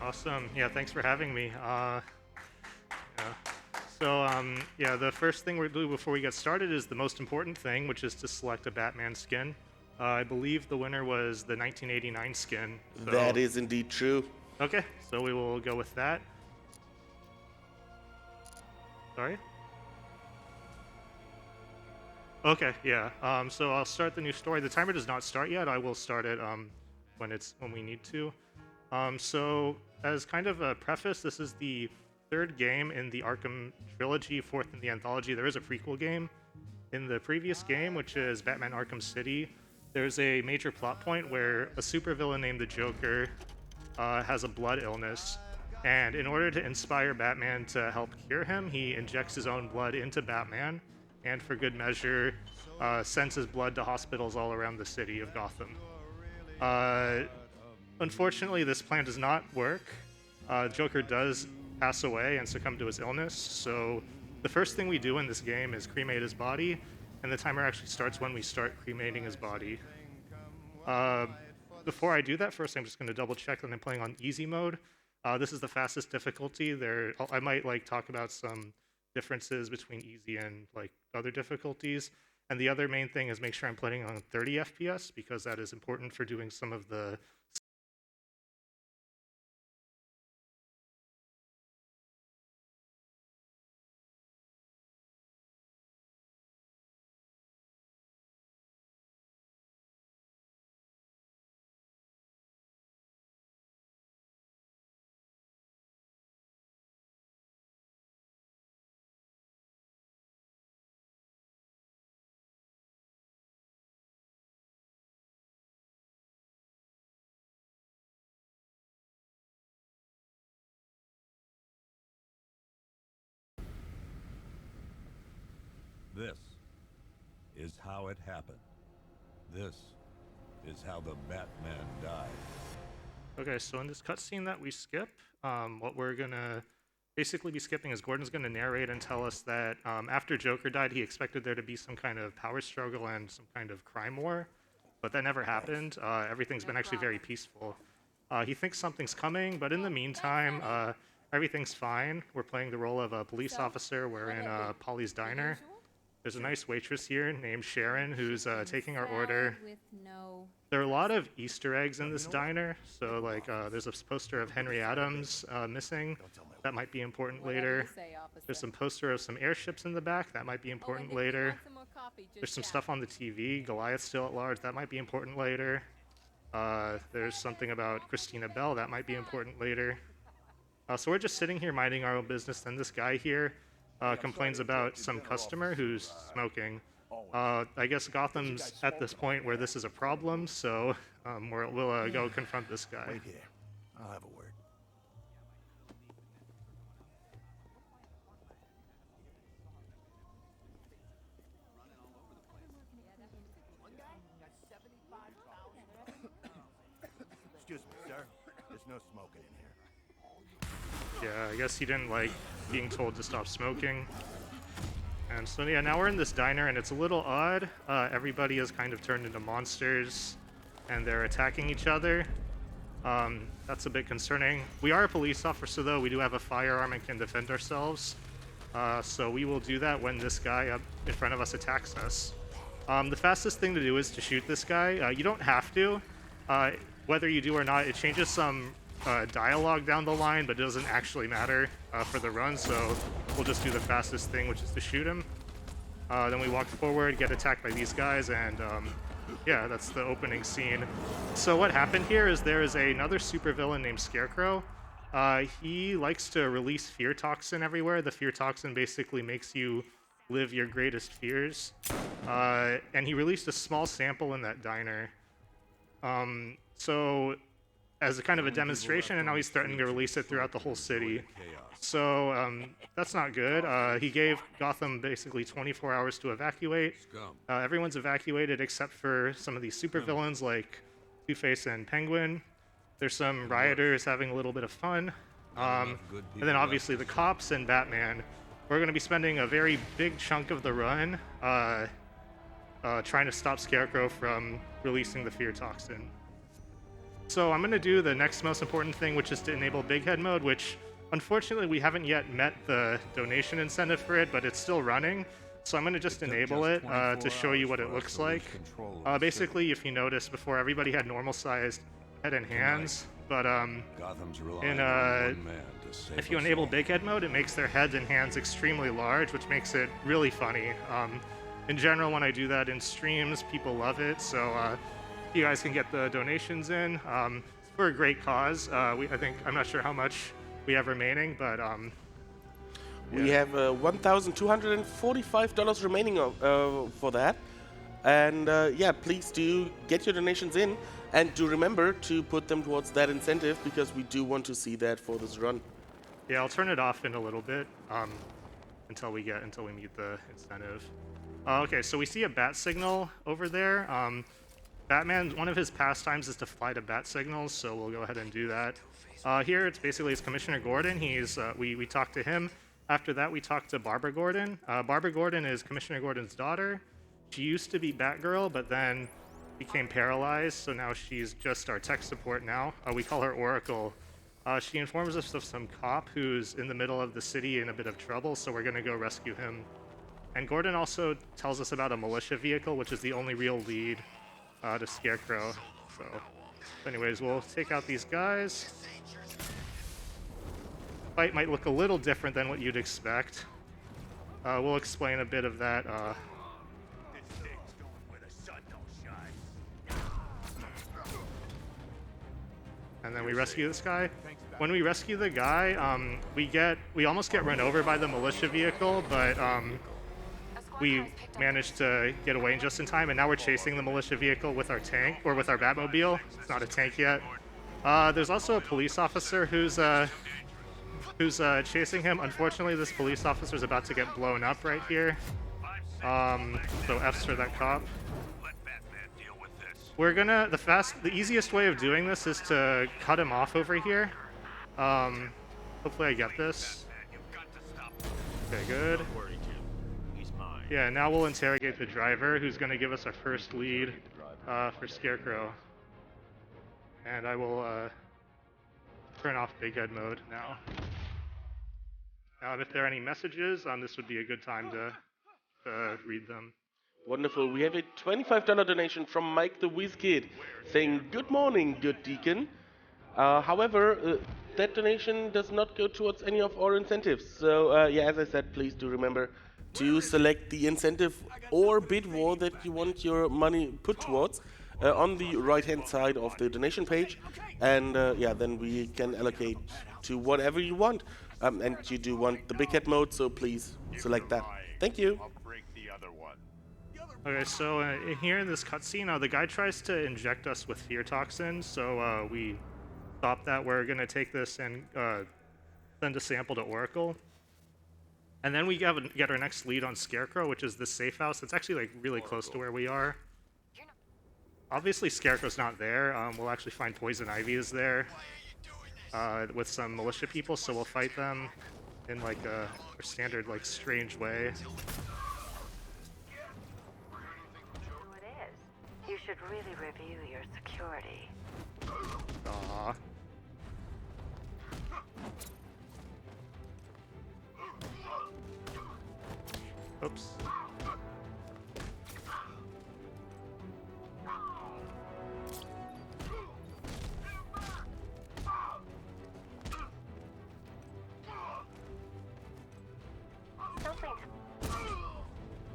Awesome. Yeah, thanks for having me. Yeah. So, the first thing we're do before we get started is the most important thing, which is to select a Batman skin. I believe the winner was the 1989 skin. That is indeed true. Okay, so we will go with that. Sorry? Okay, yeah. So I'll start the new story. The timer does not start yet. I will start it when we need to. So as kind of a preface, this is the third game in the Arkham trilogy, fourth in the anthology. There is a prequel game. In the previous game, which is Batman Arkham City, there's a major plot point where a supervillain named the Joker has a blood illness, and in order to inspire Batman to help cure him, he injects his own blood into Batman, and for good measure, sends his blood to hospitals all around the city of Gotham. Uh, Unfortunately, this plan does not work. Joker does pass away and succumb to his illness, so the first thing we do in this game is cremate his body, and the timer actually starts when we start cremating his body. Before I do that, first I'm just going to double check that I'm playing on easy mode. This is the fastest difficulty. I might talk about some differences between easy and other difficulties. And the other main thing is make sure I'm playing on 30 FPS because that is important for doing some of the This is how it happened. This is how the Batman died. Okay, so in this cutscene that we skip, what we're gonna basically be skipping is Gordon's gonna narrate and tell us that after Joker died, he expected there to be some kind of power struggle and some kind of crime war, but that never happened. Everything's been actually very peaceful. He thinks something's coming, but in the meantime, everything's fine. We're playing the role of a police officer. We're in Polly's diner. There's a nice waitress here named Sharon who's taking our order. There are a lot of Easter eggs in this diner. So, there's a poster of Henry Adams missing. That might be important later. There's some poster of some airships in the back. That might be important later. There's some stuff on the TV. Goliath's still at large. That might be important later. There's something about Christina Bell. That might be important later. So we're just sitting here minding our own business. Then this guy here complains about some customer who's smoking. I guess Gotham's at this point where this is a problem, so we'll go confront this guy. Wait here. I'll have a word. Excuse me, sir. There's no smoking in here. Yeah, I guess he didn't like being told to stop smoking. And so yeah, now we're in this diner and it's a little odd. Everybody has kind of turned into monsters and they're attacking each other. That's a bit concerning. We are a police officer though, we do have a firearm and can defend ourselves. So we will do that when this guy up in front of us attacks us. The fastest thing to do is to shoot this guy. You don't have to. Whether you do or not, it changes some dialogue down the line, but it doesn't actually matter for the run, so we'll just do the fastest thing, which is to shoot him. Then we walk forward, get attacked by these guys, and yeah, that's the opening scene. So what happened here is there is another supervillain named Scarecrow. He likes to release fear toxin everywhere. The fear toxin basically makes you live your greatest fears. And he released a small sample in that diner. So as a kind of a demonstration, and now he's threatening to release it throughout the whole city. So that's not good. He gave Gotham basically 24 hours to evacuate. Everyone's evacuated except for some of these supervillains like Two-Face and Penguin. There's some rioters having a little bit of fun. And then obviously the cops and Batman. We're going to be spending a very big chunk of the run trying to stop Scarecrow from releasing the fear toxin. So I'm going to do the next most important thing, which is to enable Big Head mode, which unfortunately we haven't yet met the donation incentive for it, but it's still running. So I'm going to just enable it to show you what it looks like. Basically, if you notice, before everybody had normal-sized head and hands, but if you enable Big Head mode, it makes their heads and hands extremely large, which makes it really funny. In general, when I do that in streams, people love it, so you guys can get the donations in. It's for a great cause. I'm not sure how much we have remaining, but we have $1,245 remaining for that. And yeah, please do get your donations in, and do remember to put them towards that incentive, because we do want to see that for this run. Yeah, I'll turn it off in a little bit until we meet the incentive. Okay, so we see a bat signal over there. Batman, one of his pastimes is to fly to bat signals, so we'll go ahead and do that. Here, it's Commissioner Gordon. We talked to him. After that, we talked to Barbara Gordon. Barbara Gordon is Commissioner Gordon's daughter. She used to be Batgirl, but then became paralyzed, so now she's just our tech support now. We call her Oracle. She informs us of some cop who's in the middle of the city in a bit of trouble, so we're gonna go rescue him. And Gordon also tells us about a militia vehicle, which is the only real lead to Scarecrow. So anyways, we'll take out these guys. Fight might look a little different than what you'd expect. We'll explain a bit of that. And then we rescue this guy. When we rescue the guy, we almost get run over by the militia vehicle, but we managed to get away just in time, and now we're chasing the militia vehicle with our tank, or with our Batmobile. It's not a tank yet. There's also a police officer who's chasing him. Unfortunately, this police officer is about to get blown up right here. So F's for that cop. We're gonna, the easiest way of doing this is to cut him off over here. Hopefully I get this. Okay, good. Yeah, now we'll interrogate the driver, who's gonna give us our first lead for Scarecrow. And I will turn off Big Head mode now. Now, if there are any messages, this would be a good time to read them. Wonderful. We have a $25 donation from Mike the Whiz Kid saying, "Good morning, good deacon." However, that donation does not go towards any of our incentives. So, yeah, as I said, please do remember to select the incentive or bid war that you want your money put towards on the right-hand side of the donation page. And, yeah, then we can allocate to whatever you want. And you do want the Big Head mode, so please select that. Thank you. Okay, so here in this cutscene, the guy tries to inject us with fear toxin, so we stop that. We're gonna take this and send a sample to Oracle. And then we get our next lead on Scarecrow, which is this safe house. It's actually like really close to where we are. Obviously Scarecrow's not there. We'll actually find Poison Ivy is there with some militia people, so we'll fight them in like a standard like strange way. You should really review your security. Aww. Oops.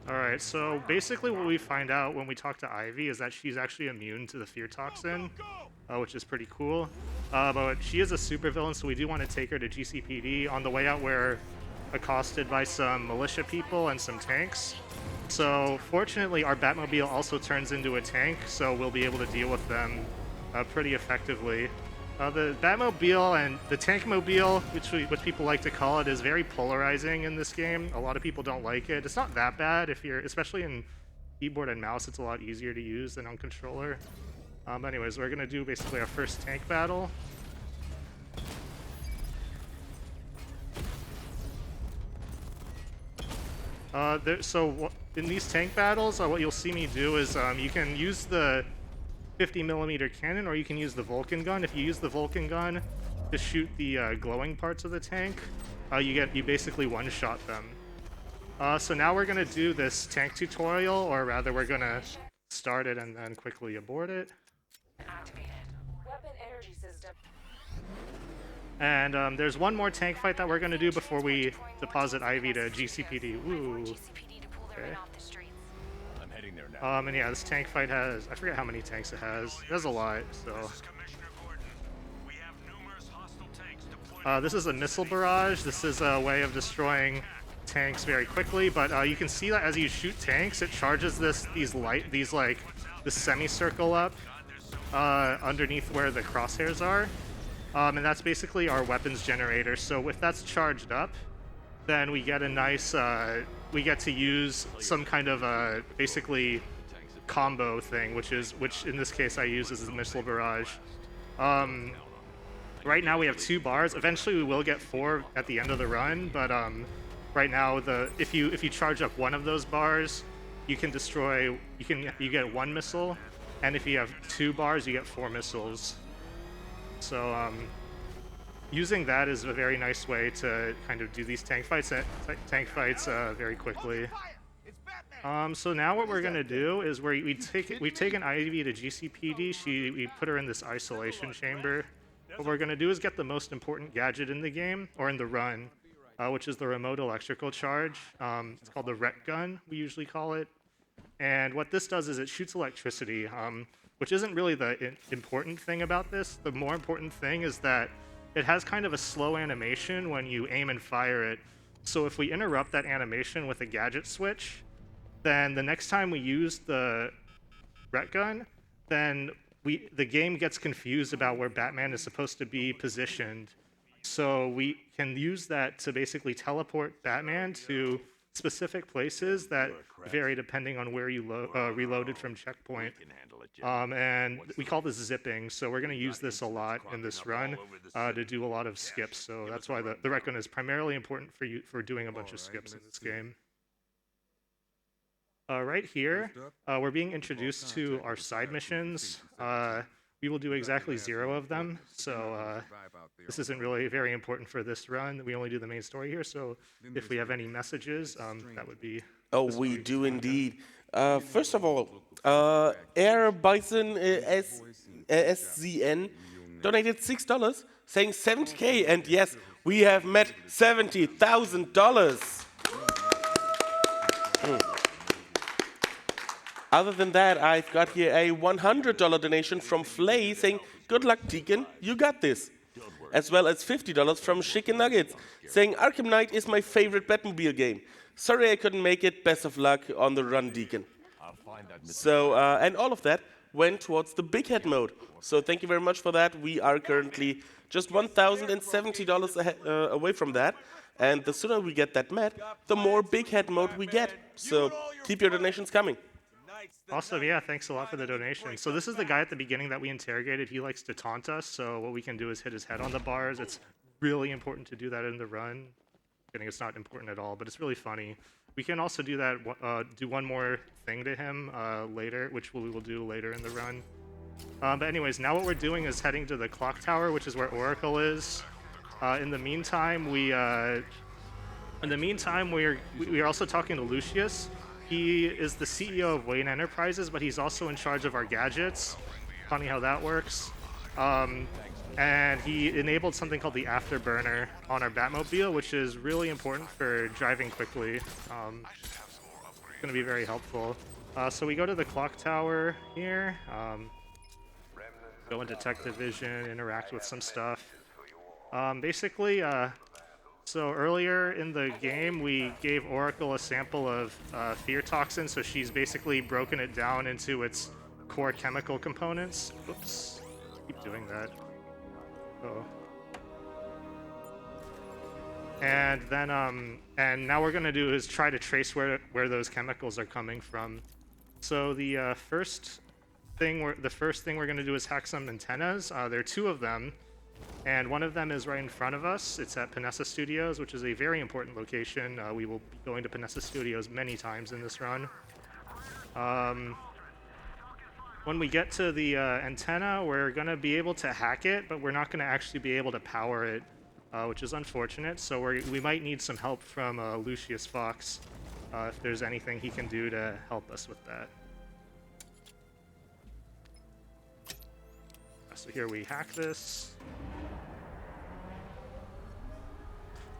Alright, so basically what we find out when we talk to Ivy is that she's actually immune to the fear toxin, which is pretty cool. But she is a supervillain, so we do want to take her to GCPD. On the way out, we're accosted by some militia people and some tanks. So fortunately, our Batmobile also turns into a tank, so we'll be able to deal with them pretty effectively. The Batmobile and the Tankmobile, which people like to call it, is very polarizing in this game. A lot of people don't like it. It's not that bad if you're, especially in keyboard and mouse, it's a lot easier to use than on controller. Anyways, we're gonna do basically our first tank battle. In these tank battles, what you'll see me do is you can use the 50mm cannon, or you can use the Vulcan gun. If you use the Vulcan gun to shoot the glowing parts of the tank, you basically one-shot them. So now we're gonna do this tank tutorial, or rather we're gonna start it and then quickly abort it. Activated. Weapon energy system. And there's one more tank fight that we're gonna do before we deposit Ivy to GCPD. Ooh. Okay. I'm heading there now. And yeah, this tank fight has, I forget how many tanks it has. It has a lot, so. This is a missile barrage. This is a way of destroying tanks very quickly, but you can see that as you shoot tanks, it charges this semicircle up underneath where the crosshairs are, and that's basically our weapons generator. So if that's charged up, then we get a nice we get to use some kind of basically combo thing, which in this case I use as a missile barrage. Right now we have 2 bars. Eventually we will get 4 at the end of the run, but right now if you charge up one of those bars, you can destroy. You get 1 missile, and if you have 2 bars, you get 4 missiles. So using that is a very nice way to kind of do these tank fights very quickly. So now what we're gonna do is we've taken Ivy to GCPD. We put her in this isolation chamber. What we're gonna do is get the most important gadget in the game, or in the run, which is the remote electrical charge. It's called the ret gun, we usually call it. And what this does is it shoots electricity, which isn't really the important thing about this. The more important thing is that it has kind of a slow animation when you aim and fire it. So if we interrupt that animation with a gadget switch, then the next time we use the ret gun, then the game gets confused about where Batman is supposed to be positioned. So we can use that to basically teleport Batman to specific places that vary depending on where you reloaded from checkpoint. And we call this zipping, so we're going to use this a lot in this run to do a lot of skips. So that's why the ret gun is primarily important for doing a bunch of skips in this game. Right here, we're being introduced to our side missions. We will do exactly 0 of them, so this isn't really very important for this run. We only do the main story here, so if we have any messages, that would be... Oh, we do indeed. First of all, Air Bison SZN donated $6, saying 70K, and yes, we have met $70,000. Other than that, I've got here a $100 donation from Flay saying, good luck, Deacon, you got this. As well as $50 from Chicken Nuggets, saying, Arkham Knight is my favorite Batmobile game. Sorry I couldn't make it, best of luck on the run, Deacon. So, and all of that went towards the Big Head mode. So thank you very much for that. We are currently just $1,070 away from that. And the sooner we get that met, the more Big Head mode we get. So keep your donations coming. Awesome, yeah, thanks a lot for the donation. So this is the guy at the beginning that we interrogated. He likes to taunt us, so what we can do is hit his head on the bars. It's really important to do that in the run. I think it's not important at all, but it's really funny. We can also do that, do one more thing to him later, which we will do later in the run. But anyways, now what we're doing is heading to the clock tower, which is where Oracle is. In the meantime, we are also talking to Lucius. He is the CEO of Wayne Enterprises, but he's also in charge of our gadgets. Funny how that works. And he enabled something called the Afterburner on our Batmobile, which is really important for driving quickly. It's going to be very helpful. So we go to the clock tower here, go in detective vision, interact with some stuff. Basically, so earlier in the game, we gave Oracle a sample of fear toxin, so she's basically broken it down into its core chemical components. Oops, keep doing that. Oh. And then, and now what we're gonna do is try to trace where those chemicals are coming from. So the first thing we're gonna do is hack some antennas. There are 2 of them. And one of them is right in front of us. It's at Panessa Studios, which is a very important location. We will be going to Panessa Studios many times in this run. when we get to the antenna, we're going to be able to hack it, but we're not going to actually be able to power it, which is unfortunate. So we might need some help from Lucius Fox, if there's anything he can do to help us with that. So here we hack this.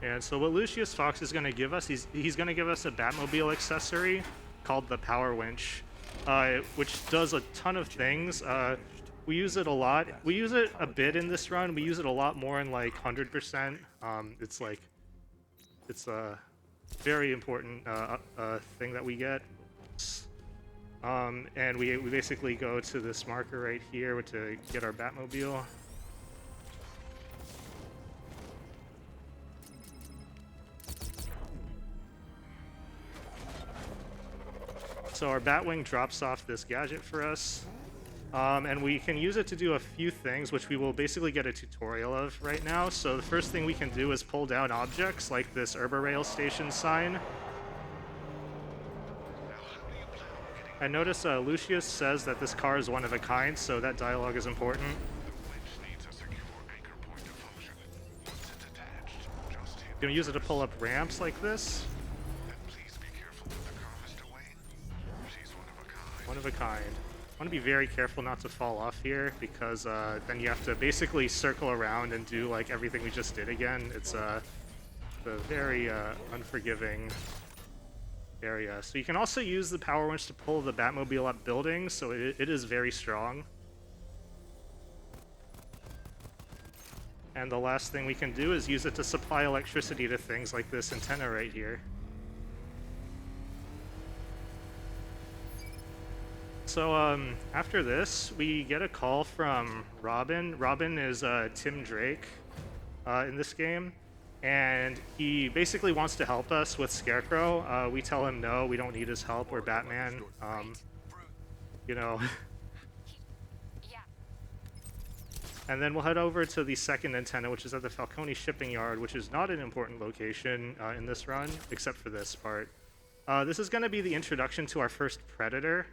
And so what Lucius Fox is going to give us, he's going to give us a Batmobile accessory called the Power Winch, which does a ton of things. We use it a lot. We use it a bit in this run. We use it a lot more in like 100%. It's a very important thing that we get. And we basically go to this marker right here to get our Batmobile. So our Batwing drops off this gadget for us, and we can use it to do a few things, which we will basically get a tutorial of right now. So the first thing we can do is pull down objects like this Rail Station sign. I notice Lucius says that this car is one of a kind, so that dialogue is important. You can use it to pull up ramps like this. One of a kind. I want to be very careful not to fall off here, because then you have to basically circle around and do like everything we just did again. It's a very unforgiving area. So you can also use the Power Winch to pull the Batmobile up buildings, so it is very strong. And the last thing we can do is use it to supply electricity to things like this antenna right here. So after this, we get a call from Robin. Robin is Tim Drake in this game, and he basically wants to help us with Scarecrow. We tell him no, we don't need his help. We're Batman. You know. And then we'll head over to the second antenna, which is at the Falcone shipping yard, which is not an important location in this run, except for this part. This is going to be the introduction to our first Predator.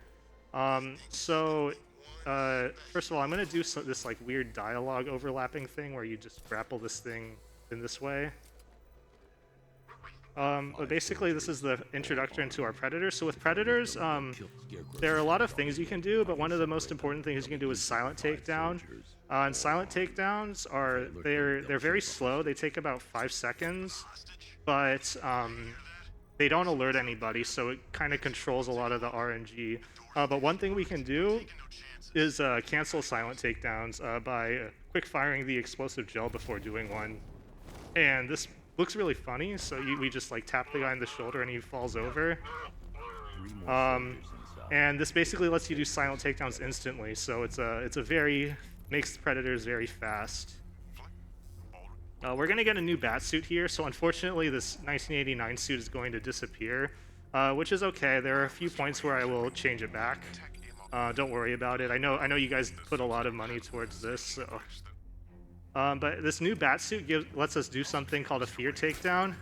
First of all, I'm going to do this like weird dialogue overlapping thing where you just grapple this thing in this way. But basically this is the introduction to our Predators. So with Predators, there are a lot of things you can do, but one of the most important things you can do is silent takedown. And silent takedowns they're very slow. They take about 5 seconds, but they don't alert anybody, so it kind of controls a lot of the RNG. But one thing we can do is cancel silent takedowns by quick firing the explosive gel before doing one. And this looks really funny, so we just like tap the guy in the shoulder and he falls over. And this basically lets you do silent takedowns instantly, so makes Predators very fast. We're gonna get a new Batsuit here, so unfortunately this 1989 suit is going to disappear, which is okay. There are a few points where I will change it back. Don't worry about it. I know you guys put a lot of money towards this, so. But this new Batsuit lets us do something called a fear takedown.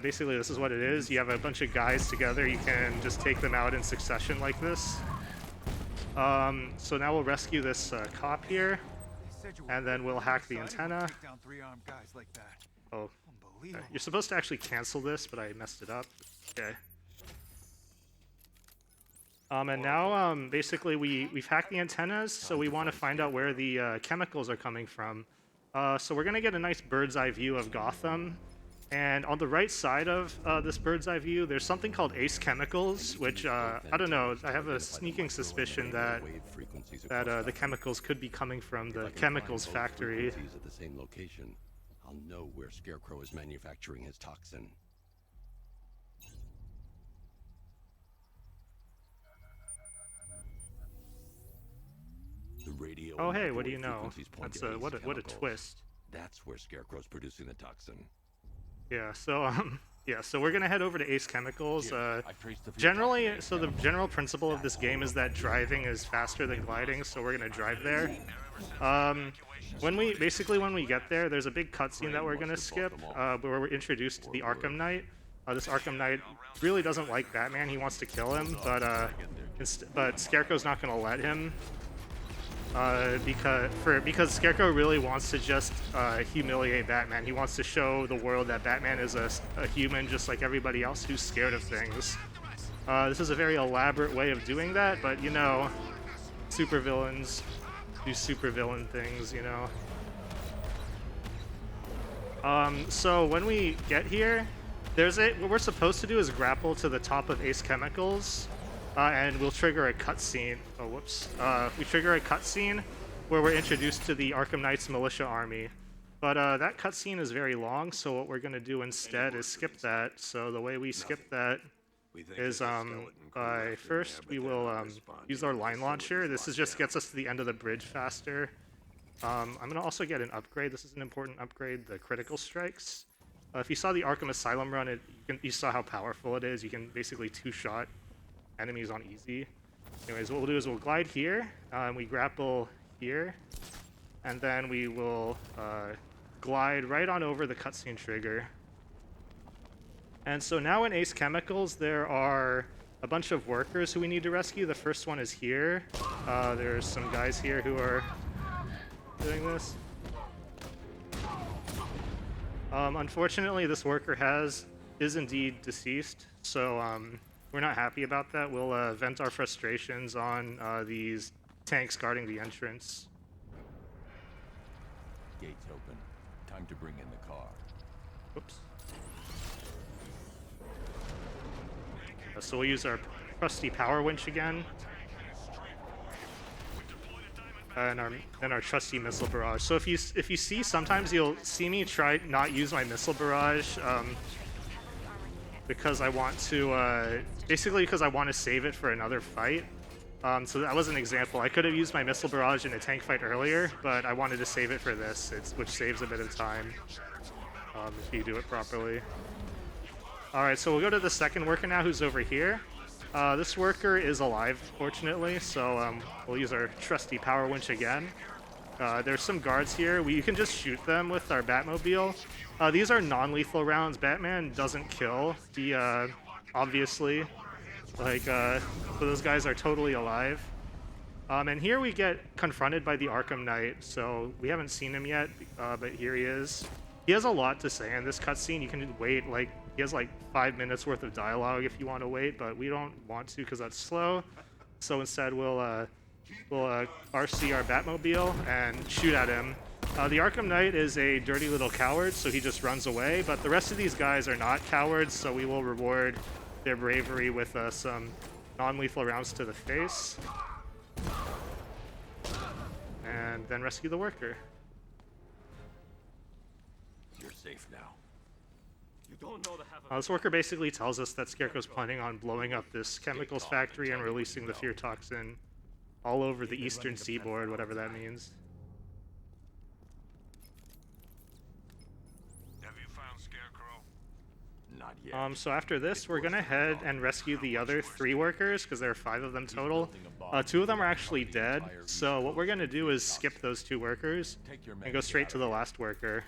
Basically this is what it is. You have a bunch of guys together. You can just take them out in succession like this. So now we'll rescue this cop here, and then we'll hack the antenna. Oh, okay. You're supposed to actually cancel this, but I messed it up. Okay. And now, basically, we've hacked the antennas, so we want to find out where the chemicals are coming from. So we're going to get a nice bird's eye view of Gotham. And on the right side of this bird's eye view, there's something called Ace Chemicals, which, I don't know, I have a sneaking suspicion that the chemicals could be coming from the chemicals factory. At the same location, I'll know where Scarecrow is manufacturing his toxin. The radio. Oh, hey, what do you know? That's what a twist. That's where Scarecrow's producing the toxin. Yeah, so so we're gonna head over to Ace Chemicals. Generally, so the general principle of this game is that driving is faster than gliding, so we're gonna drive there. When we get there, there's a big cutscene that we're gonna skip, where we're introduced to the Arkham Knight. This Arkham Knight really doesn't like Batman. He wants to kill him, but Scarecrow's not going to let him. Because Scarecrow really wants to just humiliate Batman. He wants to show the world that Batman is a human just like everybody else who's scared of things. This is a very elaborate way of doing that, but you know, supervillains do supervillain things, you know. So when we get here, what we're supposed to do is grapple to the top of Ace Chemicals, and we'll trigger a cutscene. Oh, whoops. We trigger a cutscene where we're introduced to the Arkham Knight's militia army. But that cutscene is very long, so what we're gonna do instead is skip that. So the way we skip that is first we will use our line launcher. This just gets us to the end of the bridge faster. I'm gonna also get an upgrade. This is an important upgrade, the critical strikes. If you saw the Arkham Asylum run, you saw how powerful it is. You can basically two-shot enemies on easy. Anyways, what we'll do is we'll glide here, and we grapple here, and then we will glide right on over the cutscene trigger. And so now in Ace Chemicals, there are a bunch of workers who we need to rescue. The first one is here. There's some guys here who are doing this. Unfortunately, this worker is indeed deceased, so we're not happy about that. We'll vent our frustrations on these tanks guarding the entrance. Gates open. Time to bring in the car. Oops. So we'll use our trusty power winch again. And our trusty missile barrage. So if you see, sometimes you'll see me try not use my missile barrage because I want to basically because I want to save it for another fight. So that was an example. I could have used my missile barrage in a tank fight earlier, but I wanted to save it for this, which saves a bit of time if you do it properly. All right, so we'll go to the second worker now, who's over here. This worker is alive, fortunately, so we'll use our trusty power winch again. There's some guards here. You can just shoot them with our Batmobile. These are non-lethal rounds. Batman doesn't kill. He, obviously, so those guys are totally alive. And here we get confronted by the Arkham Knight. So we haven't seen him yet, but here he is. He has a lot to say in this cutscene. You can wait, he has 5 minutes worth of dialogue if you want to wait, but we don't want to because that's slow. So instead we'll RC our Batmobile and shoot at him. The Arkham Knight is a dirty little coward, so he just runs away, but the rest of these guys are not cowards, so we will reward their bravery with some non-lethal rounds to the face. And then rescue the worker. You're safe now. This worker basically tells us that Scarecrow's planning on blowing up this chemicals factory and releasing the fear toxin all over the eastern seaboard, whatever that means. Have you found Scarecrow? Not yet. So after this, we're gonna head and rescue the other 3 workers, because there are 5 of them total. 2 of them are actually dead, so what we're gonna do is skip those 2 workers and go straight to the last worker.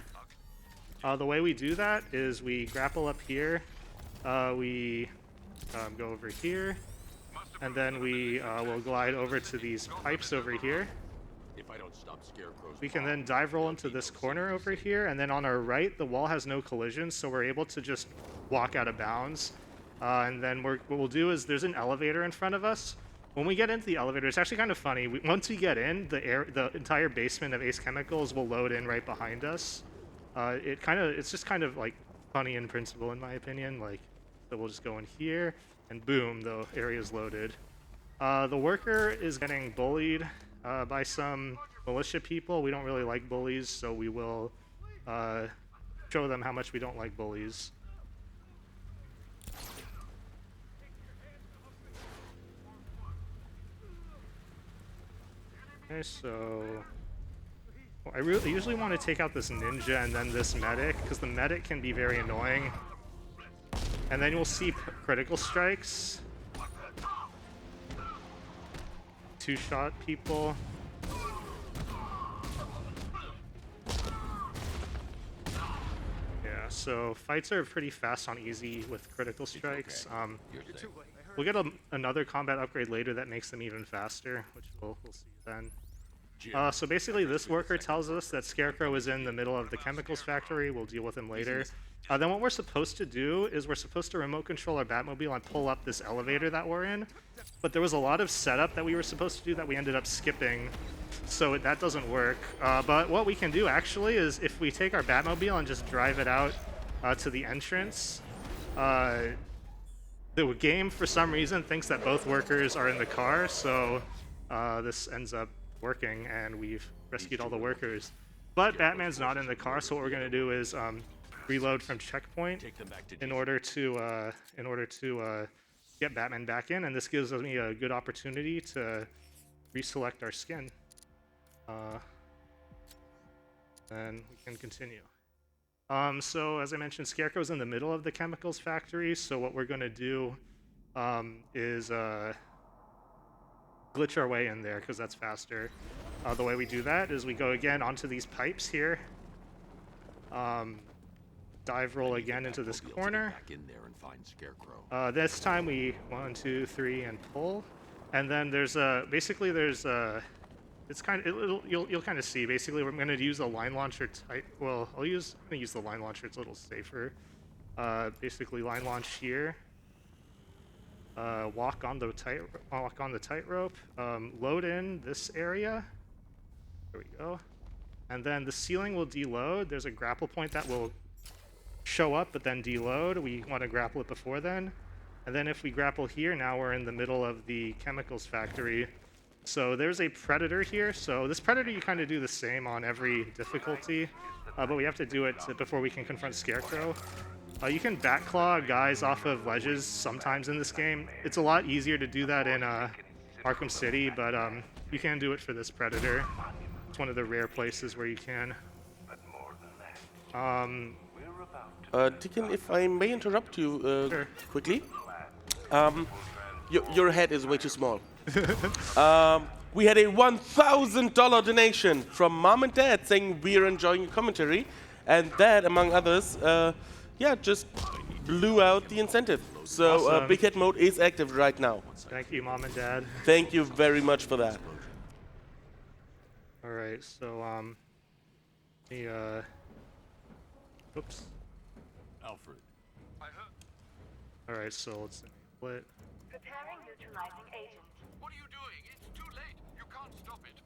The way we do that is we grapple up here, we go over here, and then we will glide over to these pipes over here. If I don't stop Scarecrow's We can then dive roll into this corner over here, and then on our right, the wall has no collisions, so we're able to just walk out of bounds. And then what we'll do is there's an elevator in front of us. When we get into the elevator, it's actually kind of funny. Once we get in, the entire basement of Ace Chemicals will load in right behind us. It's just kind of funny in principle, in my opinion. So we'll just go in here, and boom, the area's loaded. The worker is getting bullied by some militia people. We don't really like bullies, so we will show them how much we don't like bullies. Okay, so I usually want to take out this ninja and then this medic, because the medic can be very annoying. And then you'll see critical strikes. 2-shot people. Yeah. so fights are pretty fast on easy with critical strikes. You're safe. We'll get another combat upgrade later that makes them even faster, which we'll see then. So basically, this worker tells us that Scarecrow is in the middle of the chemicals factory. We'll deal with him later. Then what we're supposed to do is we're supposed to remote control our Batmobile and pull up this elevator that we're in. But there was a lot of setup that we were supposed to do that we ended up skipping, so that doesn't work. But what we can do actually is if we take our Batmobile and just drive it out to the entrance, the game for some reason thinks that both workers are in the car, so this ends up working and we've rescued all the workers. But Batman's not in the car, so what we're going to do is reload from checkpoint in order to get Batman back in, and this gives me a good opportunity to reselect our skin. Then we can continue. So as I mentioned, Scarecrow's in the middle of the chemicals factory, so what we're going to do is glitch our way in there, because that's faster. The way we do that is we go again onto these pipes here, dive roll again into this corner. Back in there and find Scarecrow. This time we 1, 2, 3 and pull, and then there's basically there's it's kind of you'll kind of see. Basically, we're going to use a line launcher type. Well, I'm going to use the line launcher. It's a little safer. Basically, line launch here. Walk on the tightrope. Load in this area. There we go. And then the ceiling will deload. There's a grapple point that will show up, but then deload. We want to grapple it before then. And then if we grapple here, now we're in the middle of the chemicals factory. So there's a predator here. So this predator, you kind of do the same on every difficulty, but we have to do it before we can confront Scarecrow. You can backclaw guys off of ledges sometimes in this game. It's a lot easier to do that in Arkham City, but you can do it for this predator. It's one of the rare places where you can. Deacon, if I may interrupt you Sure. quickly. Your head is way too small. We had a $1,000 donation from Mom and Dad saying we're enjoying your commentary, and that, among others, just blew out the incentive. So Awesome. Big Head Mode is active right now. Thank you, Mom and Dad. Thank you very much for that. All right, so oops. Alfred. All right, so let's enable it. Preparing neutralizing agent. What are you doing? It's too late. You can't stop it.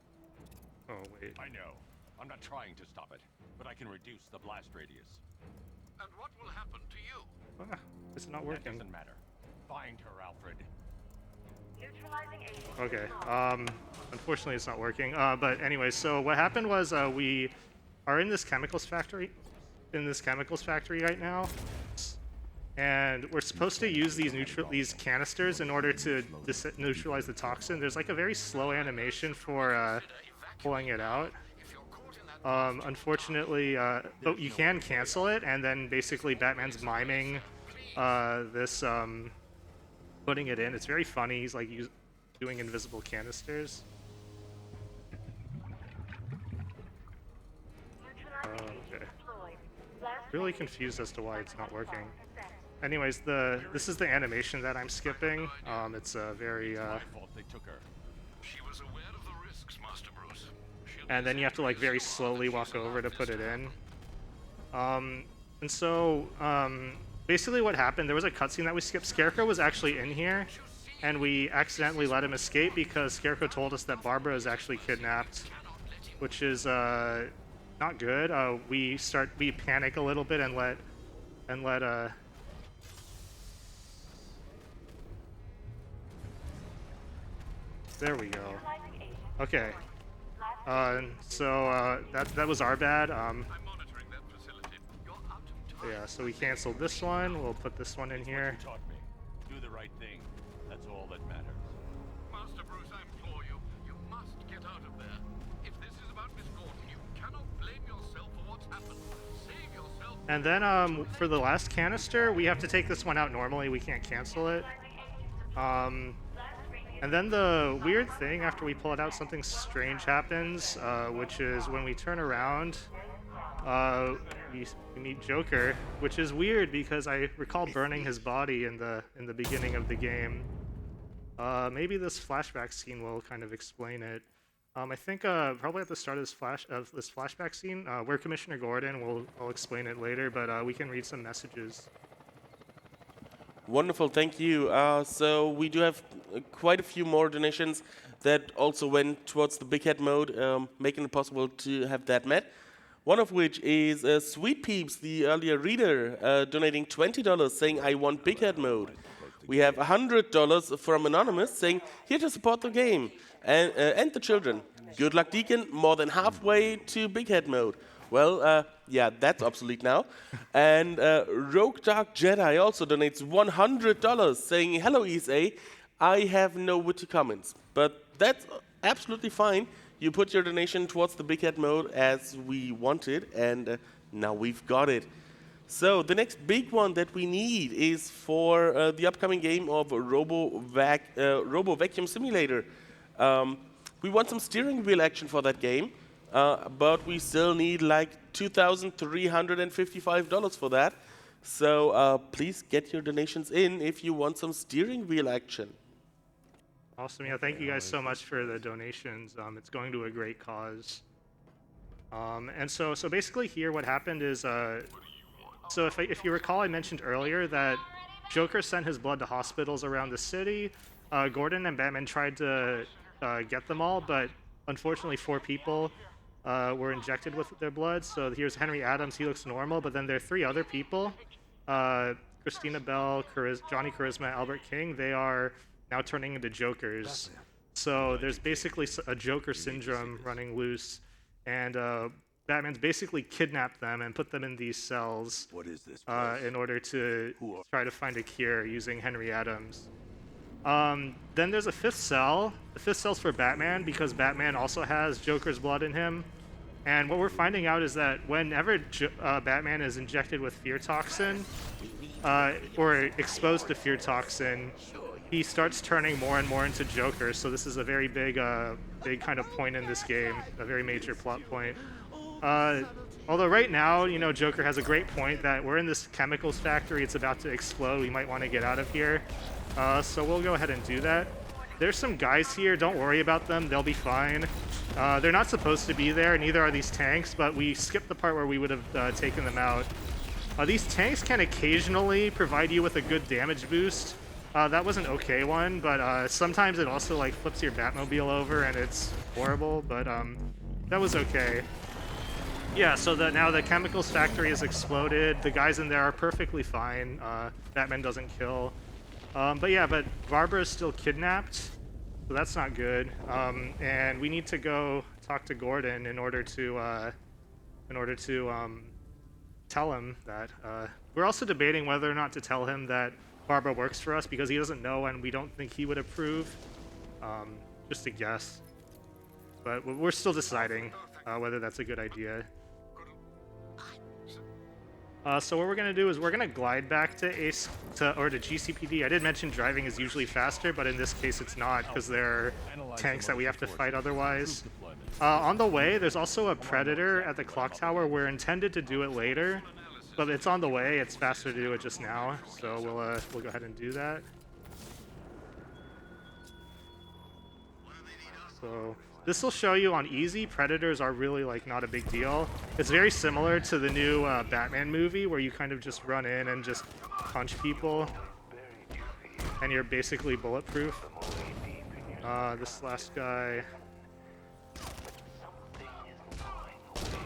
Oh wait. I know. I'm not trying to stop it, but I can reduce the blast radius. And what will happen to you? Ah, it's not That working. doesn't matter. Find her, Alfred. Neutralizing agent. Okay. Unfortunately, it's not working. But anyway, so what happened was we are in this chemicals factory. Right now, and we're supposed to use these canisters in order to neutralize the toxin. There's like a very slow animation for pulling it out. Unfortunately, but you can cancel it, and then basically Batman's miming this putting it in. It's very funny. He's like doing invisible canisters. Okay. Really confused as to why it's not working. Anyways, this is the animation that I'm skipping. It's a very My fault they took her. She was aware of the risks, Master Bruce. and then you have to like very slowly walk over to put it in. And so basically what happened, there was a cutscene that we skipped. Scarecrow was actually in here, and we accidentally let him escape because Scarecrow told us that Barbara is actually kidnapped, which is not good. We panic a little bit and let there we go. Okay. So that was our bad. I'm monitoring that facility. You're out of time. Yeah, so we canceled this one. We'll put this one in here. You taught me. Do the right thing. That's all that matters. Master Bruce, I implore you, you must get out of there. If this is about Miss Gordon, you cannot blame yourself for what's happened. Save yourself. And then for the last canister, we have to take this one out normally. We can't cancel it. And then the weird thing, after we pull it out, something strange happens, which is when we turn around, we meet Joker, which is weird because I recall burning his body in the beginning of the game. Maybe this flashback scene will kind of explain it. I think probably at the start of this flashback scene, we're Commissioner Gordon. I'll explain it later, but we can read some messages. Wonderful, thank you. So we do have quite a few more donations that also went towards the big head mode, making it possible to have that met. One of which is Sweet Peeps, the earlier reader, donating $20, saying, I want big head mode. We have $100 from Anonymous, saying, here to support the game and the children. Good luck, Deacon, more than halfway to big head mode. Well, yeah, that's obsolete now. And Rogue Dark Jedi also donates $100, saying, hello, ESA, I have no witty comments. But that's absolutely fine. You put your donation towards the big head mode as we wanted, and now we've got it. So the next big one that we need is for the upcoming game of Robo Vacuum Simulator. We want some steering wheel action for that game. But we still need like $2,355 for that. So please get your donations in if you want some steering wheel action. Awesome, yeah, thank you guys so much for the donations. It's going to a great cause. And so basically here what happened is, so if you recall, I mentioned earlier that Joker sent his blood to hospitals around the city. Gordon and Batman tried to get them all, but unfortunately 4 people were injected with their blood. So here's Henry Adams, he looks normal, but then there are 3 other people, Christina Bell, Johnny Charisma, Albert King. They are now turning into Jokers. So there's basically a Joker syndrome running loose, and Batman's basically kidnapped them and put them in these cells in order to try to find a cure using Henry Adams. Then there's a 5th cell. The 5th cell's for Batman because Batman also has Joker's blood in him. And what we're finding out is that whenever Batman is injected with fear toxin or exposed to fear toxin, he starts turning more and more into Joker. So this is a very big kind of point in this game, a very major plot point. Although right now, you know, Joker has a great point that we're in this chemicals factory. It's about to explode. We might want to get out of here. So we'll go ahead and do that. There's some guys here. Don't worry about them. They'll be fine. They're not supposed to be there. Neither are these tanks, but we skipped the part where we would have taken them out. These tanks can occasionally provide you with a good damage boost. That was an okay one, but sometimes it also like flips your Batmobile over and it's horrible, but that was okay. Yeah, so now the chemicals factory has exploded. The guys in there are perfectly fine. Batman doesn't kill. But Barbara is still kidnapped, so that's not good. And we need to go talk to Gordon in order to tell him that. We're also debating whether or not to tell him that Barbara works for us because he doesn't know and we don't think he would approve. Just a guess. But we're still deciding whether that's a good idea. So what we're going to do is we're going to glide back to GCPD. I did mention driving is usually faster, but in this case it's not because there are tanks that we have to fight otherwise. On the way, there's also a Predator at the clock tower. We're intended to do it later, but it's on the way. It's faster to do it just now, so we'll go ahead and do that. So this will show you on easy, Predators are really like not a big deal. It's very similar to the new Batman movie where you kind of just run in and just punch people and you're basically bulletproof. This last guy.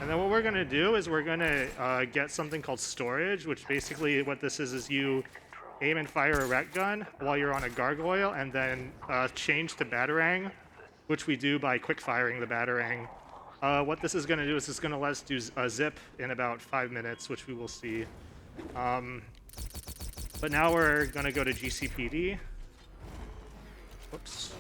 And then what we're gonna do is we're gonna get something called storage, which basically what this is you aim and fire a ret gun while you're on a gargoyle and then change to Batarang, which we do by quick firing the Batarang. What this is going to do is it's going to let us do a zip in about 5 minutes, which we will see. But now we're going to go to GCPD. Whoops.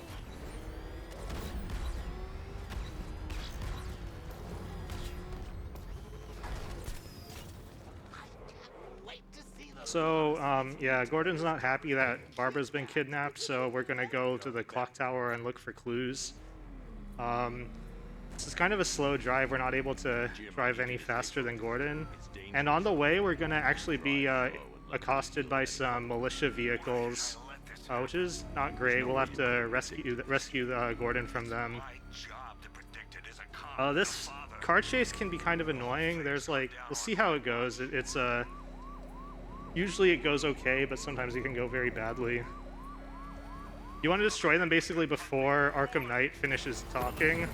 So, yeah, Gordon's not happy that Barbara's been kidnapped, so we're going to go to the clock tower and look for clues. This is kind of a slow drive. We're not able to drive any faster than Gordon. And on the way, we're going to actually be accosted by some militia vehicles, which is not great. We'll have to rescue Gordon from them. This car chase can be kind of annoying. There's like, we'll see how it goes. It's usually it goes okay, but sometimes it can go very badly. You want to destroy them basically before Arkham Knight finishes talking.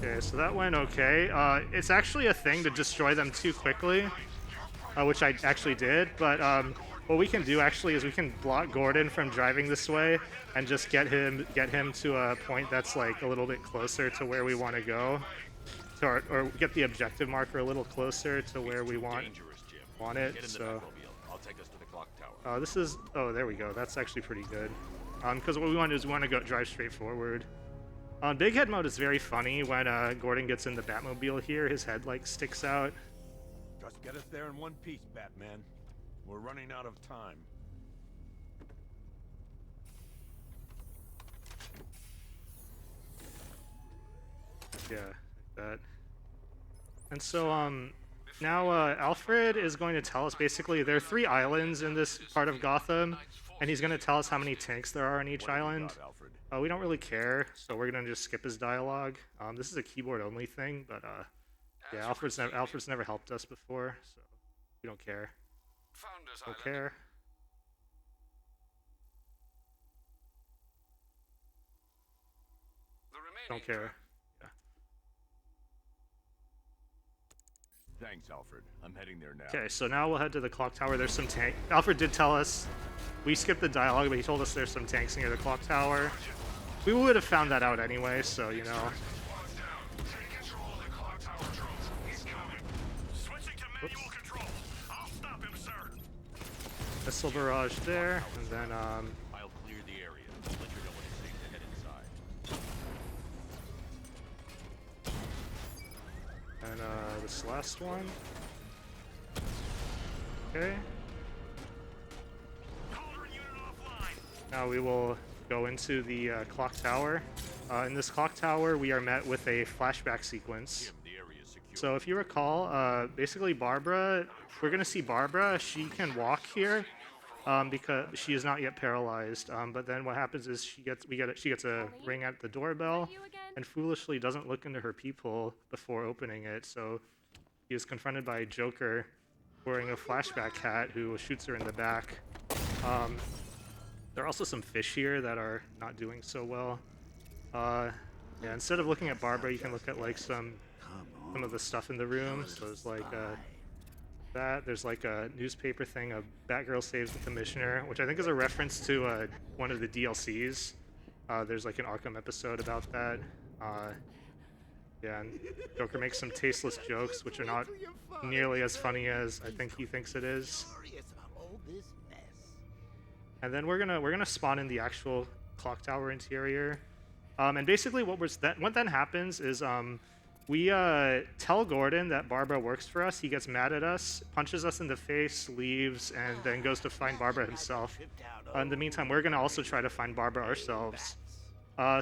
Okay, so that went okay. It's actually a thing to destroy them too quickly, which I actually did, but what we can do actually is we can block Gordon from driving this way and just get him to a point that's like a little bit closer to where we want to go, or get the objective marker a little closer to where we want it. So this is, oh, there we go. That's actually pretty good. Because what we want to do is we want to drive straight forward. Big head mode is very funny when Gordon gets in the Batmobile here. His head like sticks out. Just get us there in one piece, Batman. We're running out of time. Yeah, like that. And so now Alfred is going to tell us basically there are 3 islands in this part of Gotham, and he's going to tell us how many tanks there are on each island. We don't really care, so we're going to just skip his dialogue. This is a keyboard-only thing, but yeah, Alfred's never helped us before, so we don't care. Don't care. Don't care. Yeah. Thanks, Alfred. I'm heading there now. Okay, so now we'll head to the clock tower. There's some tank. Alfred did tell us. We skipped the dialogue, but he told us there's some tanks near the clock tower. We would have found that out anyway, so you know. Oops. Missile barrage there, and then I'll clear the area. Let you know when it's safe to head inside. and this last one. Okay. Now we will go into the clock tower. In this clock tower, we are met with a flashback sequence. So if you recall, basically Barbara, we're gonna see Barbara. She can walk here because she is not yet paralyzed. But then what happens is she gets a ring at the doorbell, and foolishly doesn't look into her peephole before opening it. So he is confronted by a Joker wearing a flashback hat who shoots her in the back. There are also some fish here that are not doing so well. Yeah, instead of looking at Barbara, you can look at like some of the stuff in the room. So there's like there's like a newspaper thing, a Batgirl saves the commissioner, which I think is a reference to one of the DLCs. There's like an Arkham episode about that. Yeah, and Joker makes some tasteless jokes, which are not nearly as funny as I think he thinks it is. And then we're gonna spawn in the actual clock tower interior. And basically what then happens is we tell Gordon that Barbara works for us. He gets mad at us, punches us in the face, leaves, and then goes to find Barbara himself. In the meantime, we're gonna also try to find Barbara ourselves.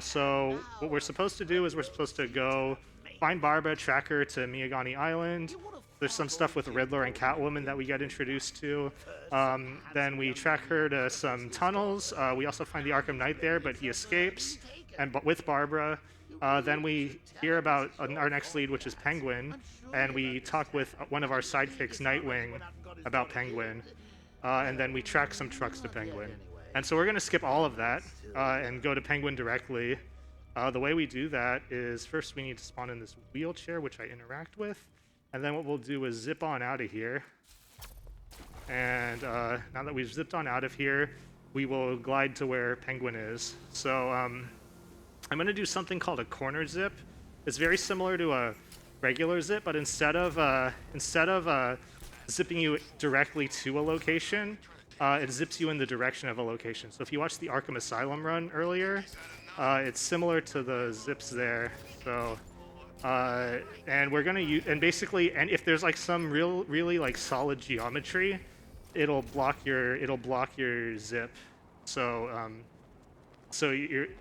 So what we're supposed to do is we're supposed to go find Barbara, track her to Miagani Island. There's some stuff with Riddler and Catwoman that we get introduced to. Then we track her to some tunnels. We also find the Arkham Knight there, but he escapes, and with Barbara. Then we hear about our next lead, which is Penguin, and we talk with one of our sidekicks, Nightwing, about Penguin. And then we track some trucks to Penguin. And so we're going to skip all of that and go to Penguin directly. The way we do that is first we need to spawn in this wheelchair, which I interact with. And then what we'll do is zip on out of here. And now that we've zipped on out of here, we will glide to where Penguin is. So I'm going to do something called a corner zip. It's very similar to a regular zip, but instead of zipping you directly to a location, it zips you in the direction of a location. So if you watched the Arkham Asylum run earlier, it's similar to the zips there. So and we're gonna use, and basically, and if there's like some really like solid geometry, it'll block your zip. So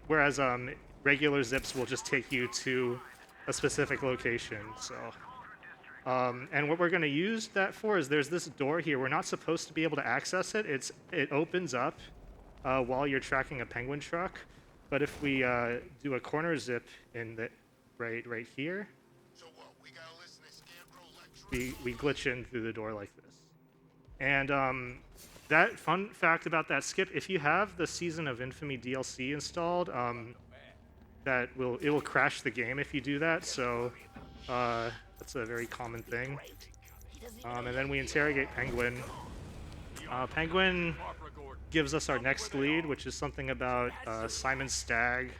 whereas regular zips will just take you to a specific location. So, and what we're going to use that for is there's this door here. We're not supposed to be able to access it. It opens up while you're tracking a penguin truck. But if we do a corner zip in the right here, we glitch in through the door like this. And that fun fact about that skip, if you have the Season of Infamy DLC installed, it will crash the game if you do that. So that's a very common thing. And then we interrogate Penguin. Penguin gives us our next lead, which is something about Simon Stagg.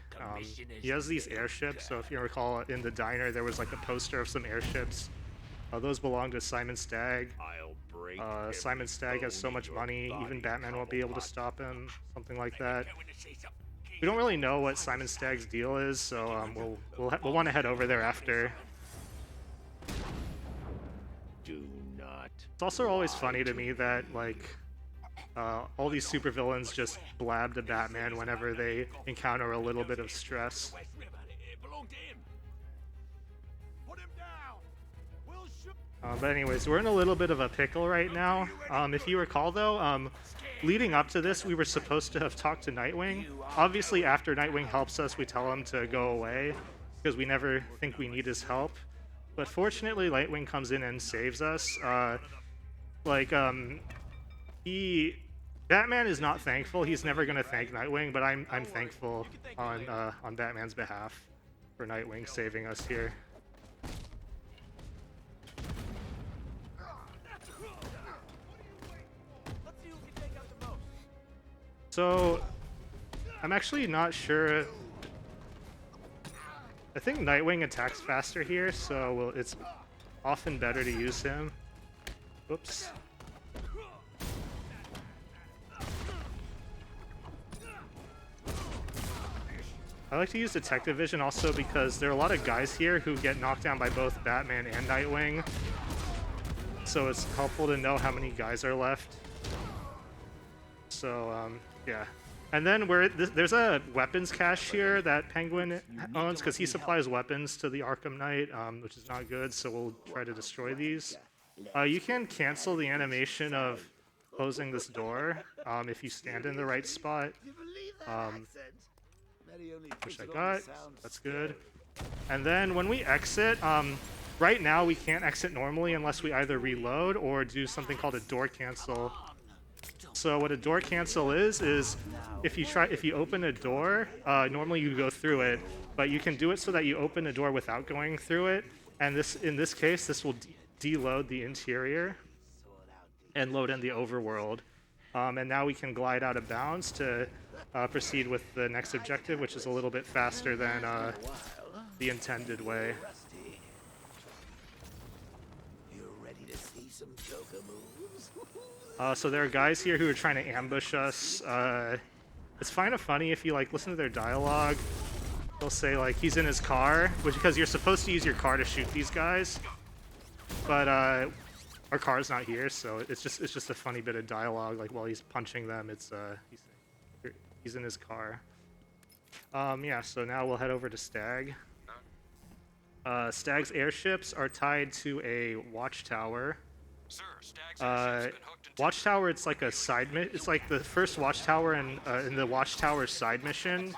He has these airships, so if you recall in the diner there was like a poster of some airships. Those belong to Simon Stagg. Simon Stagg has so much money, even Batman won't be able to stop him, something like that. We don't really know what Simon Stagg's deal is, so we'll want to head over there after. It's also always funny to me that like all these supervillains just blab to Batman whenever they encounter a little bit of stress. But anyways, we're in a little bit of a pickle right now. If you recall though, leading up to this, we were supposed to have talked to Nightwing. Obviously, after Nightwing helps us, we tell him to go away because we never think we need his help. But fortunately, Nightwing comes in and saves us. Batman is not thankful. He's never gonna thank Nightwing, but I'm thankful on Batman's behalf for Nightwing saving us here. So, I'm actually not sure. I think Nightwing attacks faster here, so it's often better to use him. Whoops. I like to use Detective Vision also because there are a lot of guys here who get knocked down by both Batman and Nightwing. So it's helpful to know how many guys are left. So, yeah. And then there's a weapons cache here that Penguin owns because he supplies weapons to the Arkham Knight, which is not good, so we'll try to destroy these. You can cancel the animation of closing this door if you stand in the right spot, which I got. That's good. And then when we exit, right now we can't exit normally unless we either reload or do something called a door cancel. So what a door cancel is if you open a door, normally you go through it, but you can do it so that you open a door without going through it. And in this case, this will deload the interior and load in the overworld. And now we can glide out of bounds to proceed with the next objective, which is a little bit faster than the intended way. So there are guys here who are trying to ambush us. It's kind of funny if you like listen to their dialogue. They'll say like he's in his car, which because you're supposed to use your car to shoot these guys, but our car's not here, so it's just a funny bit of dialogue. Like while he's punching them, he's in his car. Yeah. So now we'll head over to Stagg. Stagg's airships are tied to a watchtower. Sir, Stagg's airship's been hooked into Watchtower, it's like a side it's like the first watchtower in the watchtower side mission.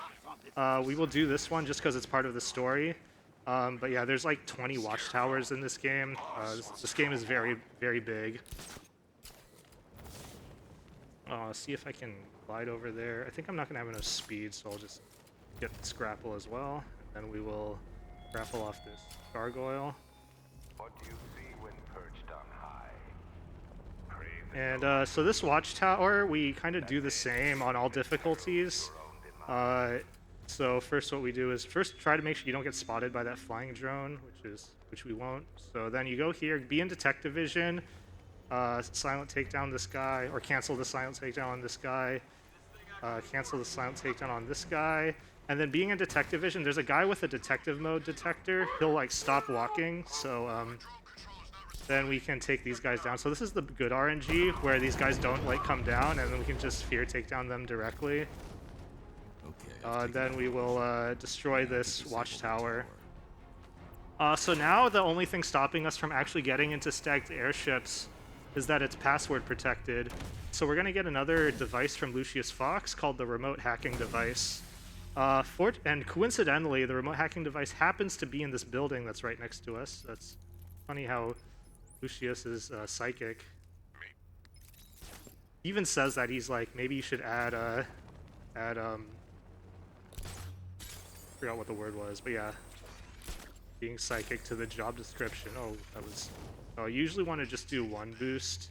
We will do this one just because it's part of the story. But yeah, there's like 20 watchtowers in this game. This game is very, very big. See if I can glide over there. I think I'm not gonna have enough speed, so I'll just get this grapple as well. And then we will grapple off this gargoyle. What do you see when perched on high? And so this watchtower, we kind of do the same on all difficulties. So first what we do is first try to make sure you don't get spotted by that flying drone, which we won't. So then you go here, be in Detective Vision, silent takedown this guy, or cancel the silent takedown on this guy, cancel the silent takedown on this guy, and then being in Detective Vision, there's a guy with a detective mode detector. He'll like stop walking, so then we can take these guys down. So this is the good RNG where these guys don't like come down, and then we can just fear take down them directly. Then we will destroy this watchtower. So now the only thing stopping us from actually getting into Stagg Airships is that it's password protected. So we're gonna get another device from Lucius Fox called the remote hacking device. And coincidentally, the remote hacking device happens to be in this building that's right next to us. That's funny how Lucius is psychic. He even says that he's like, maybe you should add forgot what the word was, but yeah, being psychic to the job description. Oh, that was. Oh, I usually want to just do one boost,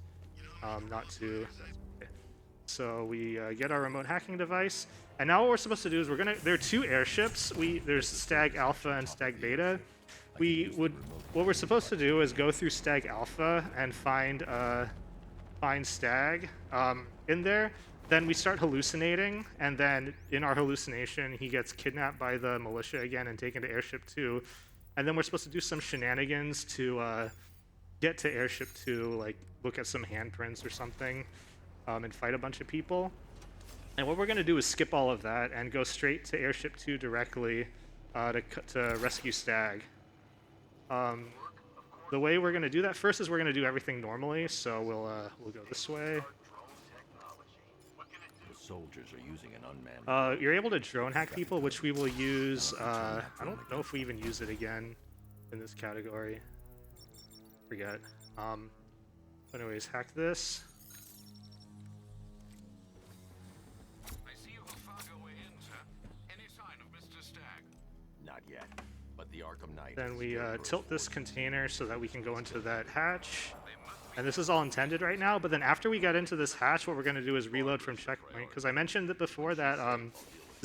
not two. Okay. So we get our remote hacking device, and now what we're supposed to do is there are two airships. There's Stagg Alpha and Stagg Beta. What we're supposed to do is go through Stagg Alpha and find Stagg in there. Then we start hallucinating, and then in our hallucination, he gets kidnapped by the militia again and taken to Airship 2. And then we're supposed to do some shenanigans to get to Airship 2, like look at some handprints or something, and fight a bunch of people. And what we're going to do is skip all of that and go straight to Airship 2 directly to rescue Stagg. The way we're going to do that first is we're going to do everything normally, so we'll go this way. Soldiers are using an unmanned. You're able to drone hack people, which we will use. I don't know if we even use it again in this category. Forget. Anyways, hack this. I see you have found your way in, sir. Any sign of Mr. Stagg? Not yet, but the Arkham Knight. Then we tilt this container so that we can go into that hatch. And this is all intended right now, but then after we get into this hatch, what we're going to do is reload from checkpoint. Because I mentioned that before that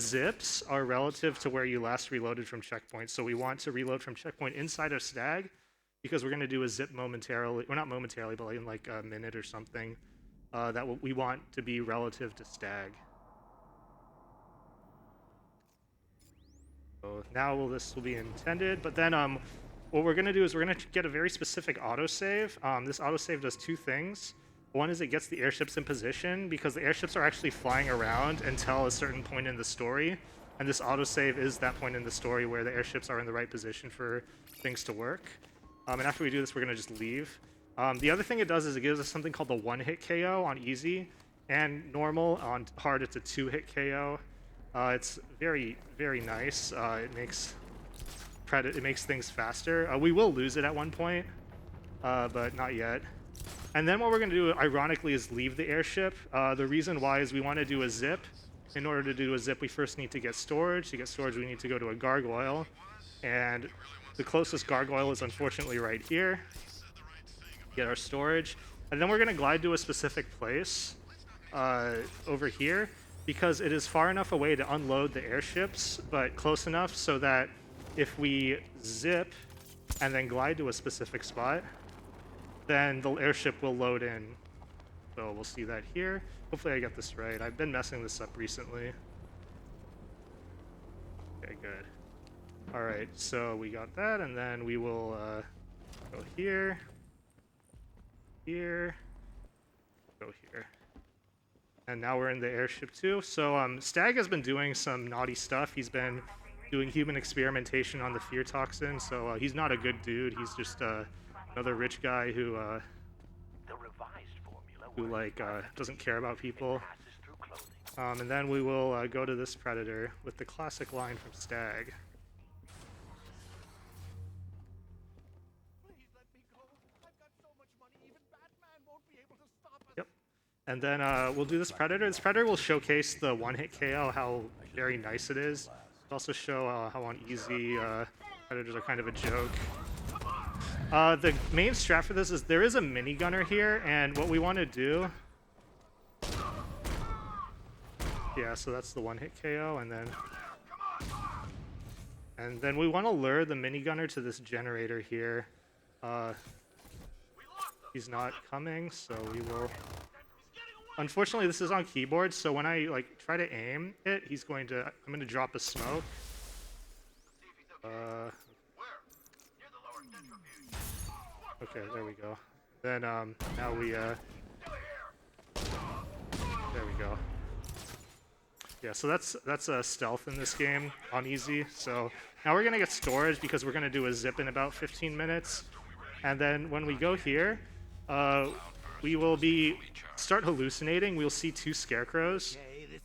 zips are relative to where you last reloaded from checkpoint. So we want to reload from checkpoint inside of Stagg, because we're going to do a zip momentarily. Well, not momentarily, but in like a minute or something. That we want to be relative to Stagg. So now this will be intended, but then what we're going to do is we're going to get a very specific autosave. This autosave does two things. One is it gets the airships in position, because the airships are actually flying around until a certain point in the story. And this autosave is that point in the story where the airships are in the right position for things to work. And after we do this, we're going to just leave. The other thing it does is it gives us something called the one-hit KO on easy, and normal. On hard, it's a two-hit KO. It's very, very nice. It makes things faster. We will lose it at one point, but not yet. And then what we're going to do, ironically, is leave the airship. The reason why is we want to do a zip. In order to do a zip, we first need to get storage. To get storage, we need to go to a gargoyle. And the closest gargoyle is unfortunately right here. Get our storage. And then we're going to glide to a specific place over here, because it is far enough away to unload the airships, but close enough so that if we zip and then glide to a specific spot, then the airship will load in. So we'll see that here. Hopefully I get this right. I've been messing this up recently. Okay, good. All right, so we got that, and then we will go here, here, go here. And now we're in the airship too. So Stagg has been doing some naughty stuff. He's been doing human experimentation on the fear toxin. So he's not a good dude. He's just another rich guy who doesn't care about people. And then we will go to this predator with the classic line from Stagg. Yep. And then we'll do this predator. This predator will showcase the one-hit KO, how very nice it is. It'll also show how on easy predators are kind of a joke. The main strat for this is there is a minigunner here, and what we want to do... Yeah, so that's the one-hit KO, and then we want to lure the minigunner to this generator here. He's not coming, so we will... Unfortunately, this is on keyboard, so when I try to aim it, I'm going to drop a smoke. Okay, there we go. Then now we there we go. Yeah, so that's a stealth in this game on easy. So now we're gonna get storage because we're gonna do a zip in about 15 minutes, and then when we go here, we will start hallucinating. We'll see 2 scarecrows.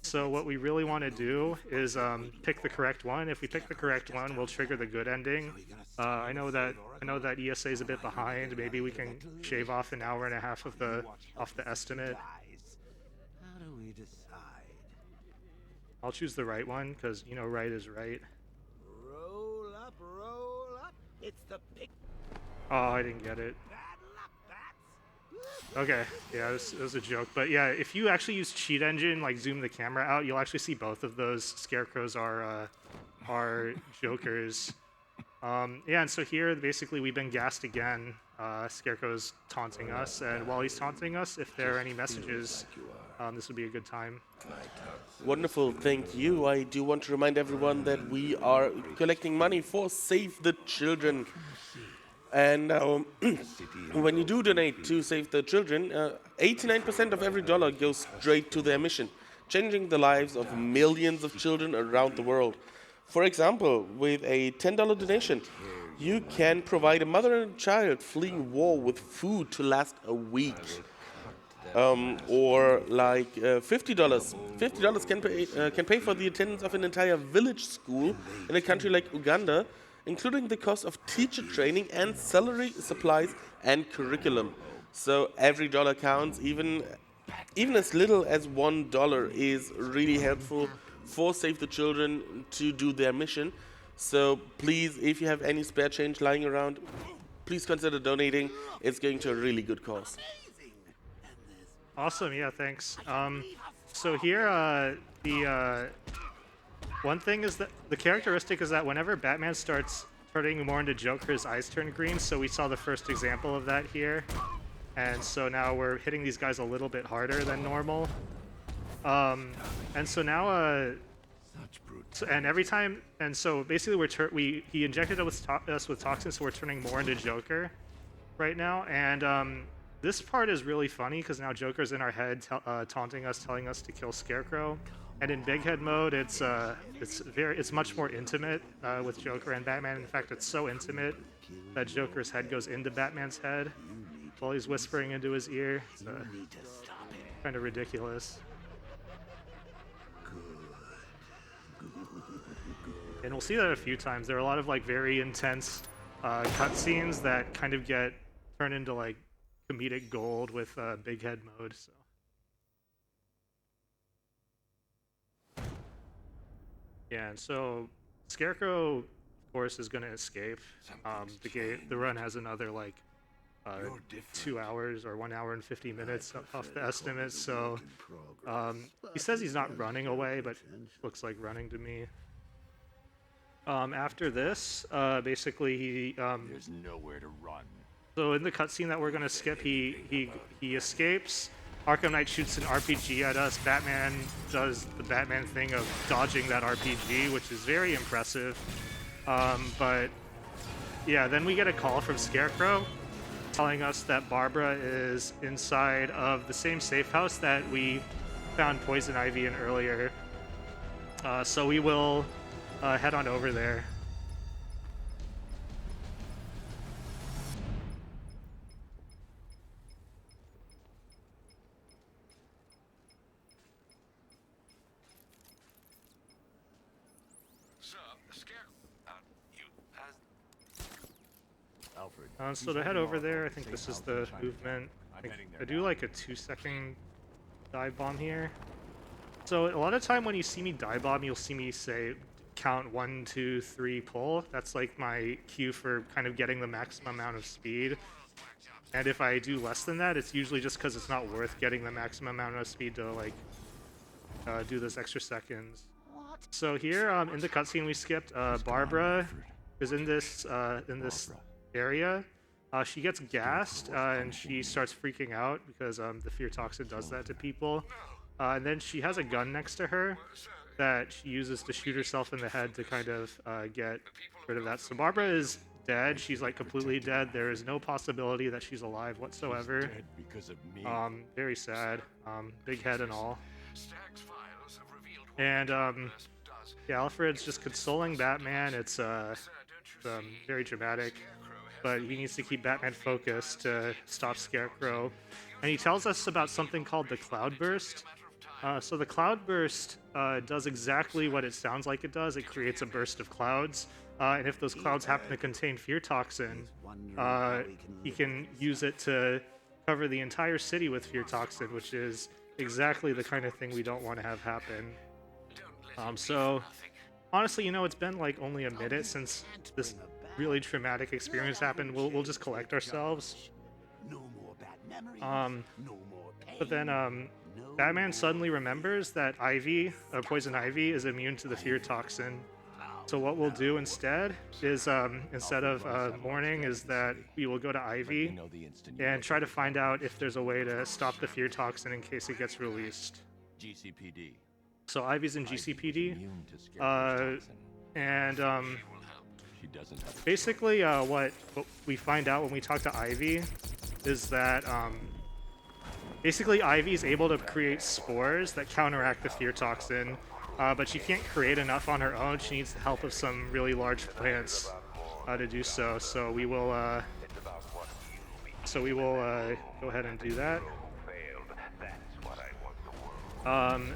So what we really want to do is pick the correct one. If we pick the correct one, we'll trigger the good ending. I know that ESA is a bit behind. Maybe we can shave off an hour and a half of off the estimate. How do we decide? I'll choose the right one because you know right is right. Roll up, roll up. It's the big Oh, I didn't get it. bad luck, bats. Okay, yeah, it was a joke. But yeah, if you actually use cheat engine, like zoom the camera out, you'll actually see both of those scarecrows are jokers. Yeah, and so here basically we've been gassed again. Scarecrow's taunting us, and while he's taunting us, if there are any messages, this would be a good time. Wonderful, thank you. I do want to remind everyone that we are collecting money for Save the Children. And when you do donate to Save the Children, 89% of every dollar goes straight to their mission, changing the lives of millions of children around the world. For example, with a $10 donation, you can provide a mother and child fleeing war with food to last a week. Or like $50. $50 can pay for the attendance of an entire village school in a country like Uganda, including the cost of teacher training and salary, supplies, and curriculum. So every dollar counts. Even as little as $1 is really helpful for Save the Children to do their mission. So please, if you have any spare change lying around, please consider donating. It's going to a really good cause. Awesome, yeah, thanks. So here, the one thing is that the characteristic is that whenever Batman starts turning more into Joker, his eyes turn green. So we saw the first example of that here, and so now we're hitting these guys a little bit harder than normal. And so now, and every time, and so basically he injected us with toxins, so we're turning more into Joker right now, and this part is really funny because now Joker's in our head, taunting us, telling us to kill Scarecrow. And in Big Head mode, it's much more intimate with Joker and Batman. In fact, it's so intimate that Joker's head goes into Batman's head while he's whispering into his ear. It's kind of ridiculous. And we'll see that a few times. There are a lot of like very intense cutscenes that kind of get turned into like comedic gold with Big Head mode. So. Yeah, and so Scarecrow, of course, is going to escape. The run has another like 2 hours or 1 hour and 50 minutes off the estimate. So he says he's not running away, but looks like running to me. After this, basically he There's nowhere to run. So in the cutscene that we're gonna skip, he escapes. Arkham Knight shoots an RPG at us. Batman does the Batman thing of dodging that RPG, which is very impressive. But yeah, then we get a call from Scarecrow telling us that Barbara is inside of the same safe house that we found Poison Ivy in earlier. So we will head on over there. So to head over there, I think this is the movement. I do like a 2-second dive bomb here. So a lot of time when you see me dive bomb, you'll see me say count 1, 2, 3, pull. That's like my cue for kind of getting the maximum amount of speed. And if I do less than that, it's usually just because it's not worth getting the maximum amount of speed to like do those extra seconds. So here in the cutscene we skipped, Barbara is in this area. She gets gassed and she starts freaking out because the fear toxin does that to people. And then she has a gun next to her that she uses to shoot herself in the head to kind of get rid of that. So Barbara is dead. She's like completely dead. There is no possibility that she's alive whatsoever. Because of me. Very sad. Big head and all. Stagg's files have revealed And yeah, Alfred's just consoling Batman. It's very dramatic, but he needs to keep Batman focused to stop Scarecrow. And he tells us about something called the Cloudburst. So the Cloudburst does exactly what it sounds like it does. It creates a burst of clouds, and if those clouds happen to contain fear toxin, he can use it to cover the entire city with fear toxin, which is exactly the kind of thing we don't want to have happen. So honestly, you know, it's been like only a minute since this really traumatic experience happened. We'll just collect ourselves. No more bad memories. No more pain. But then Batman suddenly remembers that Poison Ivy, is immune to the fear toxin. So what we'll do instead is, instead of mourning, is that we will go to Ivy and try to find out if there's a way to stop the fear toxin in case it gets released. GCPD. So Ivy's in GCPD, and basically what we find out when we talk to Ivy is that basically Ivy's able to create spores that counteract the fear toxin, but she can't create enough on her own. She needs the help of some really large plants to do so. So we will go ahead and do that.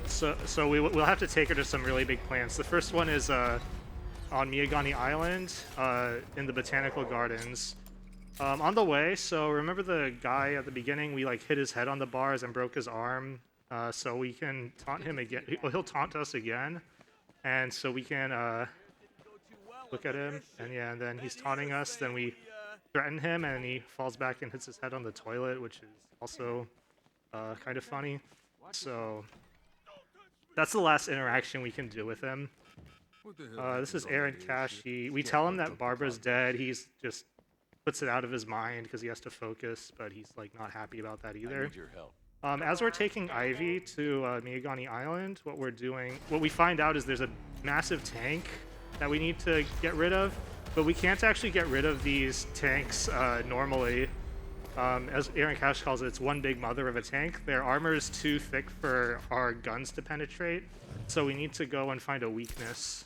So we'll have to take her to some really big plants. The first one is on Miyagani Island in the Botanical Gardens. On the way, so remember the guy at the beginning, we like hit his head on the bars and broke his arm, so we can taunt him again. He'll taunt us again, and so we can look at him, and yeah, and then he's taunting us, then we threaten him, and he falls back and hits his head on the toilet, which is also kind of funny. So that's the last interaction we can do with him. This is Aaron Cash. We tell him that Barbara's dead. He's just puts it out of his mind because he has to focus, but he's like not happy about that either. As we're taking Ivy to Miyagani Island, what we find out is there's a massive tank that we need to get rid of, but we can't actually get rid of these tanks normally. As Aaron Cash calls it, it's one big mother of a tank. Their armor is too thick for our guns to penetrate, so we need to go and find a weakness.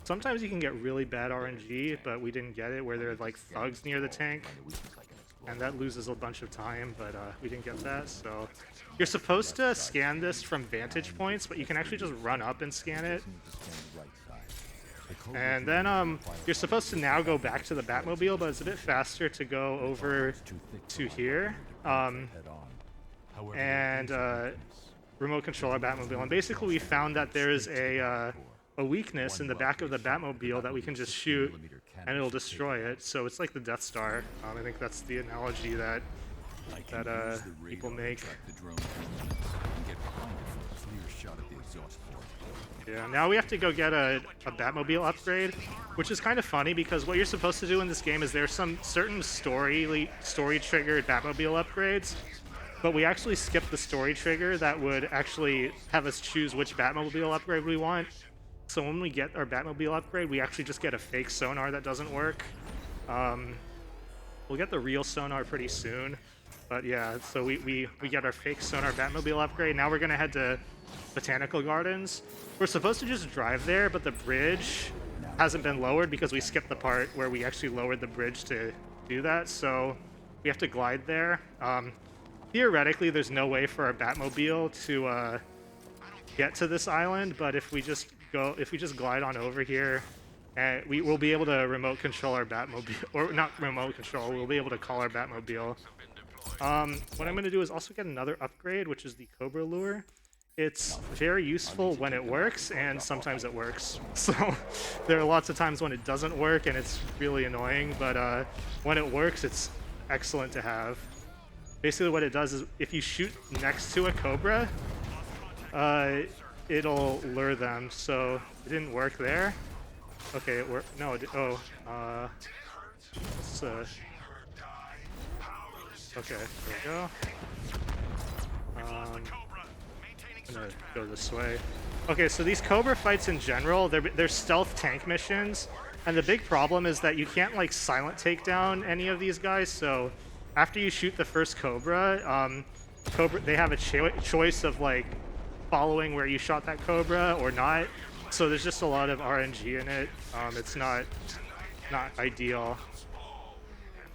Sometimes you can get really bad RNG, but we didn't get it, where there are like thugs near the tank, and that loses a bunch of time, but we didn't get that, so... You're supposed to scan this from vantage points, but you can actually just run up and scan it. And then you're supposed to now go back to the Batmobile, but it's a bit faster to go over to here and remote control our Batmobile. And basically we found that there's a weakness in the back of the Batmobile that we can just shoot and it'll destroy it. So it's like the Death Star. I think that's the analogy that people make. Yeah, now we have to go get a Batmobile upgrade, which is kind of funny because what you're supposed to do in this game is there's some certain story-triggered Batmobile upgrades, but we actually skipped the story trigger that would actually have us choose which Batmobile upgrade we want. So when we get our Batmobile upgrade, we actually just get a fake sonar that doesn't work. We'll get the real sonar pretty soon, but yeah, so we get our fake sonar Batmobile upgrade. Now we're gonna head to Botanical Gardens. We're supposed to just drive there, but the bridge hasn't been lowered because we skipped the part where we actually lowered the bridge to do that, so we have to glide there. Theoretically, there's no way for our Batmobile to get to this island, but if we just glide on over here, we will be able to remote control our Batmobile, or not remote control, we'll be able to call our Batmobile. What I'm going to do is also get another upgrade, which is the Cobra Lure. It's very useful when it works, and sometimes it works. So there are lots of times when it doesn't work, and it's really annoying, but when it works, it's excellent to have. Basically what it does is if you shoot next to a Cobra, it'll lure them. So it didn't work there. Okay, it worked. No, it okay, there we go. I'm gonna go this way. Okay, so these Cobra fights in general, they're stealth tank missions, and the big problem is that you can't like silent take down any of these guys. So after you shoot the first Cobra, they have a choice of like following where you shot that Cobra or not. So there's just a lot of RNG in it. It's not ideal.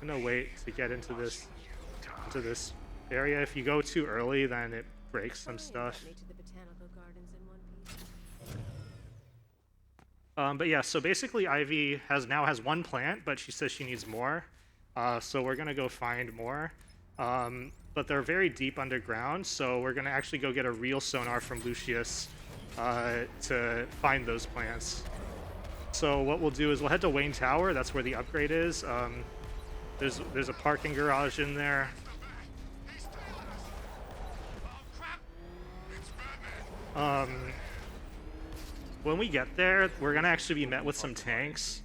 I'm gonna wait to get into this area. If you go too early, then it breaks some stuff. Me to the Botanical Gardens in one piece. But yeah, so basically Ivy now has one plant, but she says she needs more. So we're gonna go find more. But they're very deep underground, so we're gonna actually go get a real sonar from Lucius to find those plants. So what we'll do is we'll head to Wayne Tower. That's where the upgrade is. There's a parking garage in there. When we get there, we're gonna actually be met with some tanks.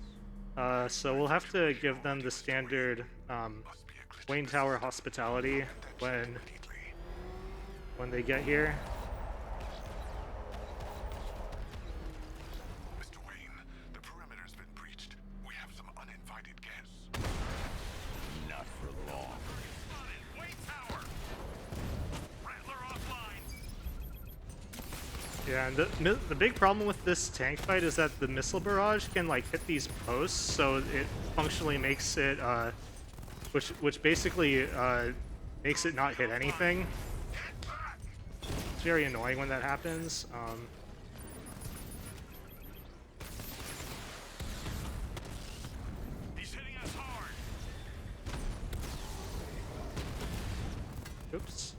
So we'll have to give them the standard Wayne Tower hospitality when they get here. Mr. Wayne, the perimeter's been breached. We have some uninvited guests. Not for long. Wayne Tower! Rattler offline! Yeah, and the big problem with this tank fight is that the missile barrage can like hit these posts, so it functionally makes it, which basically makes it not hit anything. It's very annoying when that happens. He's hitting us hard! Oops.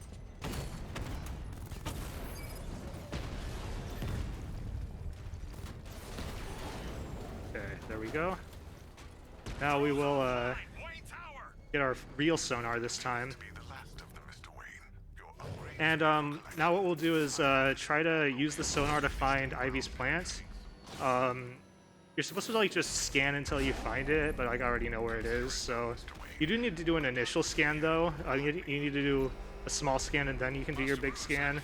Okay, there we go. Now we will Wayne Tower! get our real sonar this time. Be the last of them, Mr. Wayne. Your upgrade. And now what we'll do is try to use the sonar to find Ivy's plant. You're supposed to like just scan until you find it, but like, I already know where it is. So you do need to do an initial scan though. You need to do a small scan and then you can do your big scan.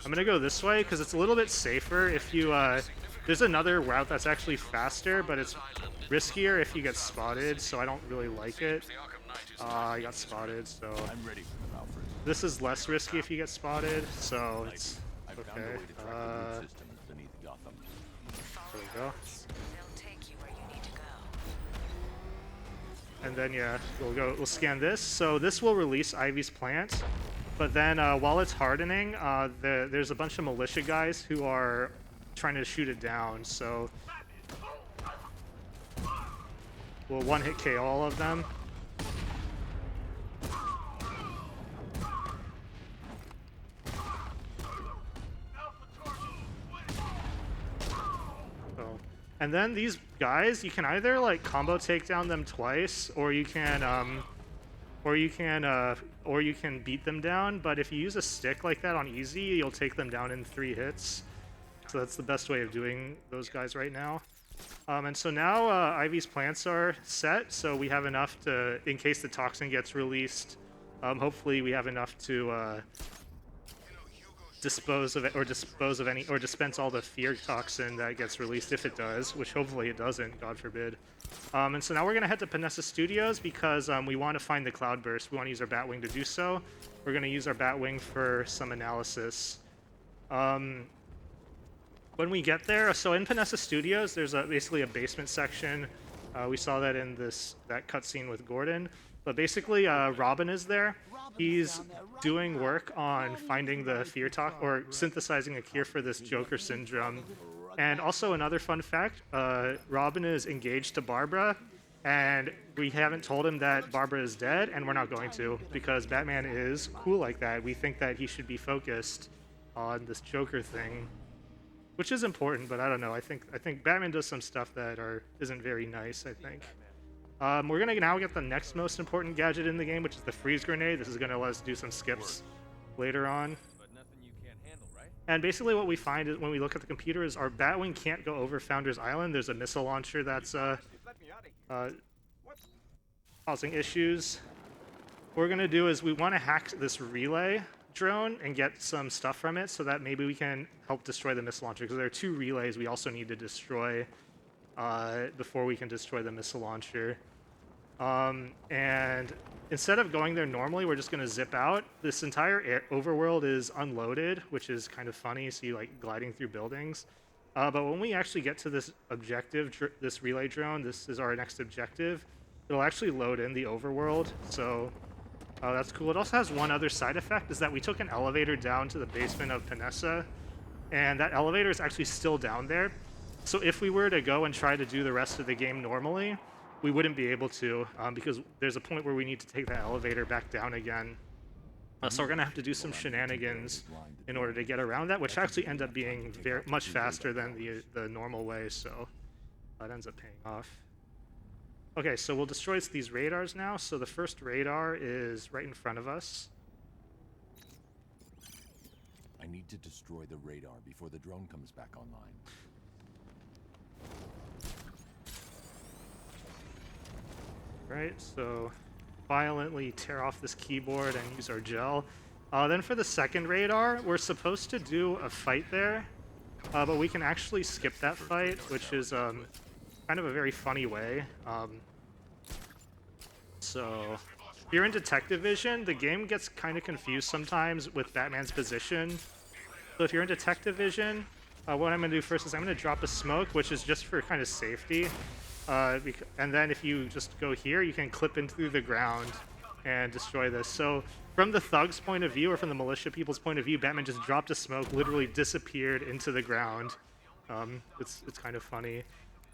I'm gonna go this way because it's a little bit safer if you. There's another route that's actually faster, but it's riskier if you get spotted. So I don't really like it. I got spotted, so I'm ready for them, Alfred. this is less risky if you get spotted. So it's I found a okay. way to track the root systems beneath Gotham. There we go. They'll take you where you need to go. And then yeah, we'll scan this. So this will release Ivy's plant, but then while it's hardening, there's a bunch of militia guys who are trying to shoot it down. So we'll one-hit KO all of them. And then these guys, you can either like combo take down them twice, or you can beat them down. But if you use a stick like that on easy, you'll take them down in 3 hits. So that's the best way of doing those guys right now. And so now Ivy's plants are set, so we have enough to, in case the toxin gets released, hopefully we have enough to dispense all the fear toxin that gets released if it does, which hopefully it doesn't, God forbid. And so now we're gonna head to Panessa Studios because we want to find the Cloudburst. We want to use our Batwing to do so. We're gonna use our Batwing for some analysis. When we get there, so in Panessa Studios, there's basically a basement section. We saw that in that cutscene with Gordon. But basically, Robin is there. He's doing work on finding the fear toxin, or synthesizing a cure for this Joker syndrome. And also another fun fact, Robin is engaged to Barbara, and we haven't told him that Barbara is dead, and we're not going to, because Batman is cool like that. We think that he should be focused on this Joker thing, which is important, but I don't know. I think Batman does some stuff that isn't very nice, I think. We're gonna now get the next most important gadget in the game, which is the freeze grenade. This is gonna let us do some skips later on. But nothing you can't handle, right? And basically what we find is when we look at the computer is our Batwing can't go over Founders Island. There's a missile launcher that's causing issues. What we're gonna do is we want to hack this relay drone and get some stuff from it so that maybe we can help destroy the missile launcher, because there are 2 relays we also need to destroy before we can destroy the missile launcher. And instead of going there normally, we're just gonna zip out. This entire overworld is unloaded, which is kind of funny. So you like gliding through buildings. But when we actually get to this objective, this relay drone, this is our next objective. It'll actually load in the overworld. So that's cool. It also has one other side effect, is that we took an elevator down to the basement of Panessa, and that elevator is actually still down there. So if we were to go and try to do the rest of the game normally, we wouldn't be able to, because there's a point where we need to take that elevator back down again. So we're gonna have to do some shenanigans in order to get around that, which actually end up being much faster than the normal way, so that ends up paying off. Okay, so we'll destroy these radars now. So the first radar is right in front of us. I need to destroy the radar before the drone comes back online. Right, so violently tear off this keyboard and use our gel. Then for the second radar, we're supposed to do a fight there, but we can actually skip that fight, which is kind of a very funny way. So if you're in detective vision, the game gets kind of confused sometimes with Batman's position. So if you're in detective vision, what I'm going to do first is I'm going to drop a smoke, which is just for kind of safety. And then if you just go here, you can clip in through the ground and destroy this. So from the thug's point of view, or from the militia people's point of view, Batman just dropped a smoke, literally disappeared into the ground. It's kind of funny.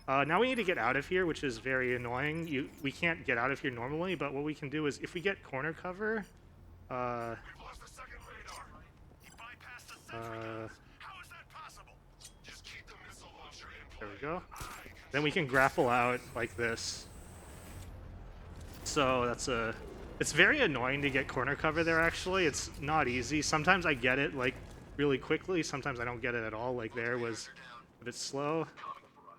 Now we need to get out of here, which is very annoying. We can't get out of here normally, but what we can do is if we get corner cover, there we go. Then we can grapple out like this. So it's very annoying to get corner cover there, actually. It's not easy. Sometimes I get it like really quickly, sometimes I don't get it at all. Like there was a bit slow.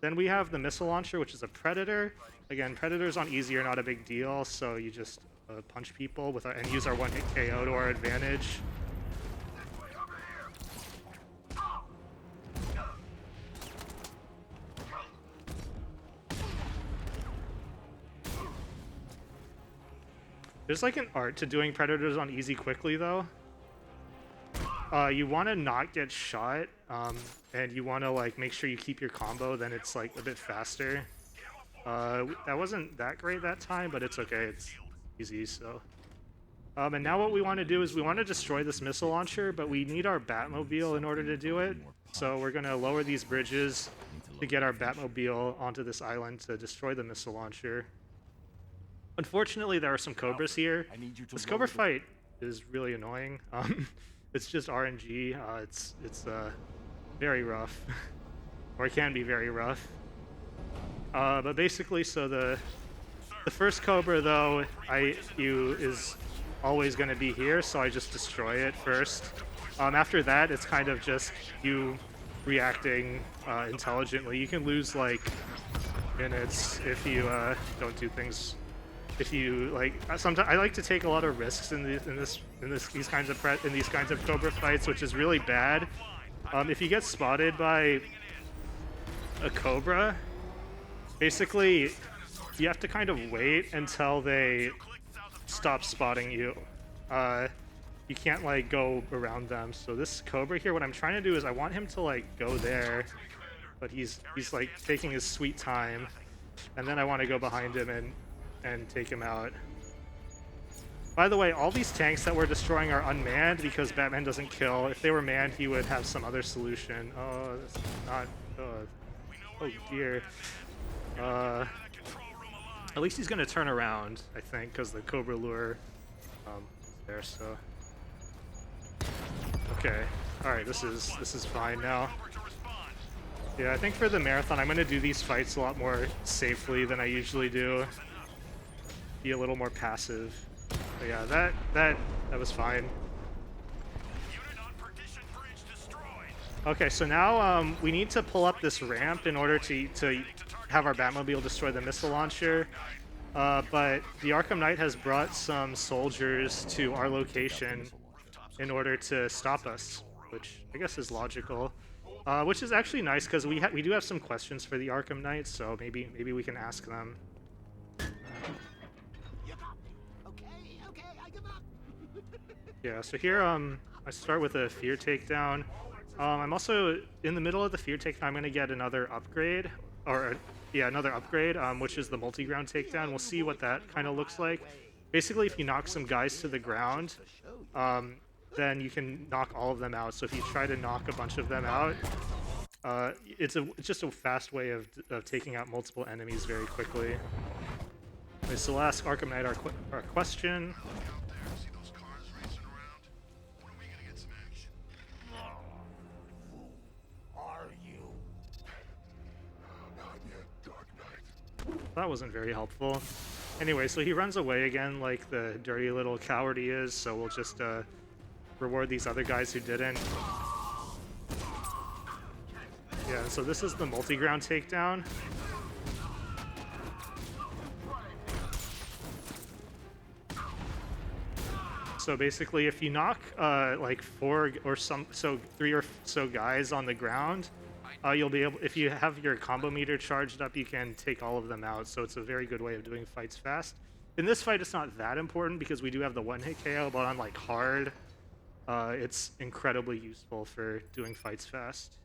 Then we have the missile launcher, which is a Predator. Again, Predators on easy are not a big deal, so you just punch people and use our one-hit KO to our advantage. There's like an art to doing Predators on easy quickly, though. You want to not get shot, and you want to like make sure you keep your combo, then it's like a bit faster. That wasn't that great that time, but it's okay, it's easy, so. And now what we want to do is we want to destroy this missile launcher, but we need our Batmobile in order to do it. So we're going to lower these bridges to get our Batmobile onto this island to destroy the missile launcher. Unfortunately, there are some Cobras here. This Cobra fight is really annoying. It's just RNG. It's very rough, or it can be very rough. But basically, so the first Cobra though, is always going to be here, so I just destroy it first. After that, it's kind of just you reacting intelligently. You can lose like minutes if you don't do things. If you like, sometimes I like to take a lot of risks in these kinds of Cobra fights, which is really bad. If you get spotted by a Cobra, basically you have to kind of wait until they stop spotting you. You can't like go around them. So this Cobra here, what I'm trying to do is I want him to like go there, but he's like taking his sweet time, and then I want to go behind him and take him out. By the way, all these tanks that we're destroying are unmanned because Batman doesn't kill. If they were manned, he would have some other solution. Oh, that's not good. Oh dear. At least he's gonna turn around, I think, because the Cobra lure is there. So okay, all right, this is fine now. Yeah, I think for the marathon, I'm gonna do these fights a lot more safely than I usually do. Be a little more passive. But yeah, that was fine. Okay, so now we need to pull up this ramp in order to have our Batmobile destroy the missile launcher. But the Arkham Knight has brought some soldiers to our location in order to stop us, which I guess is logical. Which is actually nice because we do have some questions for the Arkham Knight, so maybe we can ask them. Yeah, so here I start with a fear takedown. I'm also in the middle of the fear takedown. I'm gonna get another upgrade, or yeah, another upgrade, which is the multi-ground takedown. We'll see what that kind of looks like. Basically, if you knock some guys to the ground, then you can knock all of them out. So if you try to knock a bunch of them out, it's just a fast way of taking out multiple enemies very quickly. Okay, so we'll ask Arkham Knight our question. That wasn't very helpful. Anyway, so he runs away again like the dirty little coward he is, so we'll just reward these other guys who didn't. Yeah, so this is the multi-ground takedown. So basically, if you knock like three or so guys on the ground, you'll be able, if you have your combo meter charged up, you can take all of them out. So it's a very good way of doing fights fast. In this fight, it's not that important because we do have the one-hit KO, but on like hard, it's incredibly useful for doing fights fast.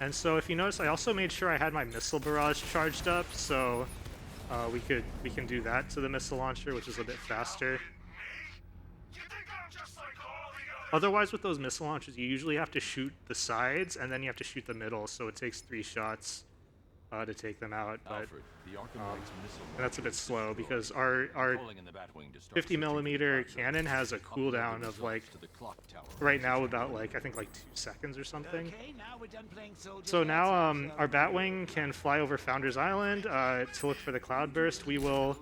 And so if you notice, I also made sure I had my missile barrage charged up, so we can do that to the missile launcher, which is a bit faster. Otherwise, with those missile launchers, you usually have to shoot the sides, and then you have to shoot the middle, so it takes 3 shots to take them out. But that's a bit slow because our 50mm cannon has a cooldown of like right now about like I think like 2 seconds or something. So now our Batwing can fly over Founders Island to look for the Cloudburst. We will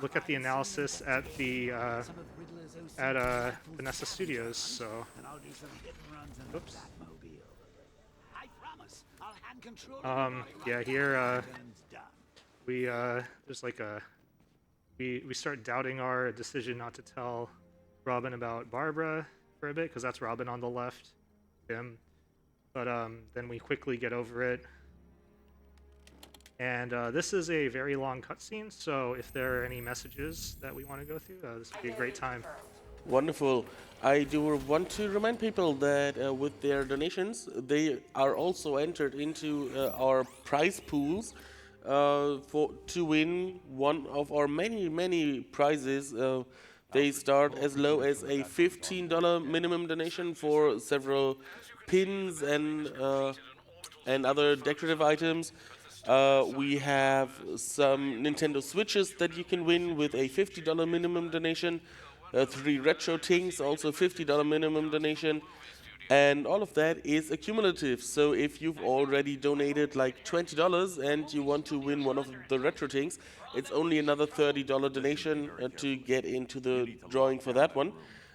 look at the analysis at the Panessa Studios. So, oops. Yeah, here we there's like we start doubting our decision not to tell Robin about Barbara for a bit because that's Robin on the left, him. But then we quickly get over it. And this is a very long cutscene, so if there are any messages that we want to go through, this would be a great time. Wonderful. I do want to remind people that with their donations, they are also entered into our prize pools to win one of our many prizes. They start as low as a $15 minimum donation for several pins and other decorative items. We have some Nintendo Switches that you can win with a $50 minimum donation. 3 retro things, also $50 minimum donation, and all of that is accumulative. So if you've already donated like $20 and you want to win one of the retro things, it's only another $30 donation to get into the drawing for that one.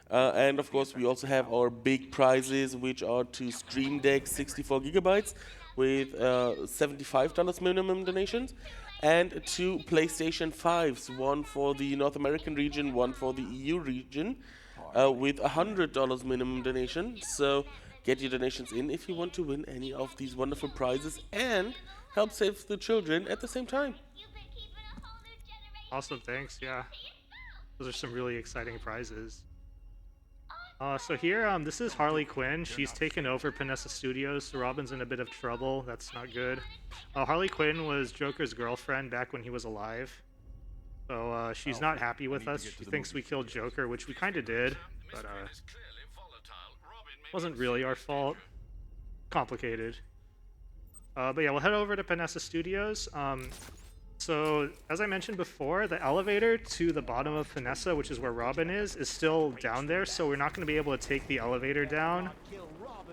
And of course, we also have our big prizes, which are 2 Stream Deck 64GB with $75 minimum donations. And 2 PlayStation 5s, one for the North American region, one for the EU region, with $100 minimum donation. So get your donations in if you want to win any of these wonderful prizes and help save the children at the same time. Awesome, thanks, yeah. Those are some really exciting prizes. So here, this is Harley Quinn. She's taken over Panessa Studios, so Robin's in a bit of trouble. That's not good. Harley Quinn was Joker's girlfriend back when he was alive. So she's not happy with us. She thinks we killed Joker, which we kind of did, but wasn't really our fault. Complicated. But yeah, we'll head over to Panessa Studios. So, as I mentioned before, the elevator to the bottom of Panessa, which is where Robin is still down there, so we're not going to be able to take the elevator down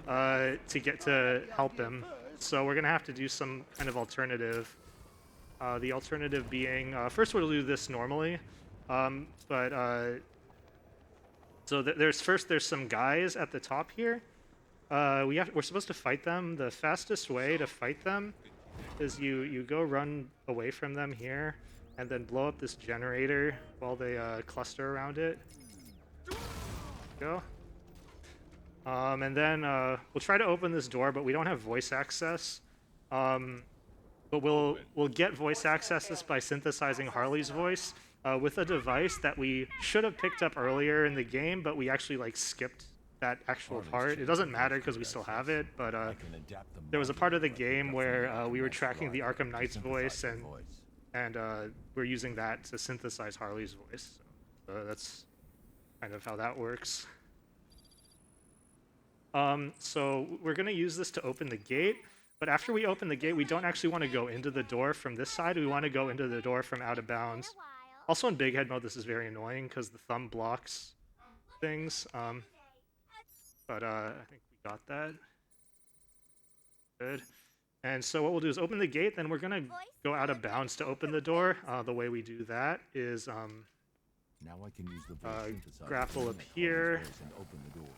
to get to help him. So we're going to have to do some kind of alternative. The alternative being, first we'll do this normally, so there's some guys at the top here. We're supposed to fight them. The fastest way to fight them is you go run away from them here and then blow up this generator while they cluster around it. Go. And then we'll try to open this door, but we don't have voice access. But we'll get voice access by synthesizing Harley's voice with a device that we should have picked up earlier in the game, but we actually like skipped that actual part. It doesn't matter because we still have it, but there was a part of the game where we were tracking the Arkham Knight's voice, and we're using that to synthesize Harley's voice. So that's kind of how that works. So we're going to use this to open the gate, but after we open the gate, we don't actually want to go into the door from this side. We want to go into the door from out of bounds. Also in big head mode, this is very annoying because the thumb blocks things. But I think we got that. Good. And so what we'll do is open the gate, then we're going to go out of bounds to open the door. The way we do that is now I can use the voice synthesizer grapple to up connect here. Harley's voice and open the door.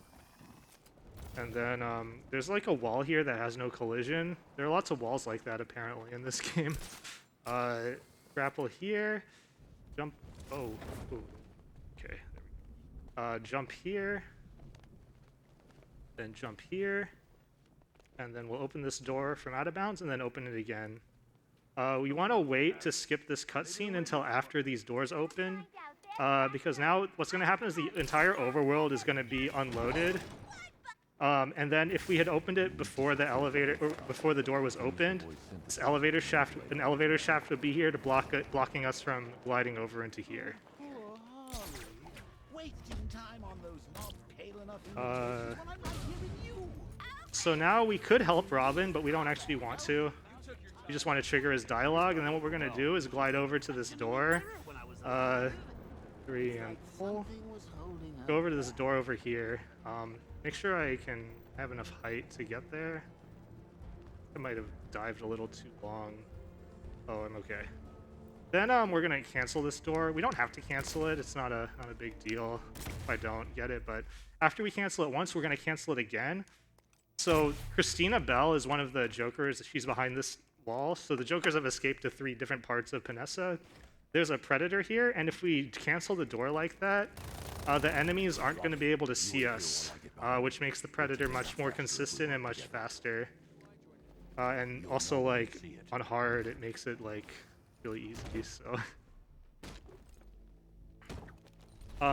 And then there's like a wall here that has no collision. There are lots of walls like that apparently in this game. Grapple here. Jump. Oh. Ooh. Okay. There we go. Jump here. Then jump here. And then we'll open this door from out of bounds and then open it again. We want to wait to skip this cutscene until after these doors open. Because now what's going to happen is the entire overworld is going to be unloaded. And then if we had opened it before the elevator or before the door was opened, this an elevator shaft would be here to blocking us from gliding over into here. So now we could help Robin, but we don't actually want to. We just want to trigger his dialogue, and then what we're gonna do is glide over to this door. 3 and pull. Go over to this door over here. Make sure I can have enough height to get there. I might have dived a little too long. Oh, I'm okay. Then we're gonna cancel this door. We don't have to cancel it. It's not a big deal if I don't get it. But after we cancel it once, we're gonna cancel it again. So Christina Bell is one of the Jokers. She's behind this wall. So the Jokers have escaped to 3 different parts of Panessa. There's a Predator here, and if we cancel the door like that, the enemies aren't going to be able to see us, which makes the Predator much more consistent and much faster. And also, like, on hard, it makes it, like, really easy, so...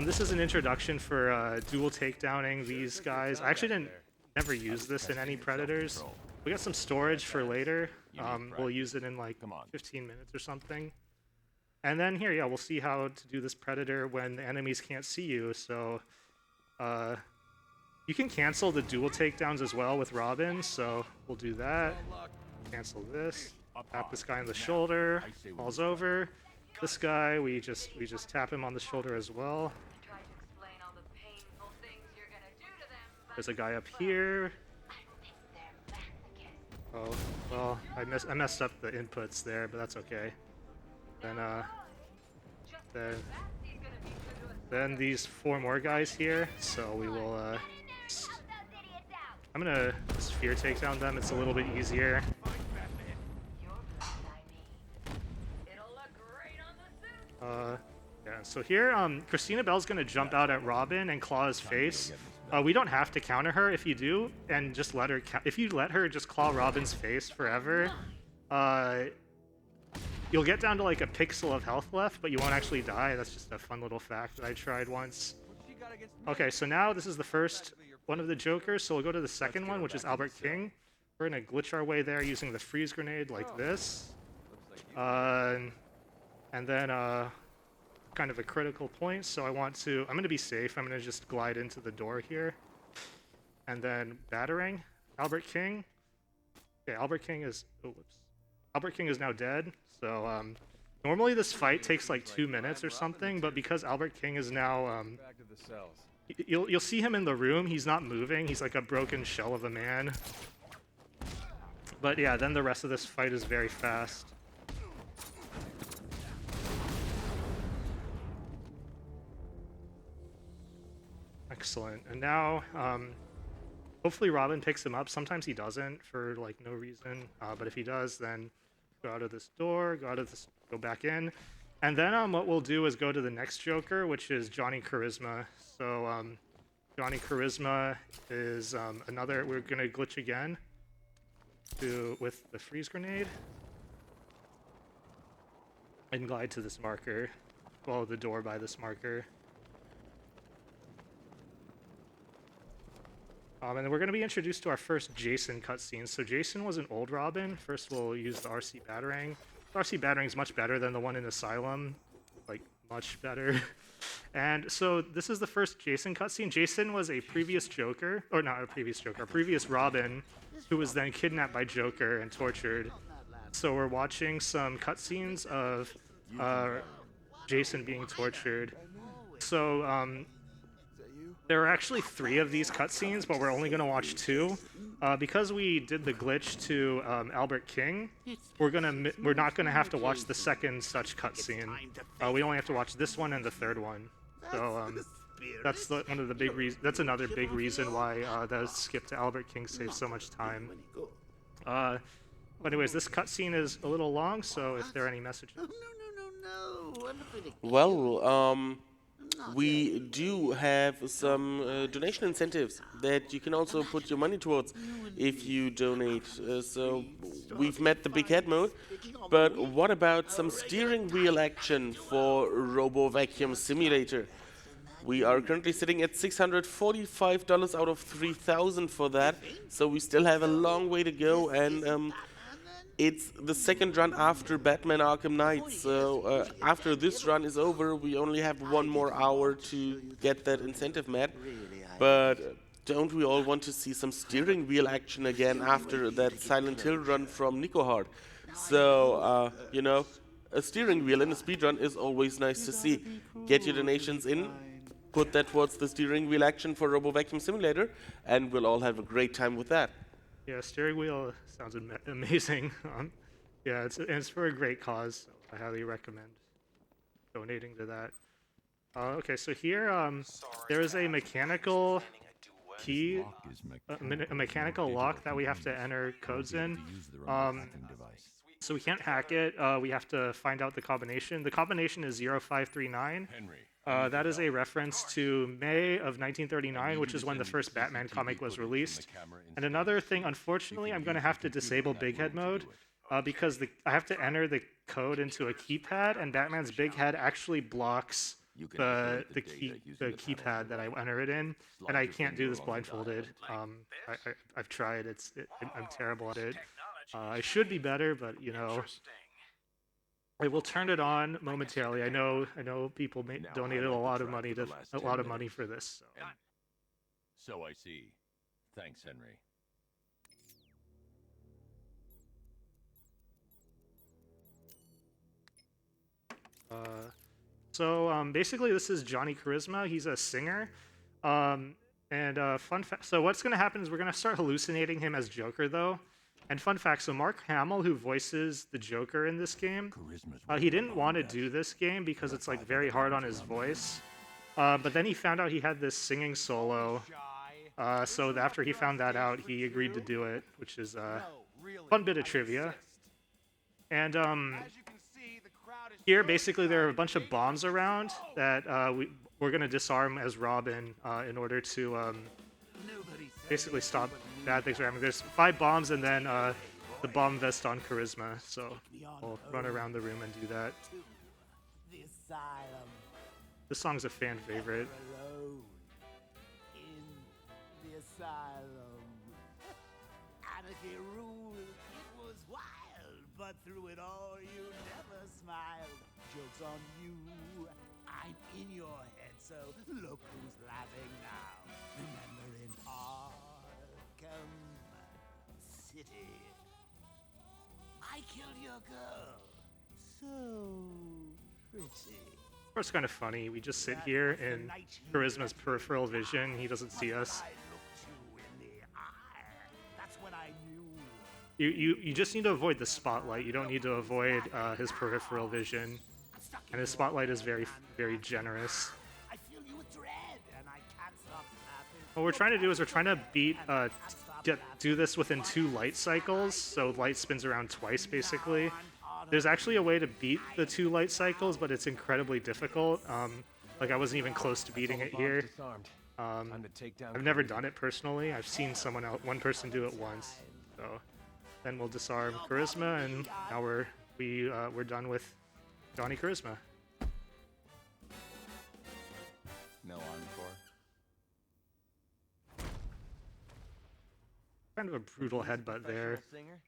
this is an introduction for dual takedowning these guys. I actually never use this in any Predators. We got some storage for later. We'll use it in, like, 15 minutes or something. And then here, yeah, we'll see how to do this Predator when the enemies can't see you. So you can cancel the dual takedowns as well with Robin. So we'll do that. Cancel this. Tap this guy on the shoulder. Falls over. This guy, we just tap him on the shoulder as well. There's a guy up here. Oh, well, I messed up the inputs there, but that's okay. Then these 4 more guys here, so we will, I'm gonna sphere take down them, it's a little bit easier. Yeah, so here, Christina Bell's gonna jump out at Robin and claw his face. We don't have to counter her if you do, and just let her, if you let her just claw Robin's face forever, you'll get down to like a pixel of health left, but you won't actually die. That's just a fun little fact that I tried once. Okay, so now this is the first one of the Jokers, so we'll go to the second one, which is Albert King. We're gonna glitch our way there using the freeze grenade like this. And then kind of a critical point, so I'm gonna be safe. I'm gonna just glide into the door here. And then battering Albert King. Okay, Albert King is now dead. So normally this fight takes like 2 minutes or something, but because Albert King is now you'll see him in the room. He's not moving. He's like a broken shell of a man. But yeah, then the rest of this fight is very fast. Excellent. And now hopefully Robin picks him up. Sometimes he doesn't for like no reason, but if he does, then go out of this door, go back in. And then what we'll do is go to the next Joker, which is Johnny Charisma. So Johnny Charisma is another. We're gonna glitch again with the freeze grenade and glide to this marker. Follow the door by this marker. And then we're going to be introduced to our first Jason cutscene. So Jason was an old Robin. First we'll use the RC Batarang. The RC Batarang is much better than the one in Asylum. Like, much better. And so this is the first Jason cutscene. Jason was a previous Joker, or not a previous Joker, a previous Robin, who was then kidnapped by Joker and tortured. So we're watching some cutscenes of Jason being tortured. So there are actually 3 of these cutscenes, but we're only going to watch 2. Because we did the glitch to Albert King, we're not going to have to watch the second such cutscene. We only have to watch this one and the third one. So that's one of the big reasons. That's another big reason why the skip to Albert King saves so much time. But anyways, this cutscene is a little long, so if there are any messages. Well, we do have some donation incentives that you can also put your money towards if you donate. So we've met the big head mode, but what about some steering wheel action for Robo Vacuum Simulator? We are currently sitting at $645 out of 3,000 for that, so we still have a long way to go, and it's the second run after Batman Arkham Knight, so after this run is over, we only have 1 more hour to get that incentive met. But don't we all want to see some steering wheel action again after that Silent Hill run from Nico Hart? So, you know, a steering wheel in a speedrun is always nice to see. Get your donations in, put that towards the steering wheel action for Robo Vacuum Simulator, and we'll all have a great time with that. Yeah, steering wheel sounds amazing. Yeah, it's for a great cause. So I highly recommend donating to that. Okay, so here there is a mechanical key, a mechanical lock that we have to enter codes in. So we can't hack it. We have to find out the combination. The combination is 0539. That is a reference to May of 1939, which is when the first Batman comic was released. And another thing, unfortunately, I'm going to have to disable Big Head mode because I have to enter the code into a keypad, and Batman's Big Head actually blocks the keypad that I enter it in, and I can't do this blindfolded. I've tried. I'm terrible at it. I should be better, but you know. I will turn it on momentarily. I know people donated a lot of money for this. So I see. Thanks, Henry. So basically, this is Johnny Charisma. He's a singer. Fun fact. So what's going to happen is we're going to start hallucinating him as Joker, though. And fun fact, so Mark Hamill, who voices the Joker in this game, he didn't want to do this game because it's like very hard on his voice. But then he found out he had this singing solo. So after he found that out, he agreed to do it, which is a fun bit of trivia. And here, basically, there are a bunch of bombs around that we're going to disarm as Robin in order to basically stop bad things from happening. There's 5 bombs and then the bomb vest on Charisma, so we'll run around the room and do that. This song's a fan favorite. Anarchy ruled, it was wild, but through it all you never smiled. Joke's on you, I'm in your head, so look who's laughing now. Remember in Arkham City, I killed your girl, so pretty. Of course, kind of funny. We just sit here in Charisma's peripheral vision. He doesn't see us. You just need to avoid the spotlight. You don't need to avoid his peripheral vision. And his spotlight is very, very generous. What we're trying to do is we're trying to do this within 2 light cycles. So light spins around twice, basically. There's actually a way to beat the 2 light cycles, but it's incredibly difficult. Like I wasn't even close to beating it here. Time to take down I've never done it personally. I've seen one person do it once. So then we'll disarm Charisma, and now we're done with Johnny Charisma. No encore. Kind of a brutal headbutt there. Singer?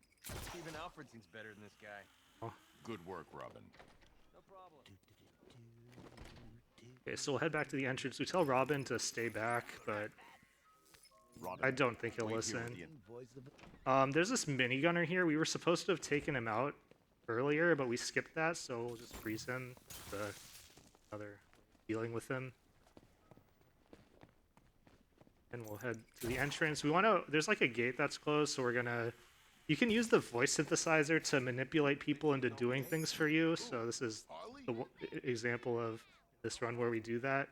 Even Alfred seems better than this guy. Oh. Good work, Robin. No problem. Okay, so we'll head back to the entrance. We tell Robin to stay back, but Robin, I don't think he'll wait here listen. with the There's this minigunner here. We were supposed to have taken him out earlier, but we skipped that, so we'll just freeze him. Another dealing with him. And we'll head to the entrance. There's like a gate that's closed, so you can use the voice synthesizer to manipulate people into doing things for you. So this is the example of this run where we do that.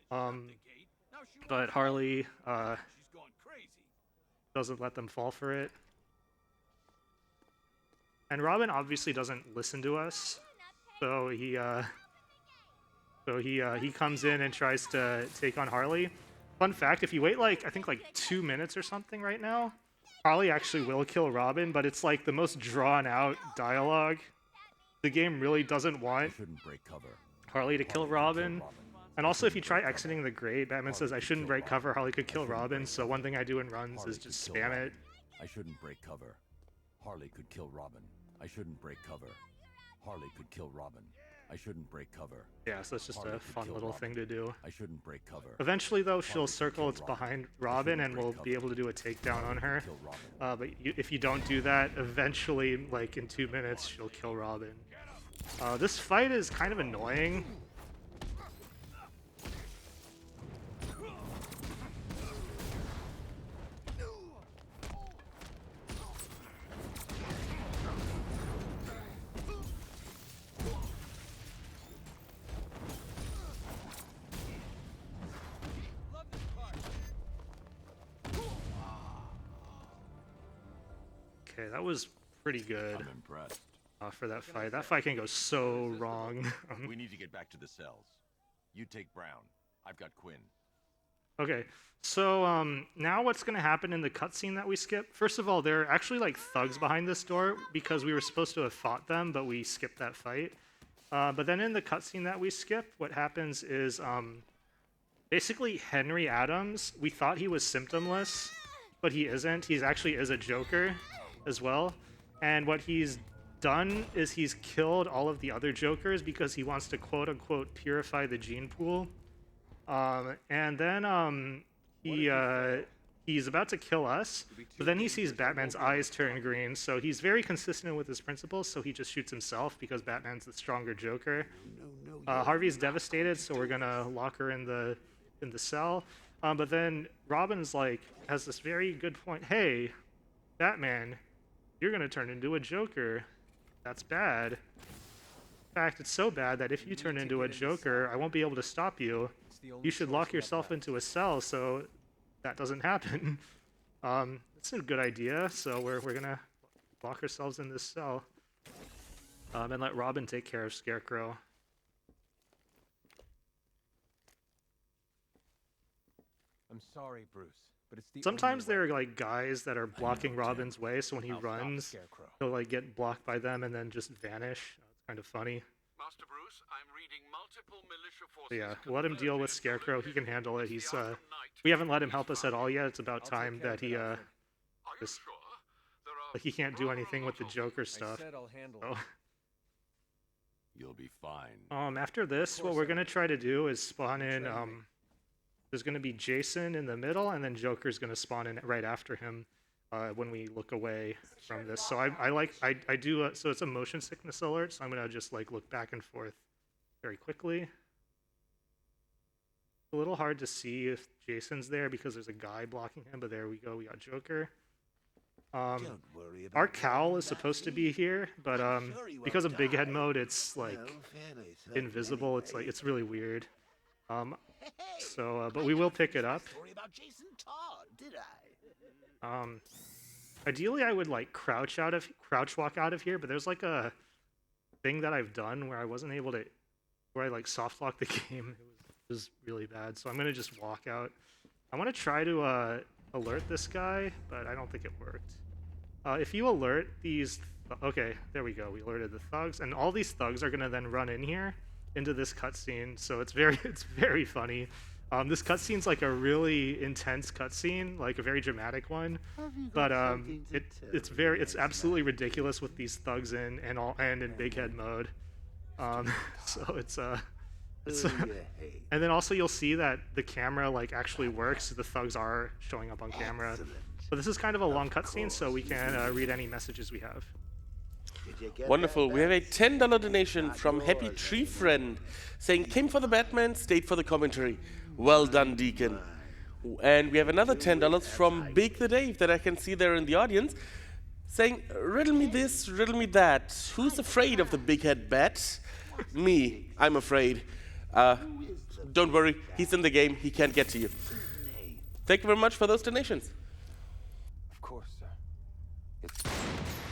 But Harley doesn't let them fall for it. And Robin obviously doesn't listen to us, so he comes in and tries to take on Harley. Fun fact, if you wait I think 2 minutes or something right now, Harley actually will kill Robin, but it's like the most drawn out dialogue. The game really doesn't want Harley to kill Robin. And also if you try exiting the grate, Batman says I shouldn't break cover, Harley could kill Robin, so one thing I do in runs is just spam it. I shouldn't break cover. Harley could kill Robin. I shouldn't break cover. Harley could kill Robin. I shouldn't break cover. Yeah, so it's just a fun little thing to do. I shouldn't break cover. Eventually, though, she'll circle it's behind Robin, and we'll be able to do a takedown on her. But if you don't do that, eventually, in 2 minutes, she'll kill Robin. This fight is kind of annoying. Okay, that was pretty good. I'm impressed. For that fight. That fight can go so wrong. We need to get back to the cells. You take Brown. I've got Quinn. Okay, so now what's going to happen in the cutscene that we skip? First of all, there are actually thugs behind this door because we were supposed to have fought them, but we skipped that fight. But then in the cutscene that we skip, what happens is basically Henry Adams, we thought he was symptomless, but he isn't. He actually is a Joker as well. And what he's done is he's killed all of the other Jokers because he wants to quote-unquote purify the gene pool. And then he's about to kill us, but then he sees Batman's eyes turn green, so he's very consistent with his principles, so he just shoots himself because Batman's the stronger Joker. Harvey's devastated, so we're gonna lock her in the cell. But then Robin's has this very good point. Hey, Batman, you're gonna turn into a Joker. That's bad. In fact, it's so bad that if you turn into a Joker, I won't be able to stop you. You should lock yourself into a cell so that doesn't happen. It's a good idea. So we're gonna lock ourselves in this cell and let Robin take care of Scarecrow. I'm sorry, Bruce, but it's the Sometimes there are guys that are blocking Robin's way, so when he runs, he'll get blocked by them and then just vanish. It's kind of funny. Master Bruce, I'm reading multiple militia forces. So yeah, we'll let him deal with Scarecrow. He can handle it. He's we haven't let him help us at all yet. It's about time that he just he can't do anything with the Joker stuff. I said I'll handle So. You'll be fine. After this, what we're gonna try to do is spawn in. There's gonna be Jason in the middle, and then Joker's gonna spawn in right after him when we look away from this. So I do. So it's a motion sickness alert. So I'm gonna just look back and forth very quickly. A little hard to see if Jason's there because there's a guy blocking him, but there we go. We got Joker. Our cowl is supposed to be here, but because of big head mode, it's invisible. It's it's really weird. But we will pick it up. Ideally, I would crouch walk out of here, but there's a thing that I've done where I wasn't able to, where I soft lock the game. It is really bad. So I'm gonna just walk out. I want to try to alert this guy, but I don't think it worked. If you alert these, okay, there we go. We alerted the thugs, and all these thugs are gonna then run in here into this cutscene. So it's very funny. This cutscene's like a really intense cutscene, like a very dramatic one. But it's absolutely ridiculous with these thugs in in big head mode. So it's and then also you'll see that the camera like actually works. The thugs are showing up on camera. But this is kind of a long cutscene, so we can read any messages we have. Wonderful. We have a $10 donation from Happy Tree Friend saying, came for the Batman, stayed for the commentary. Well done, Deacon. And we have another $10 from Big the Dave that I can see there in the audience saying, riddle me this, riddle me that. Who's afraid of the big head bat? Me. I'm afraid. Don't worry. He's in the game. He can't get to you. Thank you very much for those donations. Of course, sir.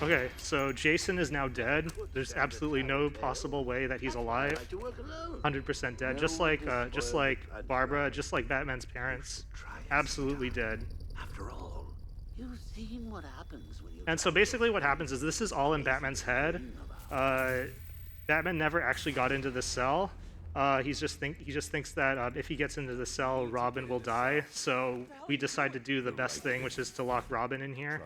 Okay, so Jason is now dead. There's absolutely no possible way that he's alive. 100% dead, just like Barbara, just like Batman's parents. Absolutely dead. After all, you've seen what happens when you. And so basically what happens is this is all in Batman's head. Batman never actually got into the cell. He just thinks that if he gets into the cell, Robin will die. So we decide to do the best thing, which is to lock Robin in here.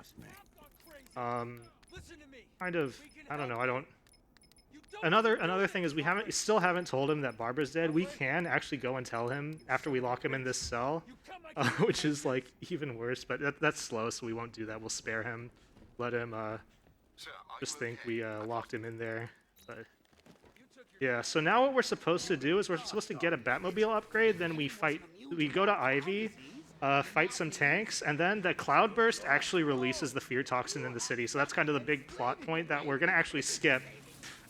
Kind of, I don't know. Another thing is we still haven't told him that Barbara's dead. We can actually go and tell him after we lock him in this cell, which is like even worse. But that's slow, so we won't do that. We'll spare him, let him just think we locked him in there. But yeah, so now what we're supposed to do is we're supposed to get a Batmobile upgrade. Then we go to Ivy. Fight some tanks, and then the Cloudburst actually releases the fear toxin in the city. So that's kind of the big plot point that we're going to actually skip.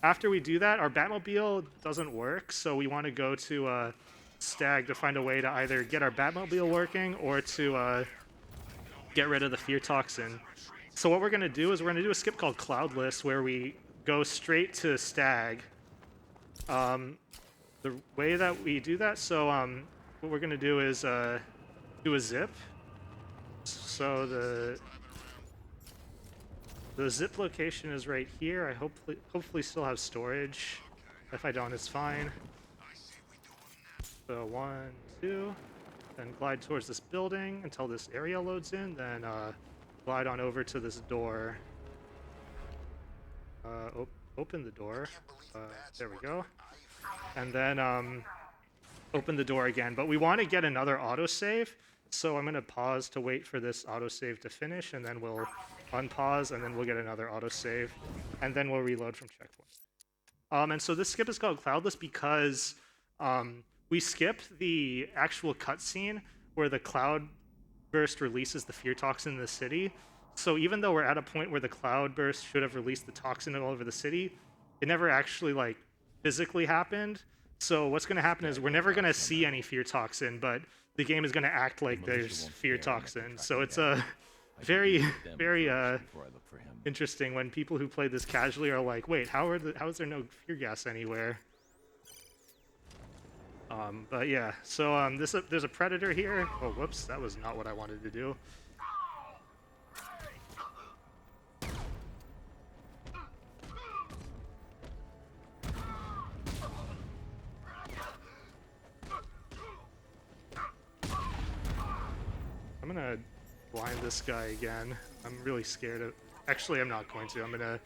After we do that, our Batmobile doesn't work, so we want to go to Stagg to find a way to either get our Batmobile working or to get rid of the fear toxin. So what we're going to do is we're going to do a skip called Cloudless, where we go straight to Stagg. The way that we do that, so what we're going to do is do a zip. So the zip location is right here. I hopefully still have storage. If I don't, it's fine. So 1, 2, then glide towards this building until this area loads in. Then glide on over to this door. Open the door. There we go. And then open the door again. But we want to get another autosave. So I'm going to pause to wait for this autosave to finish, and then we'll unpause, and then we'll get another autosave, and then we'll reload from checkpoint. And so this skip is called Cloudless because we skipped the actual cutscene where the Cloudburst releases the fear toxin in the city. So even though we're at a point where the Cloudburst should have released the toxin all over the city, it never actually like physically happened. So what's going to happen is we're never going to see any fear toxin, but the game is going to act like there's fear toxin. So it's a very interesting when people who play this casually are like, wait, how is there no fear gas anywhere? But yeah, so there's a predator here. Oh, whoops, that was not what I wanted to do. I'm gonna blind this guy again. I'm really scared of... Actually, I'm not going to. I'm gonna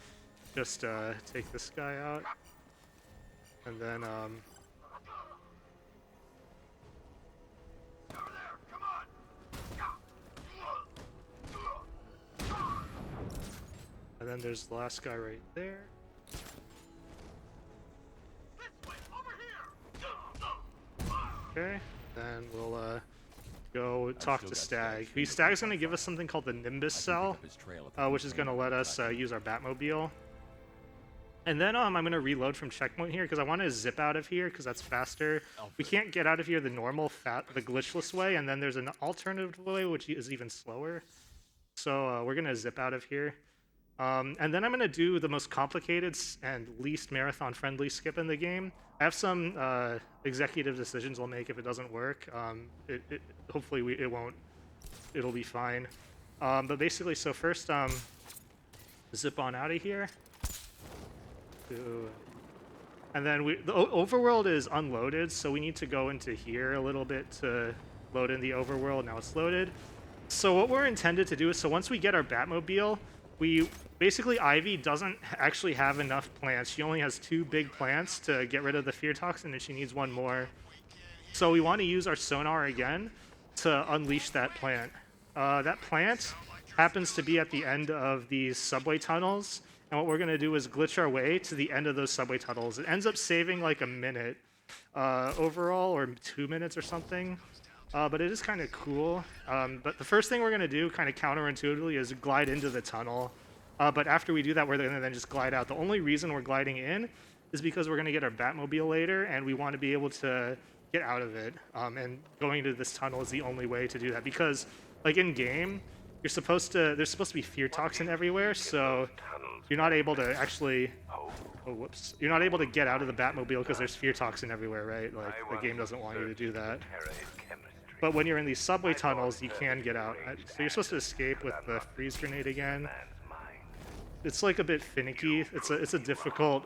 just take this guy out. And then... And then there's the last guy right there. Okay, then we'll go talk to Stagg. Stagg's going to give us something called the Nimbus Cell, which is going to let us use our Batmobile. And then I'm going to reload from checkpoint here because I want to zip out of here because that's faster. We can't get out of here the normal, the glitchless way, and then there's an alternative way which is even slower. So we're going to zip out of here. And then I'm going to do the most complicated and least marathon-friendly skip in the game. I have some executive decisions I'll make if it doesn't work. Hopefully it won't. It'll be fine. But basically, so first, zip on out of here. And then the overworld is unloaded, so we need to go into here a little bit to load in the overworld. Now it's loaded. So what we're intended to do is, so once we get our Batmobile, basically Ivy doesn't actually have enough plants. She only has 2 big plants to get rid of the fear toxin, and she needs 1 more. So we want to use our sonar again to unleash that plant. That plant happens to be at the end of these subway tunnels, and what we're going to do is glitch our way to the end of those subway tunnels. It ends up saving like a minute overall, or 2 minutes or something. But it is kind of cool. But the first thing we're going to do, kind of counterintuitively, is glide into the tunnel. But after we do that, we're going to then just glide out. The only reason we're gliding in is because we're going to get our Batmobile later, and we want to be able to get out of it. And going to this tunnel is the only way to do that. Because, like in game, there's supposed to be fear toxin everywhere, so you're not able to actually... Oh, whoops. You're not able to get out of the Batmobile because there's fear toxin everywhere, right? Like, the game doesn't want you to do that. But when you're in these subway tunnels, you can get out. So you're supposed to escape with the freeze grenade again. It's like a bit finicky. It's a difficult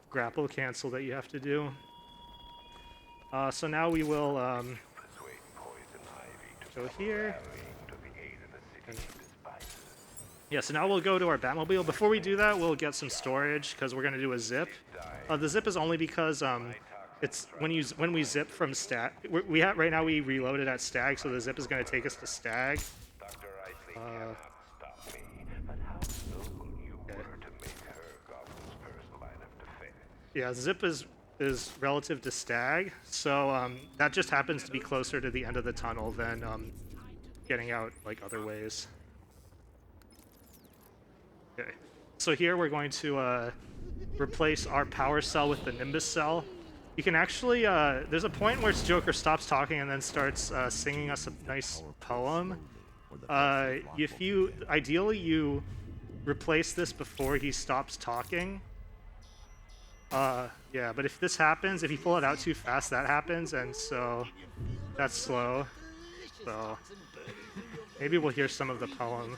grapple cancel that you have to do. So now we will go here. Yeah, so now we'll go to our Batmobile. Before we do that, we'll get some storage because we're going to do a zip. The zip is only because it's when we zip from Stagg. Right now we reloaded at Stagg, so the zip is going to take us to Stagg. Okay. Yeah, zip is relative to Stagg, so that just happens to be closer to the end of the tunnel than getting out like other ways. Okay, so here we're going to replace our power cell with the Nimbus cell. You can actually, there's a point where Joker stops talking and then starts singing us a nice poem. Ideally you replace this before he stops talking. Yeah, but if this happens, if you pull it out too fast, that happens, and so that's slow. So maybe we'll hear some of the poem.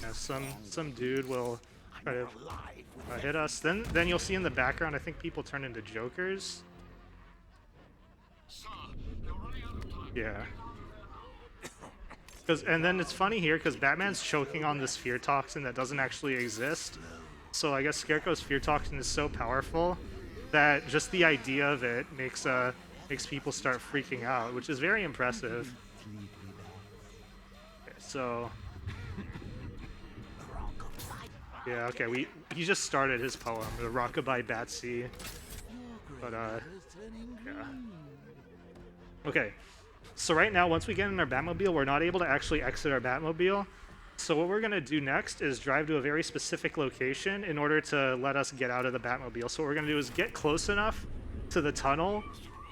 Yeah, some dude will try to hit us. Then you'll see in the background, I think people turn into Jokers. Yeah. And then it's funny here because Batman's choking on this fear toxin that doesn't actually exist. So I guess Scarecrow's fear toxin is so powerful that just the idea of it makes people start freaking out, which is very impressive. Okay, so yeah, okay, he just started his poem, the Rockabye Batsy. But yeah. Okay. So right now, once we get in our Batmobile, we're not able to actually exit our Batmobile. So what we're going to do next is drive to a very specific location in order to let us get out of the Batmobile. So what we're going to do is get close enough to the tunnel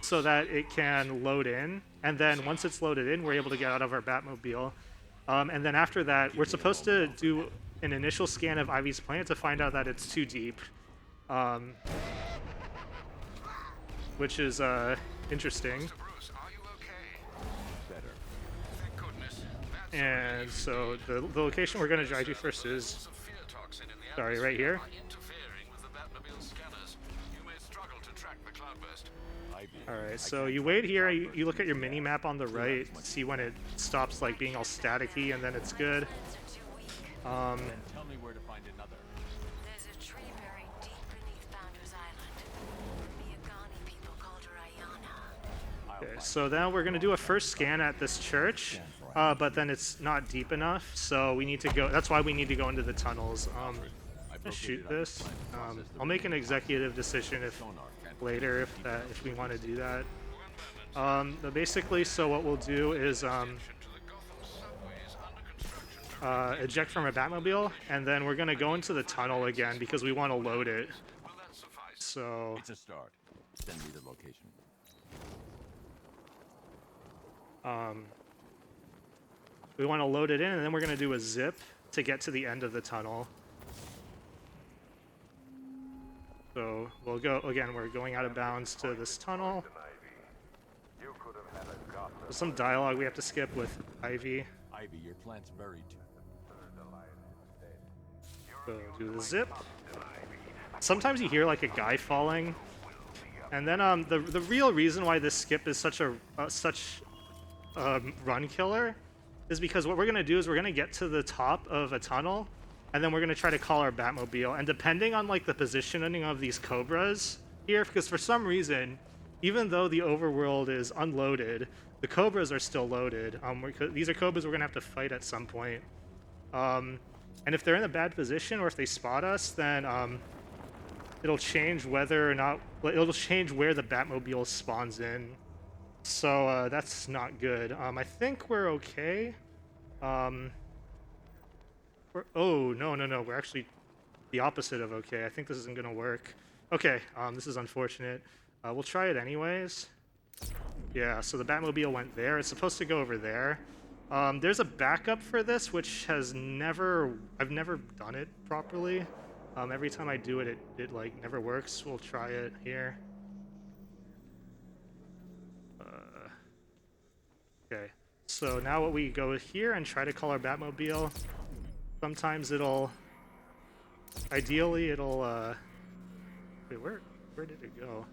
so that it can load in. And then once it's loaded in, we're able to get out of our Batmobile. And then after that, we're supposed to do an initial scan of Ivy's plant to find out that it's too deep. Which is interesting. And so the location we're going to drive to first is, sorry, right here. Alright, so you wait here, you look at your mini-map on the right, see when it stops like being all staticky, and then it's good. Then tell me where to find another. There's a tree buried deep beneath Founders Island. The Agani people called her Ayana. Okay, so now we're going to do a first scan at this church, but then it's not deep enough, so we need to go, that's why we need to go into the tunnels. Let's shoot this. I'll make an executive decision later if we want to do that. But basically, so what we'll do is eject from our Batmobile, and then we're going to go into the tunnel again because we want to load it. So it's a start. Send me the location. We want to load it in, and then we're going to do a zip to get to the end of the tunnel. So we'll go, again, we're going out of bounds to this tunnel. There's some dialogue we have to skip with Ivy. Ivy, your plant's buried. So do the zip. Sometimes you hear like a guy falling. And then the real reason why this skip is such a run killer is because what we're going to do is we're going to get to the top of a tunnel, and then we're going to try to call our Batmobile. And depending on like the positioning of these Cobras here, because for some reason, even though the overworld is unloaded, the Cobras are still loaded. These are Cobras we're going to have to fight at some point. And if they're in a bad position, or if they spot us, then it'll change whether or not, it'll change where the Batmobile spawns in. So that's not good. I think we're okay. Oh, no. We're actually the opposite of okay. I think this isn't going to work. Okay, this is unfortunate. We'll try it anyways. Yeah, so the Batmobile went there. It's supposed to go over there. There's a backup for this, which I've never done it properly. Every time I do it, it like never works. We'll try it here. Okay, so now what we go here and try to call our Batmobile. Sometimes ideally it'll, wait, where did it go?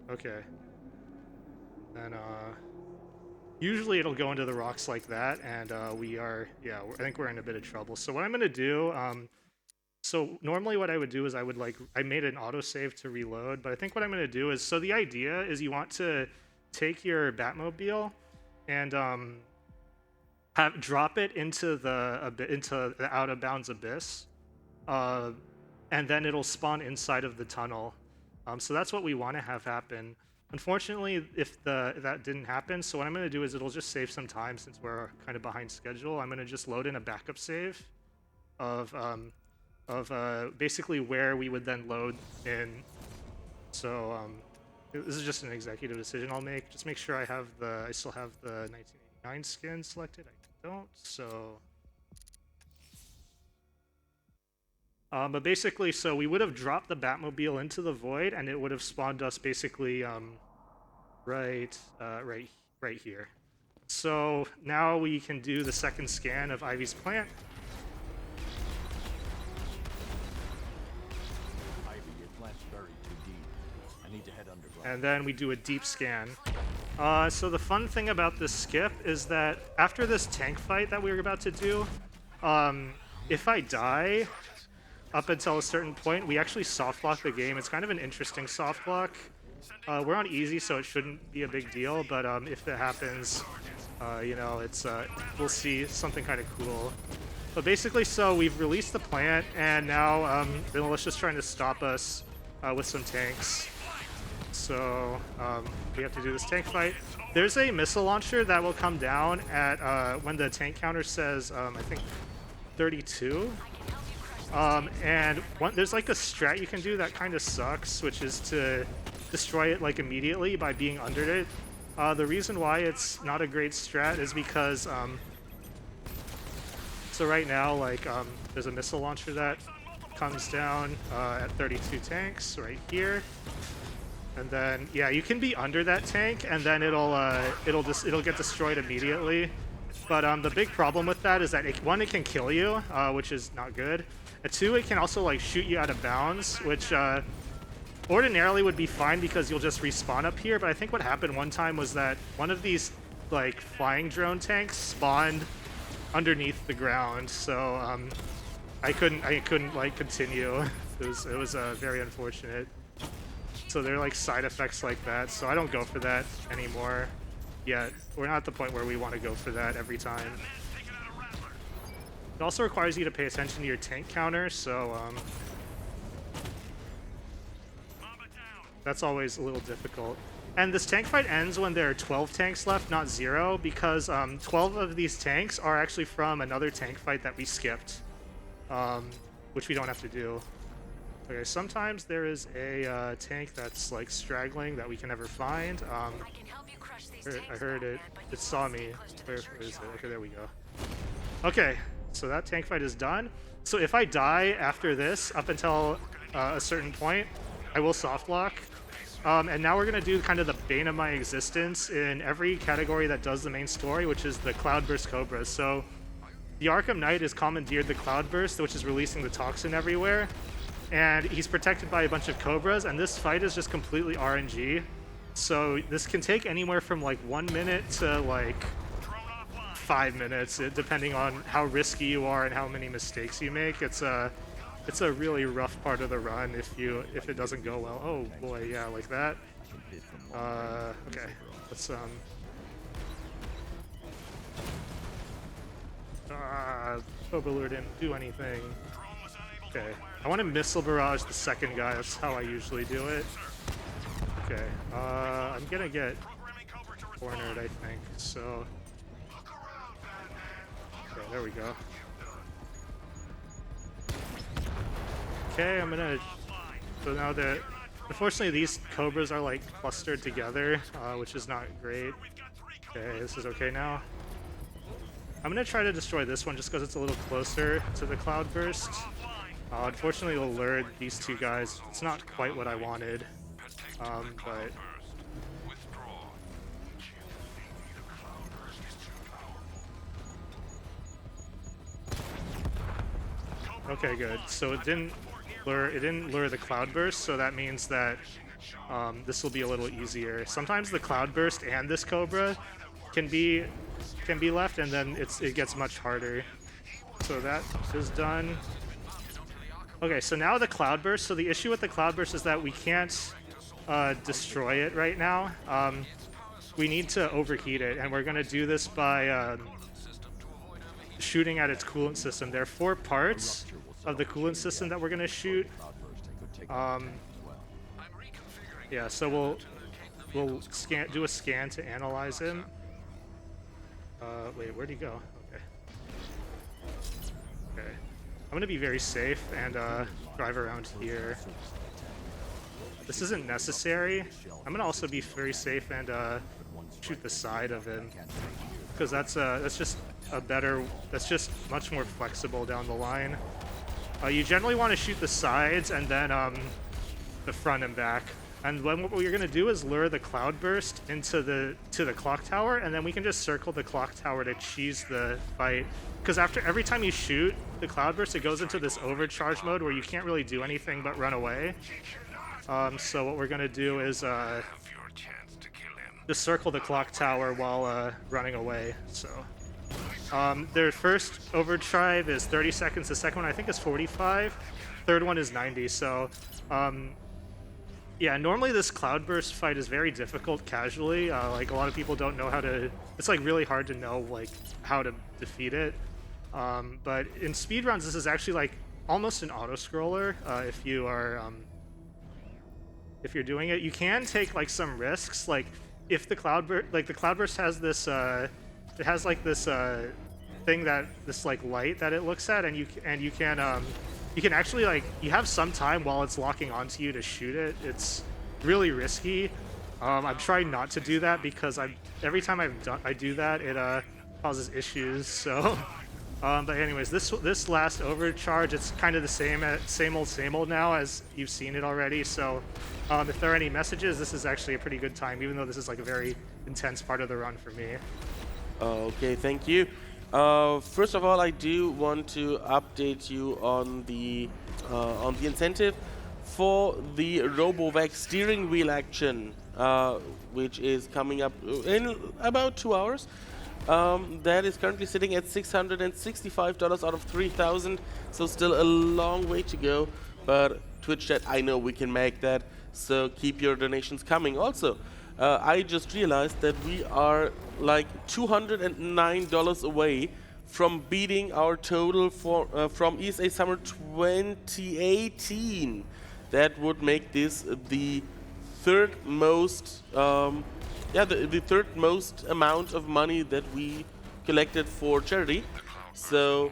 Okay. And, usually it'll go into the rocks like that, and I think we're in a bit of trouble. So what I'm gonna do, so normally what I would do is I made an autosave to reload, but I think what I'm gonna do is, so the idea is you want to take your Batmobile and drop it into the out of bounds abyss, and then it'll spawn inside of the tunnel. So that's what we want to have happen. Unfortunately, if that didn't happen, so what I'm going to do is it'll just save some time since we're kind of behind schedule. I'm going to just load in a backup save of basically where we would then load in. So this is just an executive decision I'll make. Just make sure I still have the 1989 skin selected. I don't, so. But basically, so we would have dropped the Batmobile into the void, and it would have spawned us basically right here. So now we can do the second scan of Ivy's plant. Ivy, your plant's buried too deep. I need to head underground. And then we do a deep scan. So the fun thing about this skip is that after this tank fight that we were about to do, if I die up until a certain point, we actually soft block the game. It's kind of an interesting soft block. We're on easy, so it shouldn't be a big deal, but if it happens, we'll see something kind of cool. But basically, so we've released the plant, and now the militia's trying to stop us with some tanks. So we have to do this tank fight. There's a missile launcher that will come down at when the tank counter says, I think, 32. And there's like a strat you can do that kind of sucks, which is to destroy it like immediately by being under it. The reason why it's not a great strat is because so right now there's a missile launcher that comes down at 32 tanks right here, and then yeah, you can be under that tank and then it'll get destroyed immediately. But the big problem with that is that it can kill you, which is not good. And two, it can also like shoot you out of bounds, which ordinarily would be fine because you'll just respawn up here. But I think what happened one time was that one of these like flying drone tanks spawned underneath the ground, so I couldn't like continue. It was very unfortunate. So there are like side effects like that. So I don't go for that anymore yet. We're not at the point where we want to go for that every time. It also requires you to pay attention to your tank counter, so that's always a little difficult. And this tank fight ends when there are 12 tanks left, not 0, because 12 of these tanks are actually from another tank fight that we skipped, which we don't have to do. Okay, sometimes there is a tank that's like straggling that we can never find. I heard it. It saw me. Where is it? Okay, there we go. Okay, so that tank fight is done. So if I die after this, up until a certain point, I will soft lock. And now we're gonna do kind of the bane of my existence in every category that does the main story, which is the Cloudburst Cobras. So the Arkham Knight has commandeered the Cloudburst, which is releasing the toxin everywhere. And he's protected by a bunch of Cobras, and this fight is just completely RNG. So this can take anywhere from like 1 minute to like 5 minutes, depending on how risky you are and how many mistakes you make. It's a really rough part of the run if it doesn't go well. Oh boy, yeah, like that. Okay, let's Cobra Lure didn't do anything. Okay, I want to missile barrage the second guy. That's how I usually do it. Okay, I'm gonna get cornered, I think. So, okay, there we go. Okay, I'm gonna. So now that, unfortunately, these Cobras are like clustered together, which is not great. Okay, this is okay now. I'm gonna try to destroy this one just because it's a little closer to the Cloudburst. Unfortunately, it'll lure these two guys. It's not quite what I wanted, but okay, good. So it didn't lure the Cloudburst, so that means that this will be a little easier. Sometimes the Cloudburst and this Cobra can be left, and then it gets much harder. So that is done. Okay, so now the Cloudburst. So the issue with the Cloudburst is that we can't destroy it right now. We need to overheat it, and we're gonna do this by shooting at its coolant system. There are 4 parts of the coolant system that we're gonna shoot. Yeah, so we'll do a scan to analyze him. Wait, where'd he go? Okay. Okay. I'm gonna be very safe and drive around here. This isn't necessary. I'm gonna also be very safe and shoot the side of him, because that's just much more flexible down the line. You generally want to shoot the sides and then the front and back. And then what you're gonna do is lure the Cloudburst to the clock tower, and then we can just circle the clock tower to cheese the fight. Because every time you shoot the Cloudburst, it goes into this overcharge mode where you can't really do anything but run away. So what we're gonna do is just circle the clock tower while running away. So their first overdrive is 30 seconds. The second one I think is 45. Third one is 90. So yeah, normally this Cloudburst fight is very difficult casually. Like a lot of people don't know how to. It's like really hard to know like how to defeat it. But in speedruns, this is actually like almost an auto scroller. If you're doing it, you can take like some risks. Like if the Cloudburst has this, it has like this thing this like light that it looks at, and you can actually like you have some time while it's locking onto you to shoot it. It's really risky. I'm trying not to do that because every time I do that, it causes issues. So, but anyways, this last overcharge, it's kind of the same old now as you've seen it already. So, if there are any messages, this is actually a pretty good time, even though this is like a very intense part of the run for me. Okay, thank you. First of all, I do want to update you on the incentive for the RoboVac steering wheel action, which is coming up in about 2 hours. That is currently sitting at $665 out of 3,000, so still a long way to go. But Twitch chat, I know we can make that, so keep your donations coming. Also, I just realized that we are like $209 away from beating our total from ESA Summer 2018. That would make this the third most, the third most amount of money that we collected for charity. So,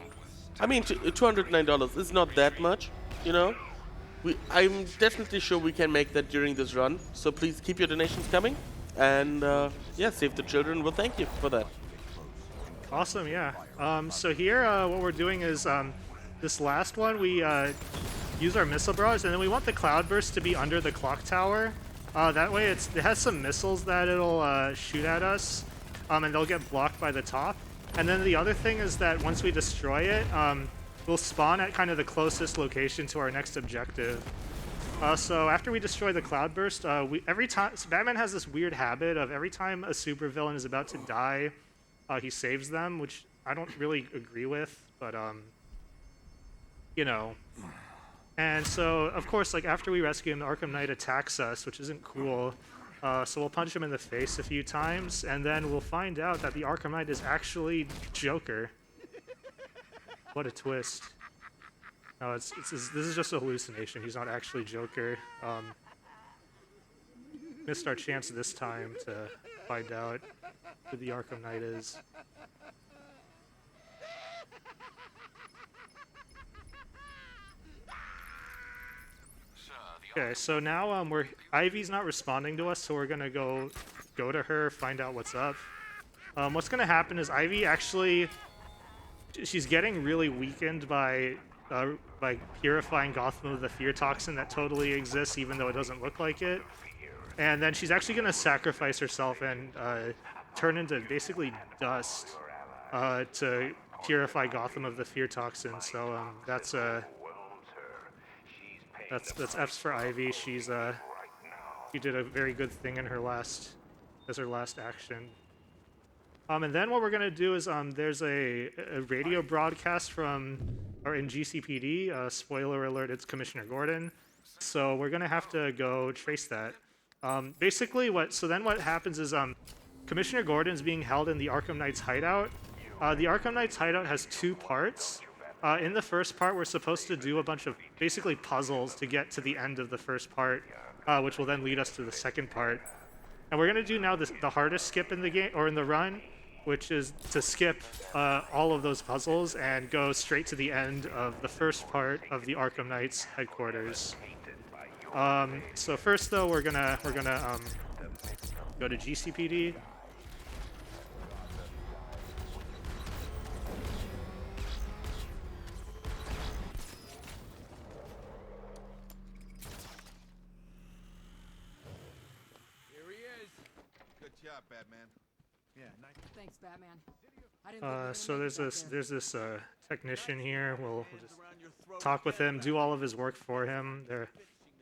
I mean, $209 is not that much, you know. I'm definitely sure we can make that during this run. So please keep your donations coming, and yeah, Save the Children will thank you for that. Awesome, yeah. So here, what we're doing is this last one, we use our missile barrage, and then we want the Cloudburst to be under the clock tower. That way, it has some missiles that it'll shoot at us, and they'll get blocked by the top. And then the other thing is that once we destroy it, we'll spawn at kind of the closest location to our next objective. So after we destroy the Cloudburst, every time so Batman has this weird habit of every time a supervillain is about to die, he saves them, which I don't really agree with, but you know. And so of course, like after we rescue him, the Arkham Knight attacks us, which isn't cool. So we'll punch him in the face a few times, and then we'll find out that the Arkham Knight is actually Joker. What a twist. No, this is just a hallucination. He's not actually Joker. Missed our chance this time to find out who the Arkham Knight is. Okay, so now Ivy's not responding to us, so we're gonna go to her, find out what's up. What's gonna happen is Ivy actually, she's getting really weakened by purifying Gotham of the fear toxin that totally exists, even though it doesn't look like it. And then she's actually gonna sacrifice herself and turn into basically dust to purify Gotham of the fear toxin. So that's F's for Ivy. She did a very good thing in her last action. And then what we're gonna do is there's a radio broadcast in GCPD. Spoiler alert: it's Commissioner Gordon. So we're gonna have to go trace that. Basically, what happens is Commissioner Gordon's being held in the Arkham Knight's hideout. The Arkham Knight's hideout has two parts. In the first part, we're supposed to do a bunch of basically puzzles to get to the end of the first part, which will then lead us to the second part. And we're gonna do now the hardest skip in the game or in the run, which is to skip all of those puzzles and go straight to the end of the first part of the Arkham Knight's headquarters. So first, though, we're gonna go to GCPD. Batman. Yeah, nice. Thanks, Batman. I didn't So there's this technician here. We'll just talk with him, do all of his work for him.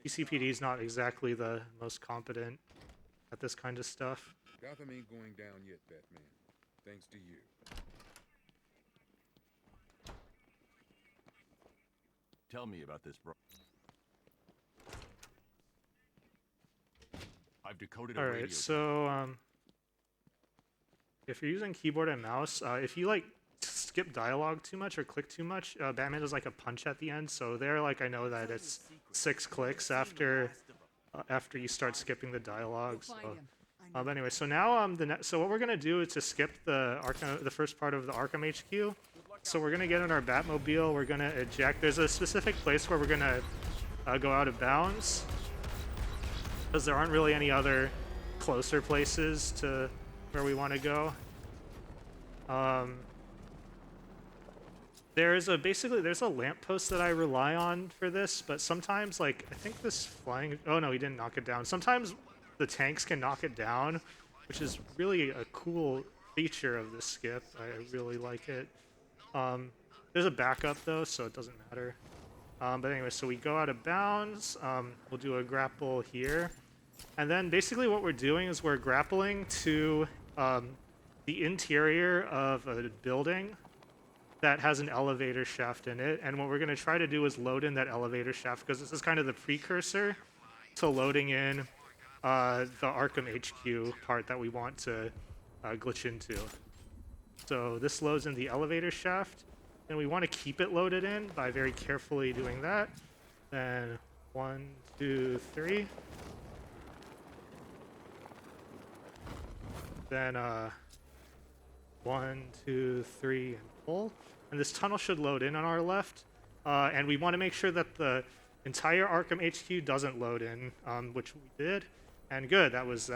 GCPD is not exactly the most competent at this kind of stuff. Gotham ain't going down yet, Batman. Thanks to you. Tell me about this, bro. I've decoded a radio. Alright, so if you're using keyboard and mouse, if you like skip dialogue too much or click too much, Batman does like a punch at the end. So there, like I know that it's 6 clicks after you start skipping the dialogue. So, but anyway, so now so what we're gonna do is to skip the first part of the Arkham HQ. So we're gonna get in our Batmobile. We're gonna eject. There's a specific place where we're gonna go out of bounds, because there aren't really any other closer places to where we want to go. There's a lamppost that I rely on for this, but sometimes, like, I think this flying... Oh no, he didn't knock it down. Sometimes the tanks can knock it down, which is really a cool feature of this skip. I really like it. There's a backup though, so it doesn't matter. But anyway, so we go out of bounds. We'll do a grapple here. And then basically what we're doing is we're grappling to the interior of a building that has an elevator shaft in it. And what we're going to try to do is load in that elevator shaft, because this is kind of the precursor to loading in the Arkham HQ part that we want to glitch into. So this loads in the elevator shaft, and we want to keep it loaded in by very carefully doing that. Then 1, 2, 3. Then 1, 2, 3, and pull. And this tunnel should load in on our left. And we want to make sure that the entire Arkham HQ doesn't load in, which we did, and good. That was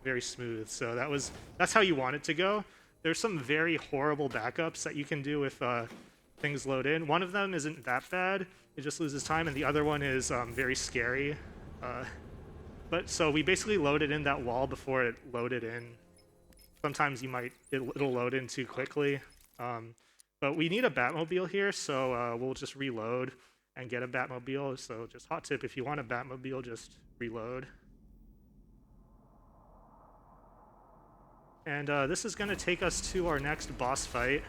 very smooth. So that's how you want it to go. There's some very horrible backups that you can do if things load in. One of them isn't that bad. It just loses time, and the other one is very scary. But so we basically loaded in that wall before it loaded in. Sometimes it'll load in too quickly. But we need a Batmobile here, so we'll just reload and get a Batmobile. So just hot tip, if you want a Batmobile, just reload. And this is going to take us to our next boss fight,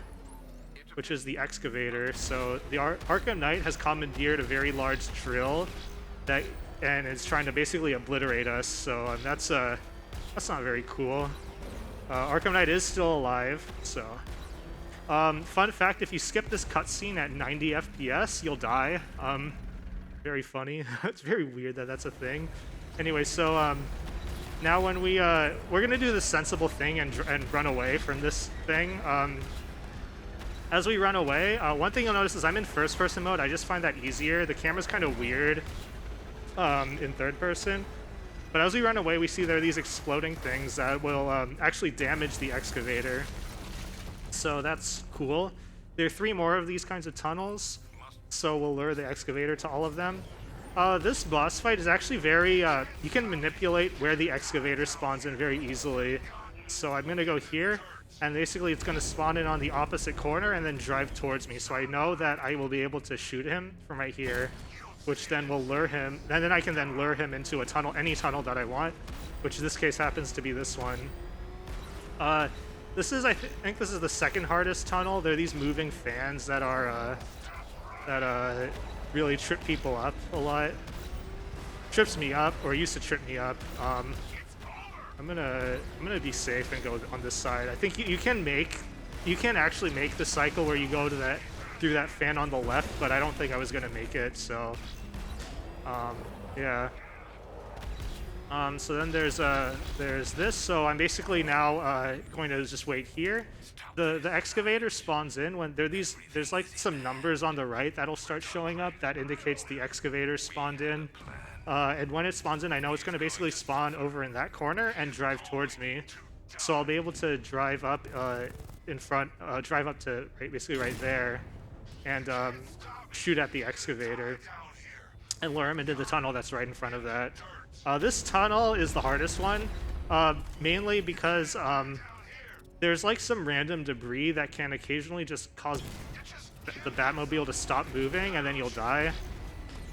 which is the Excavator. So the Arkham Knight has commandeered a very large drill and it's trying to basically obliterate us. So that's not very cool. Arkham Knight is still alive, so... fun fact, if you skip this cutscene at 90 FPS, you'll die. Very funny. It's very weird that that's a thing. Anyway, so now when we're gonna do the sensible thing and run away from this thing. As we run away, one thing you'll notice is I'm in first-person mode. I just find that easier. The camera's kind of weird in third person. But as we run away, we see there are these exploding things that will actually damage the Excavator. So that's cool. There are 3 more of these kinds of tunnels, so we'll lure the Excavator to all of them. This boss fight is actually very... you can manipulate where the Excavator spawns in very easily. So I'm going to go here, and basically it's going to spawn in on the opposite corner and then drive towards me. So I know that I will be able to shoot him from right here, which then will lure him, and then I can then lure him into a tunnel, any tunnel that I want, which in this case happens to be this one. This is, I think this is the second hardest tunnel. There are these moving fans that are, really trip people up a lot. Trips me up, or used to trip me up. I'm gonna be safe and go on this side. I think you can actually make the cycle where you go to through that fan on the left, but I don't think I was gonna make it, so yeah. So then there's this. So I'm basically now going to just wait here. The Excavator spawns in when there's like some numbers on the right that'll start showing up that indicates the Excavator spawned in. And when it spawns in, I know it's going to basically spawn over in that corner and drive towards me. So I'll be able to drive up in front, drive up to basically right there, and shoot at the Excavator and lure him into the tunnel that's right in front of that. This tunnel is the hardest one, mainly because there's like some random debris that can occasionally just cause the Batmobile to stop moving and then you'll die.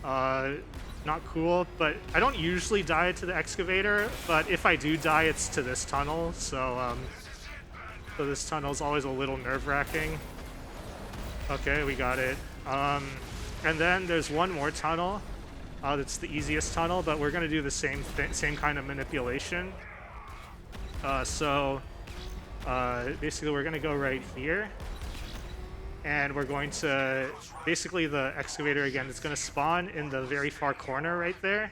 Not cool, but I don't usually die to the Excavator, but if I do die, it's to this tunnel, so this tunnel is always a little nerve-wracking. Okay, we got it. And then there's one more tunnel. That's the easiest tunnel, but we're gonna do the same kind of manipulation. Basically we're gonna go right here, and we're going to basically the Excavator again. It's gonna spawn in the very far corner right there,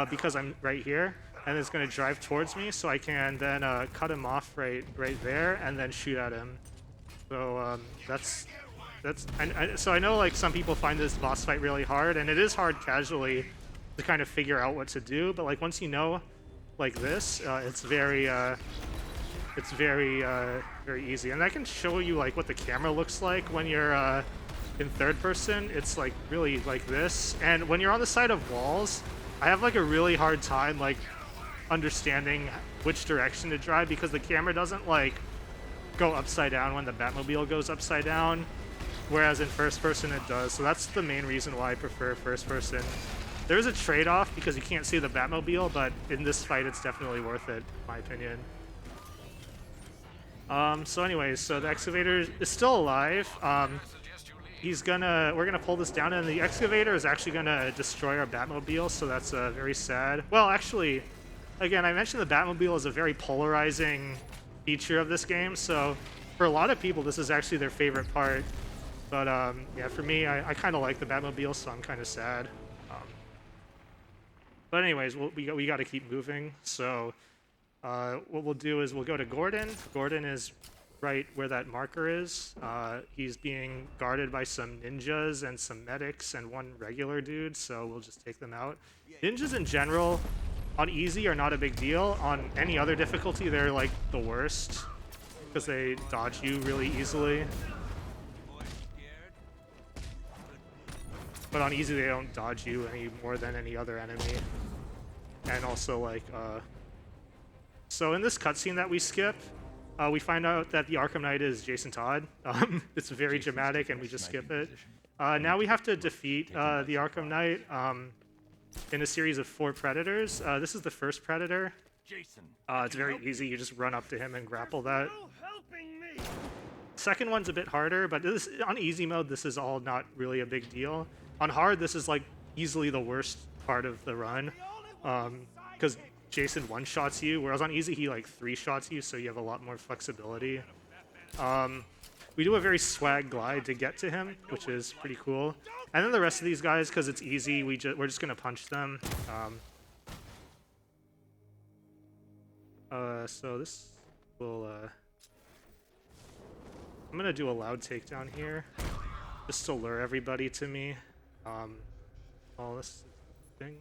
because I'm right here, and it's gonna drive towards me, so I can then cut him off right there and then shoot at him. So so I know like some people find this boss fight really hard, and it is hard casually to kind of figure out what to do, but like once you know like this, it's very easy. And I can show you like what the camera looks like when you're in third person. It's like really like this, and when you're on the side of walls, I have like a really hard time like understanding which direction to drive, because the camera doesn't like go upside down when the Batmobile goes upside down, whereas in first person it does. So that's the main reason why I prefer first person. There is a trade-off because you can't see the Batmobile, but in this fight it's definitely worth it, in my opinion. So anyways, so the Excavator is still alive. We're gonna pull this down, and the Excavator is actually gonna destroy our Batmobile, so that's very sad. Well, actually, again, I mentioned the Batmobile is a very polarizing feature of this game, so for a lot of people this is actually their favorite part. But yeah, for me, I kind of like the Batmobile, so I'm kind of sad. But anyways, we got to keep moving. So what we'll do is we'll go to Gordon. Gordon is right where that marker is. He's being guarded by some ninjas and some medics and one regular dude, so we'll just take them out. Ninjas in general, on easy, are not a big deal. On any other difficulty, they're like the worst because they dodge you really easily. But on easy, they don't dodge you any more than any other enemy. And also, like, so in this cutscene that we skip, we find out that the Arkham Knight is Jason Todd. It's very dramatic, and we just skip it. Now we have to defeat the Arkham Knight in a series of 4 predators. This is the first predator. It's very easy. You just run up to him and grapple that. Second one's a bit harder, but this, on easy mode, this is all not really a big deal. On hard, this is like easily the worst part of the run, because Jason one-shots you, whereas on easy he like 3-shots you, so you have a lot more flexibility. We do a very swag glide to get to him, which is pretty cool. And then the rest of these guys, because it's easy, we're just gonna punch them. So this will. I'm gonna do a loud takedown here, just to lure everybody to me. All this thing,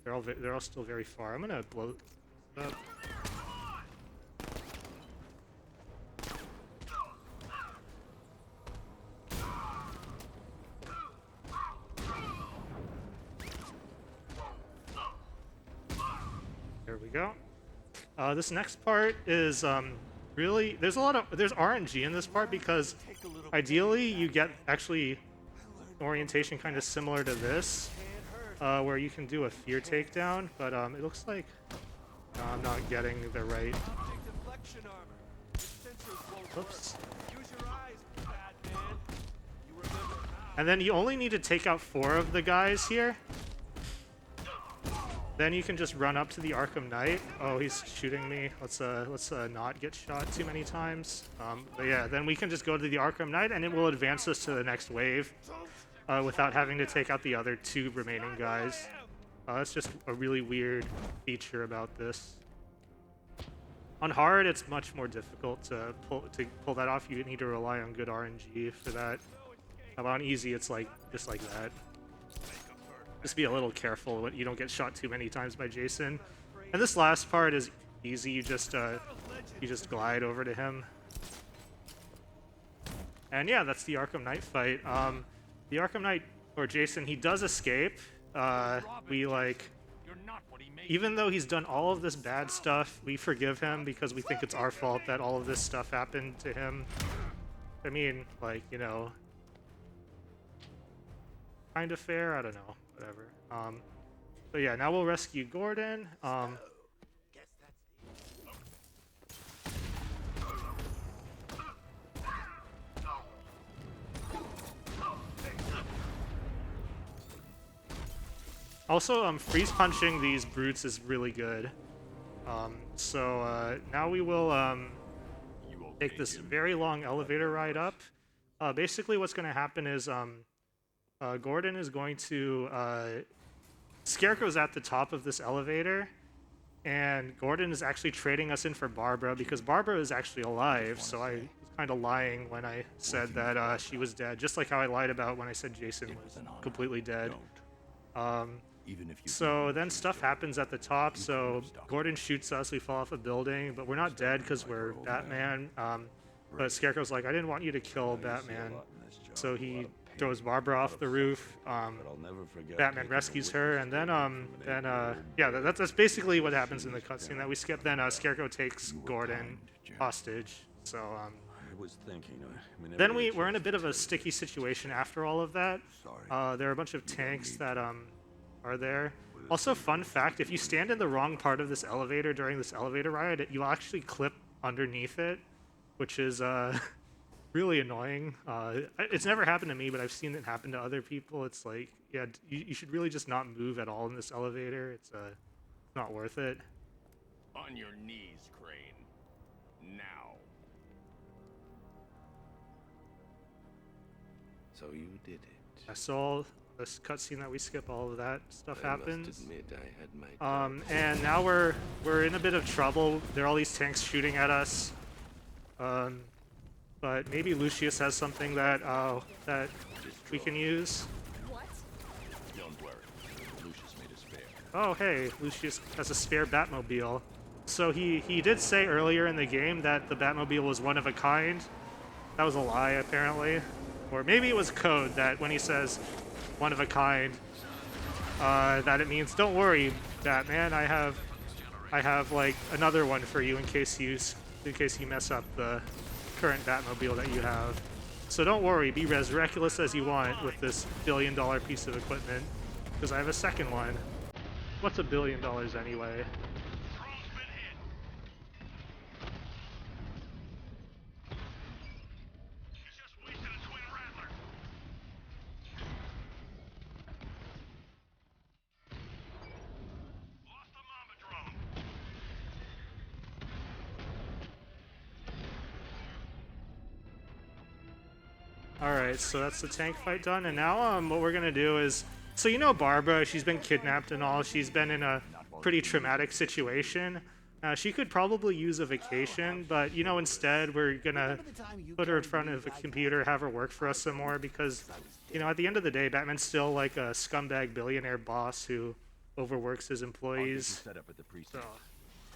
they're all still very far. I'm gonna blow up. There we go. This next part is really, there's RNG in this part because ideally you get actually orientation kind of similar to this, where you can do a fear takedown, but it looks like I'm not getting the right. Oops. And then you only need to take out 4 of the guys here. Then you can just run up to the Arkham Knight. Oh, he's shooting me. Let's not get shot too many times. But yeah, then we can just go to the Arkham Knight, and it will advance us to the next wave without having to take out the other 2 remaining guys. That's just a really weird feature about this. On hard, it's much more difficult to pull that off. You need to rely on good RNG for that. On easy, it's like just like that. Just be a little careful when you don't get shot too many times by Jason. And this last part is easy. You just glide over to him. And yeah, that's the Arkham Knight fight. The Arkham Knight, or Jason, he does escape. Even though he's done all of this bad stuff, we forgive him because we think it's our fault that all of this stuff happened to him. I mean, like, you know, kind of fair. I don't know. Whatever. But yeah, now we'll rescue Gordon. Also, freeze punching these brutes is really good. Now we will take this very long elevator ride up. Basically, what's going to happen is Gordon is going to... Scarecrow's at the top of this elevator, and Gordon is actually trading us in for Barbara, because Barbara is actually alive, so I was kind of lying when I said that she was dead, just like how I lied about when I said Jason was completely dead. So then stuff happens at the top, so Gordon shoots us, we fall off a building, but we're not dead because we're Batman. But Scarecrow's like, I didn't want you to kill Batman, so he throws Barbara off the roof. Batman rescues her, and then yeah, that's basically what happens in the cutscene that we skip. Then Scarecrow takes Gordon hostage. So then we're in a bit of a sticky situation after all of that. There are a bunch of tanks that are there. Also, fun fact: if you stand in the wrong part of this elevator during this elevator ride, you'll actually clip underneath it, which is really annoying. It's never happened to me, but I've seen it happen to other people. It's like, yeah, you should really just not move at all in this elevator. It's not worth it. On your knees, Crane. Now. So you did it. I saw this cutscene that we skip. All of that stuff happens. Must admit I had my and now we're in a bit of trouble. There are all these tanks shooting at us. but maybe Lucius has something that that we can use. What? Don't worry. Lucius made a spare. Oh, hey, Lucius has a spare Batmobile. So he did say earlier in the game that the Batmobile was one of a kind. That was a lie, apparently. Or maybe it was code that when he says one of a kind, that it means, don't worry, Batman, I have like another one for you in case you mess up the current Batmobile that you have. So don't worry, be as reckless as you want with this billion-dollar piece of equipment, because I have a second one. What's $1 billion anyway? Alright, so that's the tank fight done, and now what we're gonna do is, so you know Barbara, she's been kidnapped and all, she's been in a pretty traumatic situation. She could probably use a vacation, but you know, instead we're gonna put her in front of a computer, have her work for us some more, because, you know, at the end of the day, Batman's still like a scumbag billionaire boss who overworks his employees. Set up at the precinct.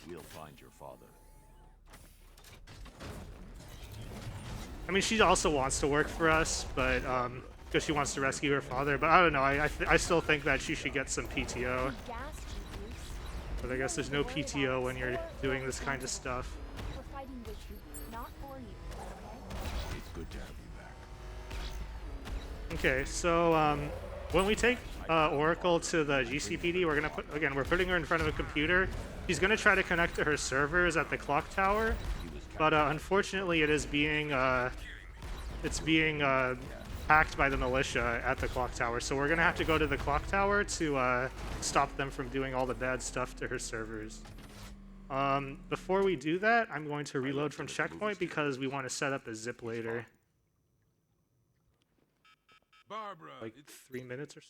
We'll find your father. I mean, she also wants to work for us, but because she wants to rescue her father. But I don't know. I still think that she should get some PTO. But I guess there's no PTO when you're doing this kind of stuff. We're fighting with you, not for you. It's good to have you back. Okay, so when we take Oracle to the GCPD, we're we're putting her in front of a computer. She's gonna try to connect to her servers at the clock tower. But unfortunately, it is being hacked by the militia at the clock tower. So we're gonna have to go to the clock tower to stop them from doing all the bad stuff to her servers. Before we do that, I'm going to reload from checkpoint because we want to set up a zip later. Barbara, like 3 minutes or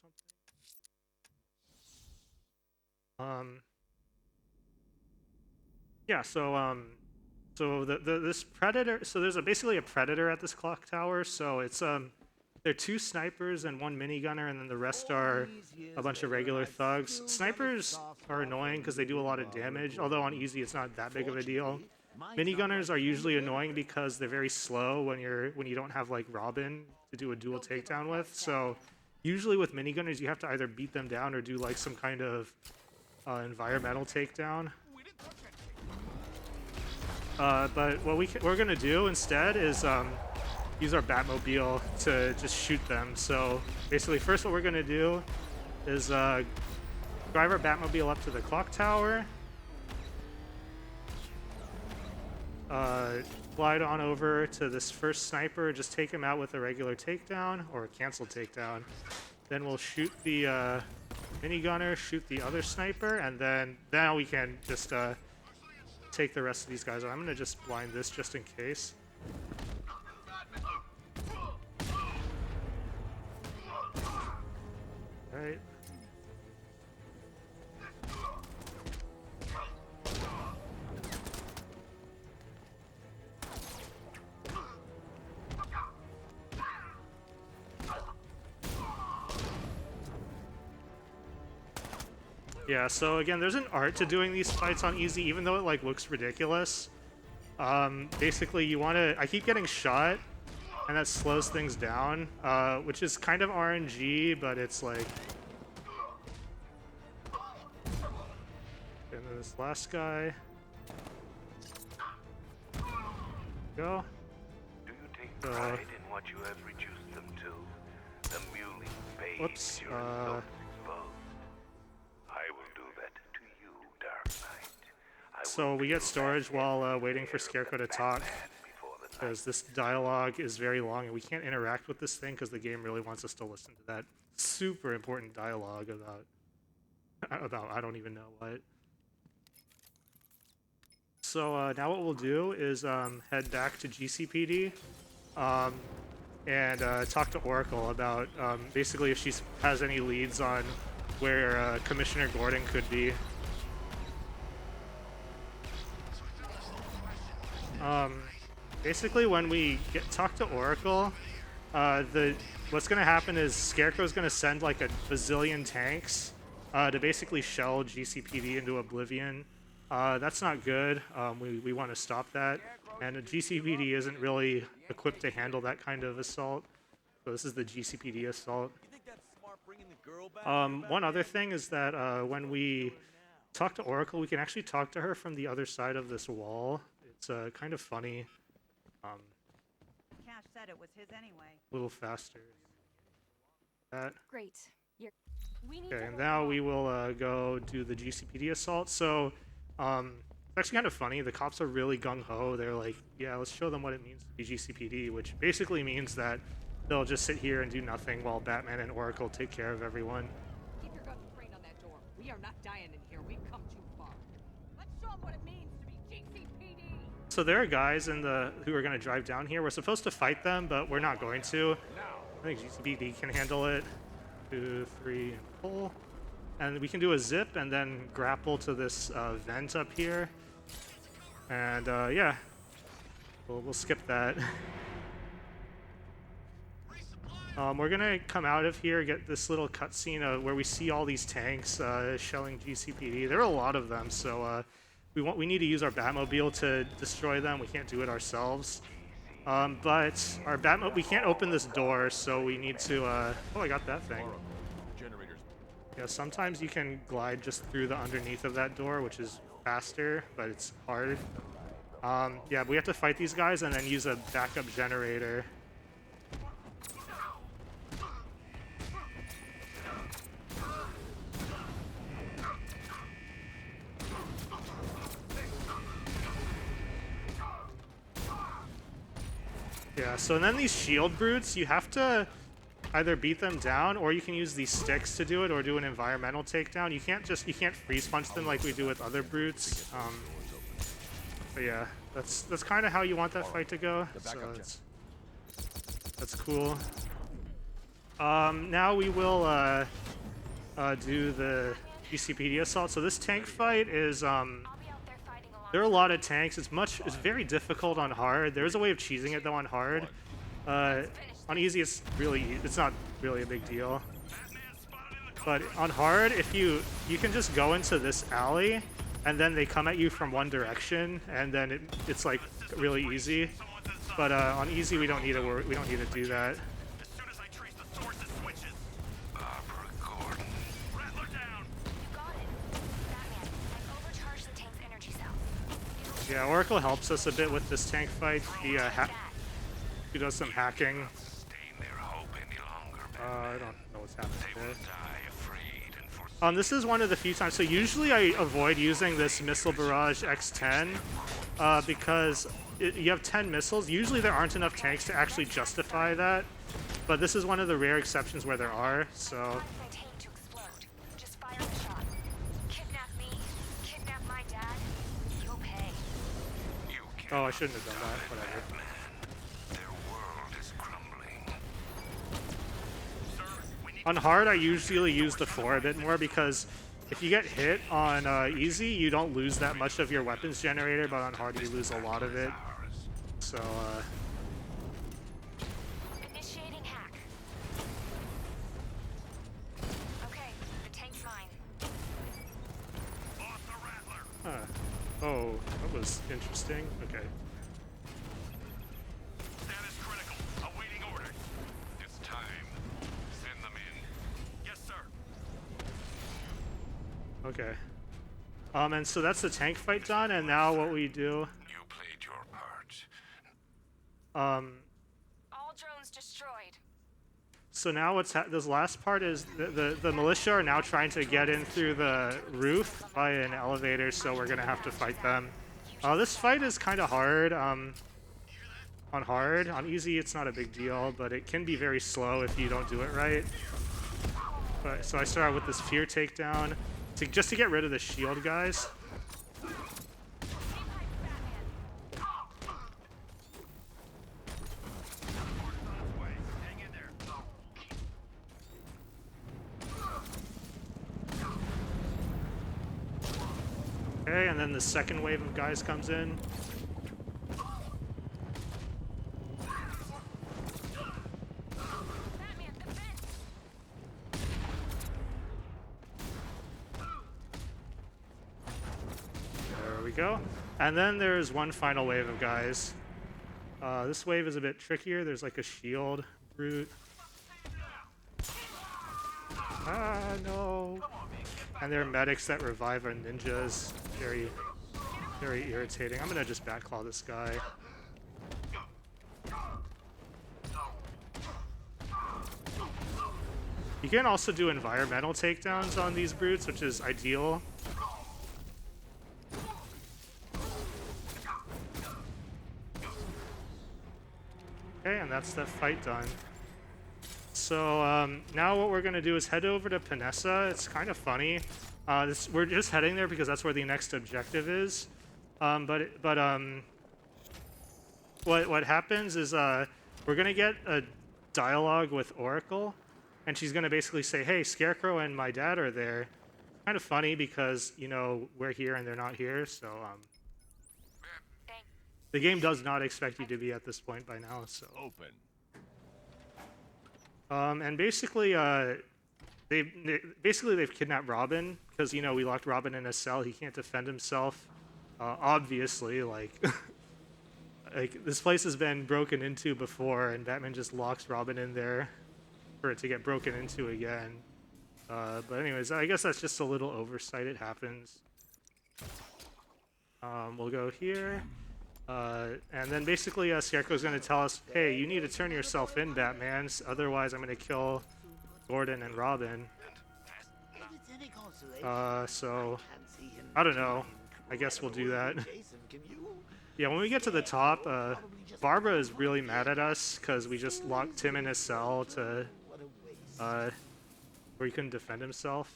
something. Yeah. So this predator. So there's basically a predator at this clock tower. So it's there are 2 snipers and 1 minigunner, and then the rest are a bunch of regular thugs. Snipers are annoying because they do a lot of damage. Although on easy it's not that big of a deal. Minigunners are usually annoying because they're very slow when you don't have like Robin to do a dual takedown with. So usually with minigunners you have to either beat them down or do like some kind of environmental takedown. But what we're gonna do instead is use our Batmobile to just shoot them. So basically, first what we're gonna do is drive our Batmobile up to the clock tower, glide on over to this first sniper, just take him out with a regular takedown or a cancel takedown. Then we'll shoot the minigunner, shoot the other sniper, and then now we can just take the rest of these guys out. I'm gonna just blind this just in case. Alright. Yeah, so again, there's an art to doing these fights on easy, even though it like looks ridiculous. Basically, you want to. I keep getting shot, and that slows things down, which is kind of RNG, but it's like. And then this last guy. Go. Do you take pride in what you have reduced them to? The mewling babes Whoops. your insults exposed. I will do that to you, Dark Knight. So we get storage while waiting for Scarecrow to talk, because this dialogue is very long and we can't interact with this thing because the game really wants us to listen to that super important dialogue about I don't even know what. So now what we'll do is head back to GCPD and talk to Oracle about basically if she has any leads on where Commissioner Gordon could be. basically when we talk to Oracle, what's going to happen is Scarecrow's going to send like a bazillion tanks to basically shell GCPD into oblivion. That's not good. We want to stop that. And a GCPD isn't really equipped to handle that kind of assault. So this is the GCPD assault. One other thing is that when we talk to Oracle, we can actually talk to her from the other side of this wall. It's kind of funny. Cash said it was his anyway. A little faster. Great. We need Okay, and now we will go do the GCPD assault. So, it's actually kind of funny. The cops are really gung-ho. They're like, yeah, let's show them what it means to be GCPD, which basically means that they'll just sit here and do nothing while Batman and Oracle take care of everyone. Keep your guns trained on that door. We are not dying in here. We've come too far. Let's show them what it means to be GCPD. So there are guys who are going to drive down here. We're supposed to fight them, but we're not going to. I think GCPD can handle it. 2, 3, and pull. And we can do a zip and then grapple to this vent up here. And yeah, we'll skip that. We're gonna come out of here, get this little cutscene where we see all these tanks shelling GCPD. There are a lot of them, so we need to use our Batmobile to destroy them. We can't do it ourselves. But our we can't open this door, so we need to. Oh, I got that thing. Yeah, sometimes you can glide just through the underneath of that door, which is faster, but it's hard. Yeah, but we have to fight these guys and then use a backup generator. Yeah, so then these shield brutes, you have to either beat them down, or you can use these sticks to do it, or do an environmental takedown. You can't freeze punch them like we do with other brutes. But yeah, that's kind of how you want that fight to go. So that's cool. Now we will do the GCPD assault. So this tank fight is there are a lot of tanks. It's very difficult on hard. There's a way of cheesing it though on hard. On easy, it's not really a big deal. But on hard, if you can just go into this alley, and then they come at you from one direction, and then it's like really easy. But on easy, we don't need to do that. Yeah, Oracle helps us a bit with this tank fight. He does some hacking. I don't know what's happening there. This is one of the few times. So usually I avoid using this Missile Barrage X10 because you have 10 missiles. Usually there aren't enough tanks to actually justify that, but this is one of the rare exceptions where there are. So. Oh, I shouldn't have done that. Whatever. On hard, I usually use the 4 a bit more because if you get hit on easy, you don't lose that much of your weapons generator, but on hard, you lose a lot of it. So, Initiating hack. Okay, the tank's mine. Oh, that was interesting. Okay. Status critical. Awaiting order. It's time. Send them in. Yes, sir. Okay. And so that's the tank fight done, and now what we do. You played your part. All drones destroyed. So now this last part is the militia are now trying to get in through the roof by an elevator, so we're gonna have to fight them. This fight is kind of hard. On hard, on easy, it's not a big deal, but it can be very slow if you don't do it right. But so I start out with this fear takedown just to get rid of the shield guys. Okay, and then the second wave of guys comes in. go. And then there's one final wave of guys. This wave is a bit trickier. There's like a shield brute. Ah, no. And there are medics that revive our ninjas. Very, very irritating. I'm gonna just backclaw this guy. You can also do environmental takedowns on these brutes, which is ideal. Okay, and that's that fight done. So now what we're gonna do is head over to Panessa. It's kind of funny. We're just heading there because that's where the next objective is. What happens is we're gonna get a dialogue with Oracle, and she's gonna basically say, "Hey, Scarecrow and my dad are there." Kind of funny because you know we're here and they're not here, so the game does not expect you to be at this point by now. So open. And basically, they've kidnapped Robin because you know we locked Robin in a cell. He can't defend himself. Obviously, like this place has been broken into before, and Batman just locks Robin in there for it to get broken into again. But anyways, I guess that's just a little oversight. It happens. We'll go here. And then basically Scarecrow's going to tell us, hey, you need to turn yourself in, Batman, otherwise I'm going to kill Gordon and Robin. So, I don't know. I guess we'll do that. Yeah, when we get to the top, Barbara is really mad at us because we just locked him in his cell to where he couldn't defend himself.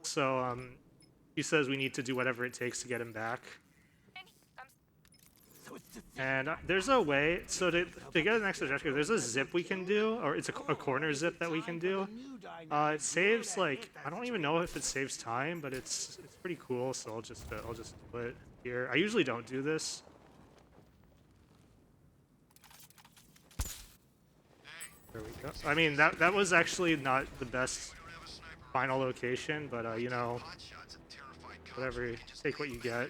So, he says we need to do whatever it takes to get him back. And there's a way, so to get the next objective, there's a zip we can do, or it's a corner zip that we can do. It saves, like, I don't even know if it saves time, but it's pretty cool, so I'll just do it here. I usually don't do this. There we go. I mean, that was actually not the best final location, but, you know, whatever, take what you get.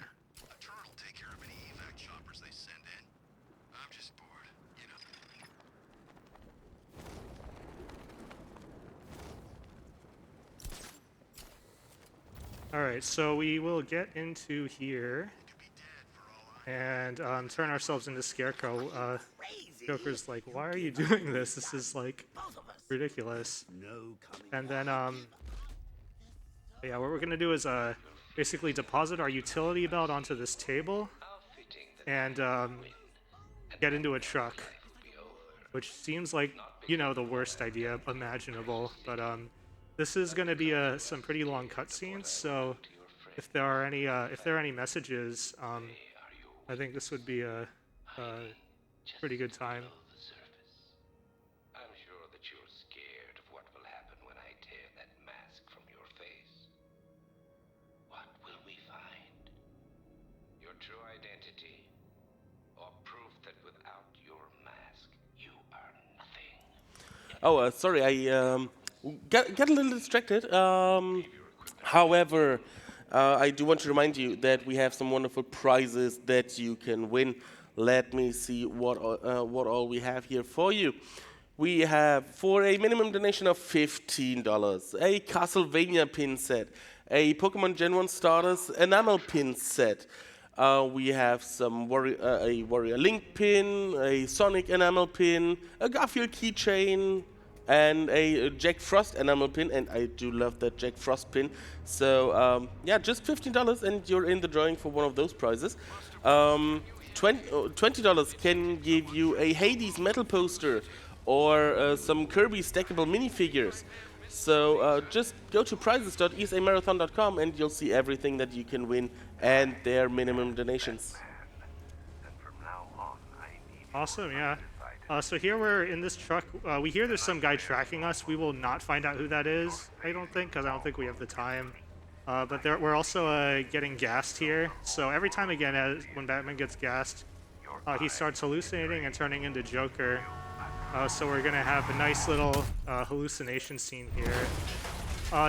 Alright, so we will get into here and turn ourselves into Scarecrow. Joker's like, why are you doing this? This is like ridiculous. And then, yeah, what we're gonna do is basically deposit our utility belt onto this table and get into a truck, which seems like, you know, the worst idea imaginable, but this is going to be some pretty long cutscenes, so if there are any messages, I think this would be a pretty good time. I'm sure that you're scared of what will happen when I tear that mask from your face. What will we find? Your true identity, or proof that without your mask, you are nothing? Oh, sorry, I Got a little distracted. However, I do want to remind you that we have some wonderful prizes that you can win. Let me see what all we have here for you. We have, for a minimum donation of $15, a Castlevania pin set, a Pokemon Gen 1 Starters enamel pin set. We have some a Warrior Link pin, a Sonic enamel pin, a Garfield keychain, and a Jack Frost enamel pin, and I do love that Jack Frost pin. So yeah, just $15 and you're in the drawing for one of those prizes. $20 can give you a Hades metal poster or some Kirby stackable minifigures. So just go to prizes.esamarathon.com and you'll see everything that you can win and their minimum donations. Awesome, yeah. So here we're in this truck. We hear there's some guy tracking us. We will not find out who that is, I don't think, because I don't think we have the time. But we're also getting gassed here. So every time again, when Batman gets gassed, he starts hallucinating and turning into Joker. So we're going to have a nice little hallucination scene here.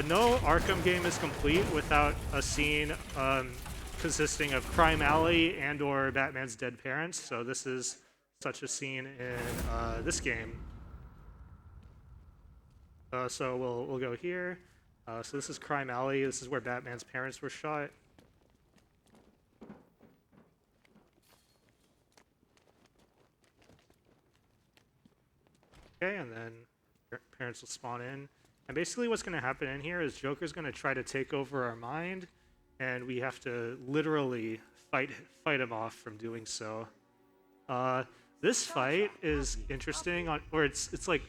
No Arkham game is complete without a scene consisting of Crime Alley and or Batman's dead parents. So this is such a scene in this game. So we'll go here. So this is Crime Alley. This is where Batman's parents were shot. Okay, and then parents will spawn in. And basically what's going to happen in here is Joker's going to try to take over our mind, and we have to literally fight him off from doing so. This fight is interesting, it's like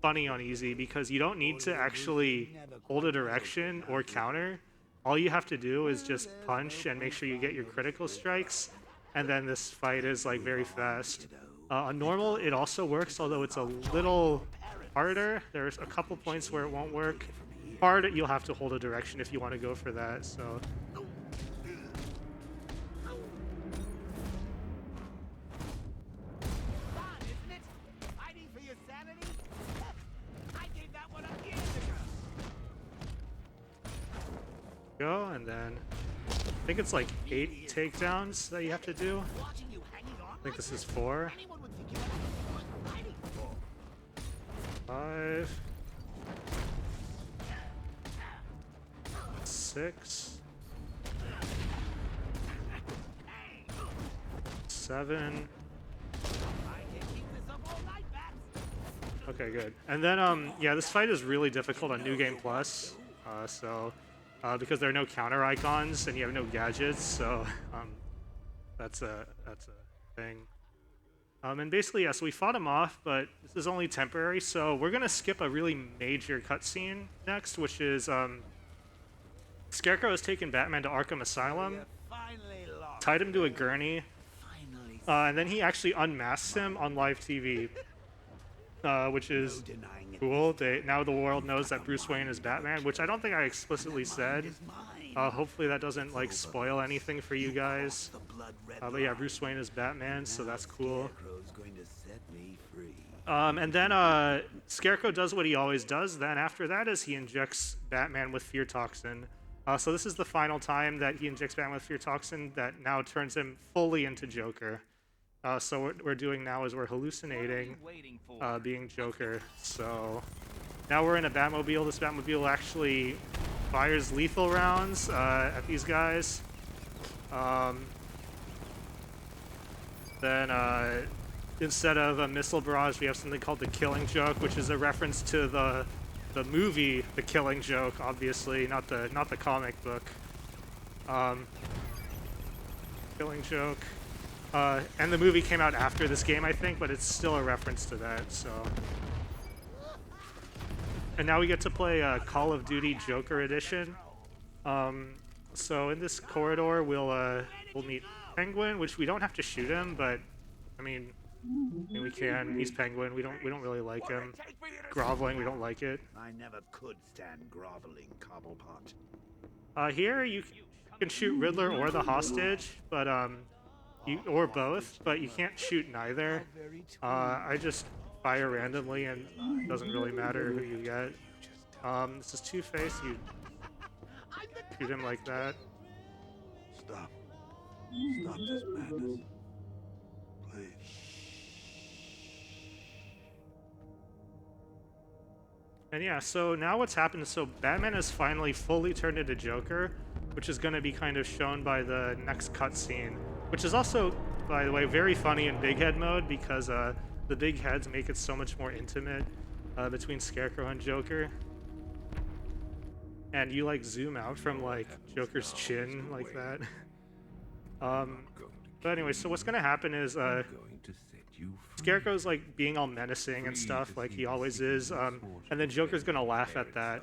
funny on easy, because you don't need to actually hold a direction or counter. All you have to do is just punch and make sure you get your critical strikes, and then this fight is like very fast. On normal, it also works, although it's a little harder. There's a couple points where it won't work. Hard, you'll have to hold a direction if you want to go for that, so... Go, and then I think it's like 8 takedowns that you have to do. I think this is 4. 5. 6. 7. Okay, good. And then, yeah, this fight is really difficult on New Game Plus. Because there are no counter icons and you have no gadgets, so that's a thing. And basically, yeah, so we fought him off, but this is only temporary, so we're gonna skip a really major cutscene next, which is Scarecrow has taken Batman to Arkham Asylum, tied him to a gurney, and then he actually unmasks him on live TV, which is cool. Now the world knows that Bruce Wayne is Batman, which I don't think I explicitly said. Hopefully that doesn't like spoil anything for you guys. But yeah, Bruce Wayne is Batman, so that's cool. And then Scarecrow does what he always does. Then after that is he injects Batman with fear toxin. So this is the final time that he injects Batman with fear toxin that now turns him fully into Joker. So what we're doing now is we're hallucinating being Joker. So now we're in a Batmobile. This Batmobile actually fires lethal rounds at these guys. Then instead of a missile barrage, we have something called the Killing Joke, which is a reference to the movie The Killing Joke, obviously, not the comic book. Killing Joke. And the movie came out after this game, I think, but it's still a reference to that, so. And now we get to play Call of Duty Joker Edition. So in this corridor, we'll meet Penguin, which we don't have to shoot him, but I mean we can. He's Penguin. We don't really like him. Groveling, we don't like it. I never could stand groveling, Cobblepot. Here you can shoot Riddler or the hostage, but or both, but you can't shoot neither. I just fire randomly, and it doesn't really matter who you get. This is Two-Face. You shoot him like that. Stop. Stop this madness. Please. And yeah, so now what's happened is, so Batman has finally fully turned into Joker, which is going to be kind of shown by the next cutscene, which is also, by the way, very funny in big head mode, because the big heads make it so much more intimate between Scarecrow and Joker. And you like zoom out from like Joker's chin like that. But anyway, so what's gonna happen is Scarecrow's like being all menacing and stuff, like he always is, and then Joker's gonna laugh at that,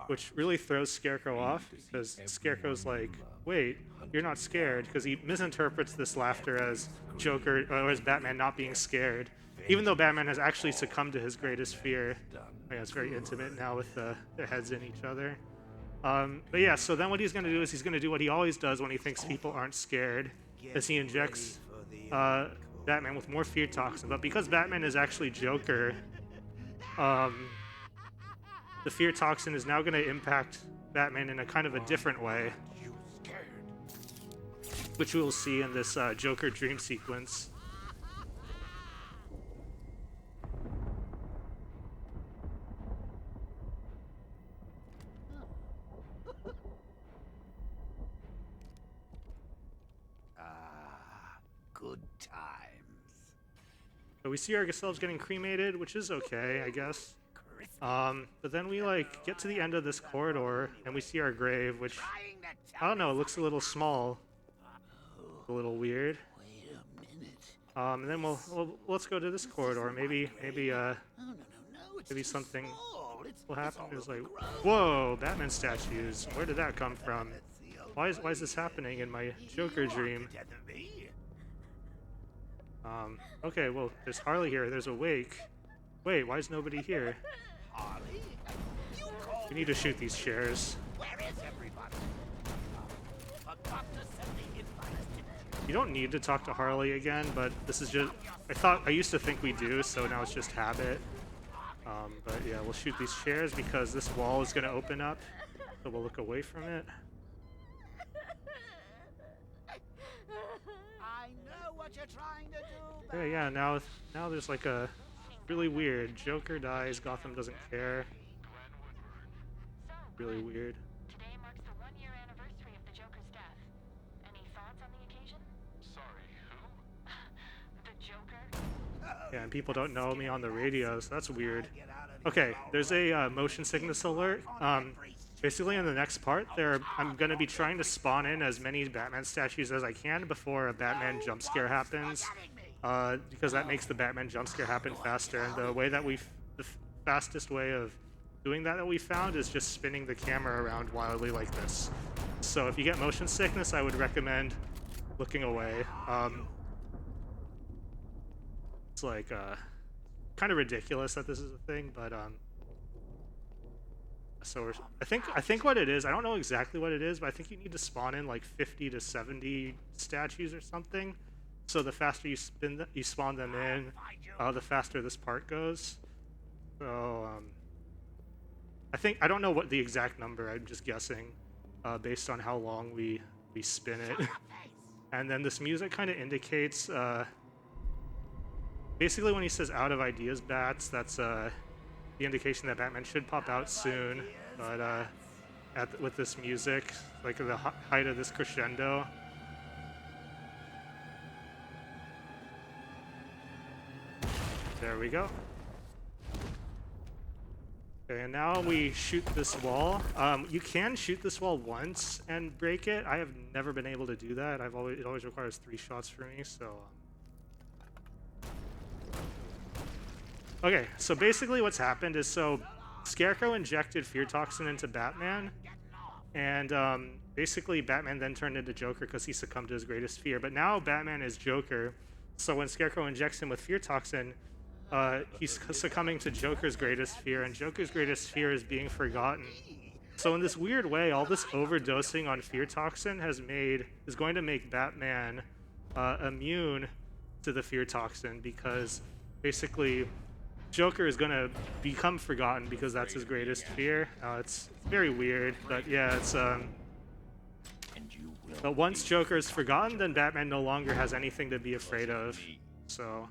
which really throws Scarecrow off, because Scarecrow's like, wait, you're not scared, because he misinterprets this laughter as Joker, or as Batman not being scared, even though Batman has actually succumbed to his greatest fear. Yeah, it's very intimate now with their heads in each other. But yeah, so then what he's going to do is he's going to do what he always does when he thinks people aren't scared, is he injects Batman with more fear toxin. But because Batman is actually Joker, the fear toxin is now going to impact Batman in a kind of a different way. which we will see in this Joker dream sequence. Good times. So we see ourselves getting cremated, which is okay, I guess. But then we like get to the end of this corridor and we see our grave, which I don't know, it looks a little small, a little weird. And then let's go to this corridor. Maybe something will happen. It's like, whoa, Batman statues. Where did that come from? Why is this happening in my Joker dream? Okay, well, there's Harley here. There's a wake. Wait, why is nobody here? We need to shoot these chairs. You don't need to talk to Harley again, but this is just... I used to think we do, so now it's just habit. But yeah, we'll shoot these chairs because this wall is going to open up, so we'll look away from it. Yeah, now there's like a really weird Joker dies, Gotham doesn't care. Really weird. Today marks the 1-year anniversary of the Joker's death. Any thoughts on the occasion? Sorry, who? The Joker? Yeah, and people don't know me on the radio, so that's weird. Okay, there's a motion sickness alert. Basically, in the next part, I'm going to be trying to spawn in as many Batman statues as I can before a Batman jump scare happens, because that makes the Batman jump scare happen faster. And the fastest way of doing that we found is just spinning the camera around wildly like this. So if you get motion sickness, I would recommend looking away. It's like kind of ridiculous that this is a thing, but so I think what it is, I don't know exactly what it is, but I think you need to spawn in like 50 to 70 statues or something. So the faster you spawn them in, the faster this part goes. So I don't know what the exact number. I'm just guessing, based on how long we spin it. And then this music kind of indicates, basically when he says "out of ideas, bats," that's the indication that Batman should pop out soon. But with this music, like the height of this crescendo. There we go. Okay, and now we shoot this wall. You can shoot this wall once and break it. I have never been able to do that. It always requires 3 shots for me, so... Okay, so basically what's happened is, Scarecrow injected fear toxin into Batman, and basically Batman then turned into Joker because he succumbed to his greatest fear. But now Batman is Joker, so when Scarecrow injects him with fear toxin, he's succumbing to Joker's greatest fear, and Joker's greatest fear is being forgotten. So in this weird way, all this overdosing on fear toxin is going to make Batman immune to the fear toxin, because basically Joker is going to become forgotten because that's his greatest fear. It's very weird, but yeah, it's but once Joker is forgotten, then Batman no longer has anything to be afraid of. So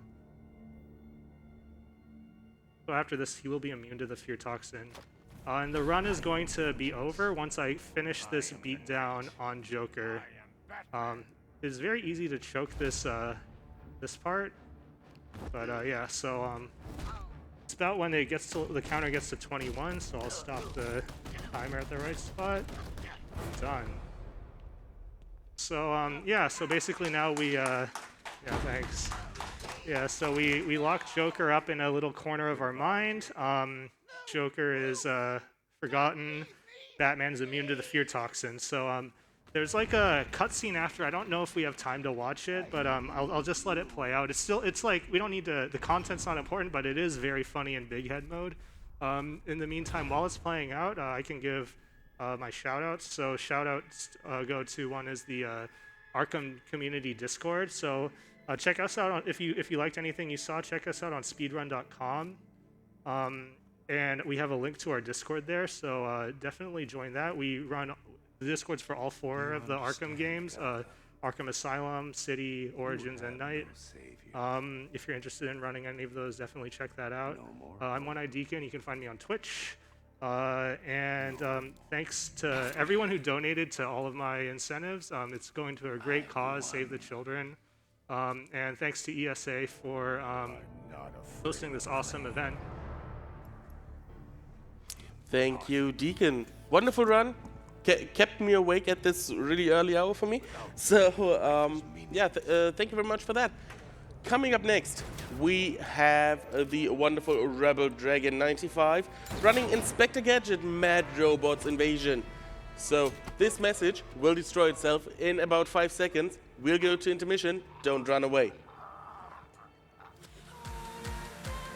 after this, he will be immune to the fear toxin. And the run is going to be over once I finish this beatdown on Joker. It's very easy to choke this part, but yeah. So it's about when the counter gets to 21. So I'll stop the timer at the right spot. Done. So yeah. So basically now we yeah, thanks. Yeah, so we lock Joker up in a little corner of our mind. Joker is forgotten. Batman's immune to the fear toxin. So there's like a cutscene after. I don't know if we have time to watch it, but I'll just let it play out. It's like we don't need to. The content's not important, but it is very funny in big head mode. In the meantime, while it's playing out, I can give my shout outs. So shout outs go to one is the Arkham community Discord. So check us out if you liked anything you saw. Check us out on speedrun.com, and we have a link to our Discord there. So definitely join that. We run the Discords for all 4 of the Arkham games. Arkham Asylum, City, Origins, and Night. If you're interested in running any of those, definitely check that out. I'm oneeyeddeacon. You can find me on Twitch. Thanks to everyone who donated to all of my incentives. It's going to a great cause, Save the Children. And thanks to ESA for hosting this awesome event. Thank you, Deacon. Wonderful run. Kept me awake at this really early hour for me. So, thank you very much for that. Coming up next, we have the wonderful Rebel Dragon 95 running Inspector Gadget Mad Robots Invasion. So, this message will destroy itself in about 5 seconds. We'll go to intermission. Don't run away.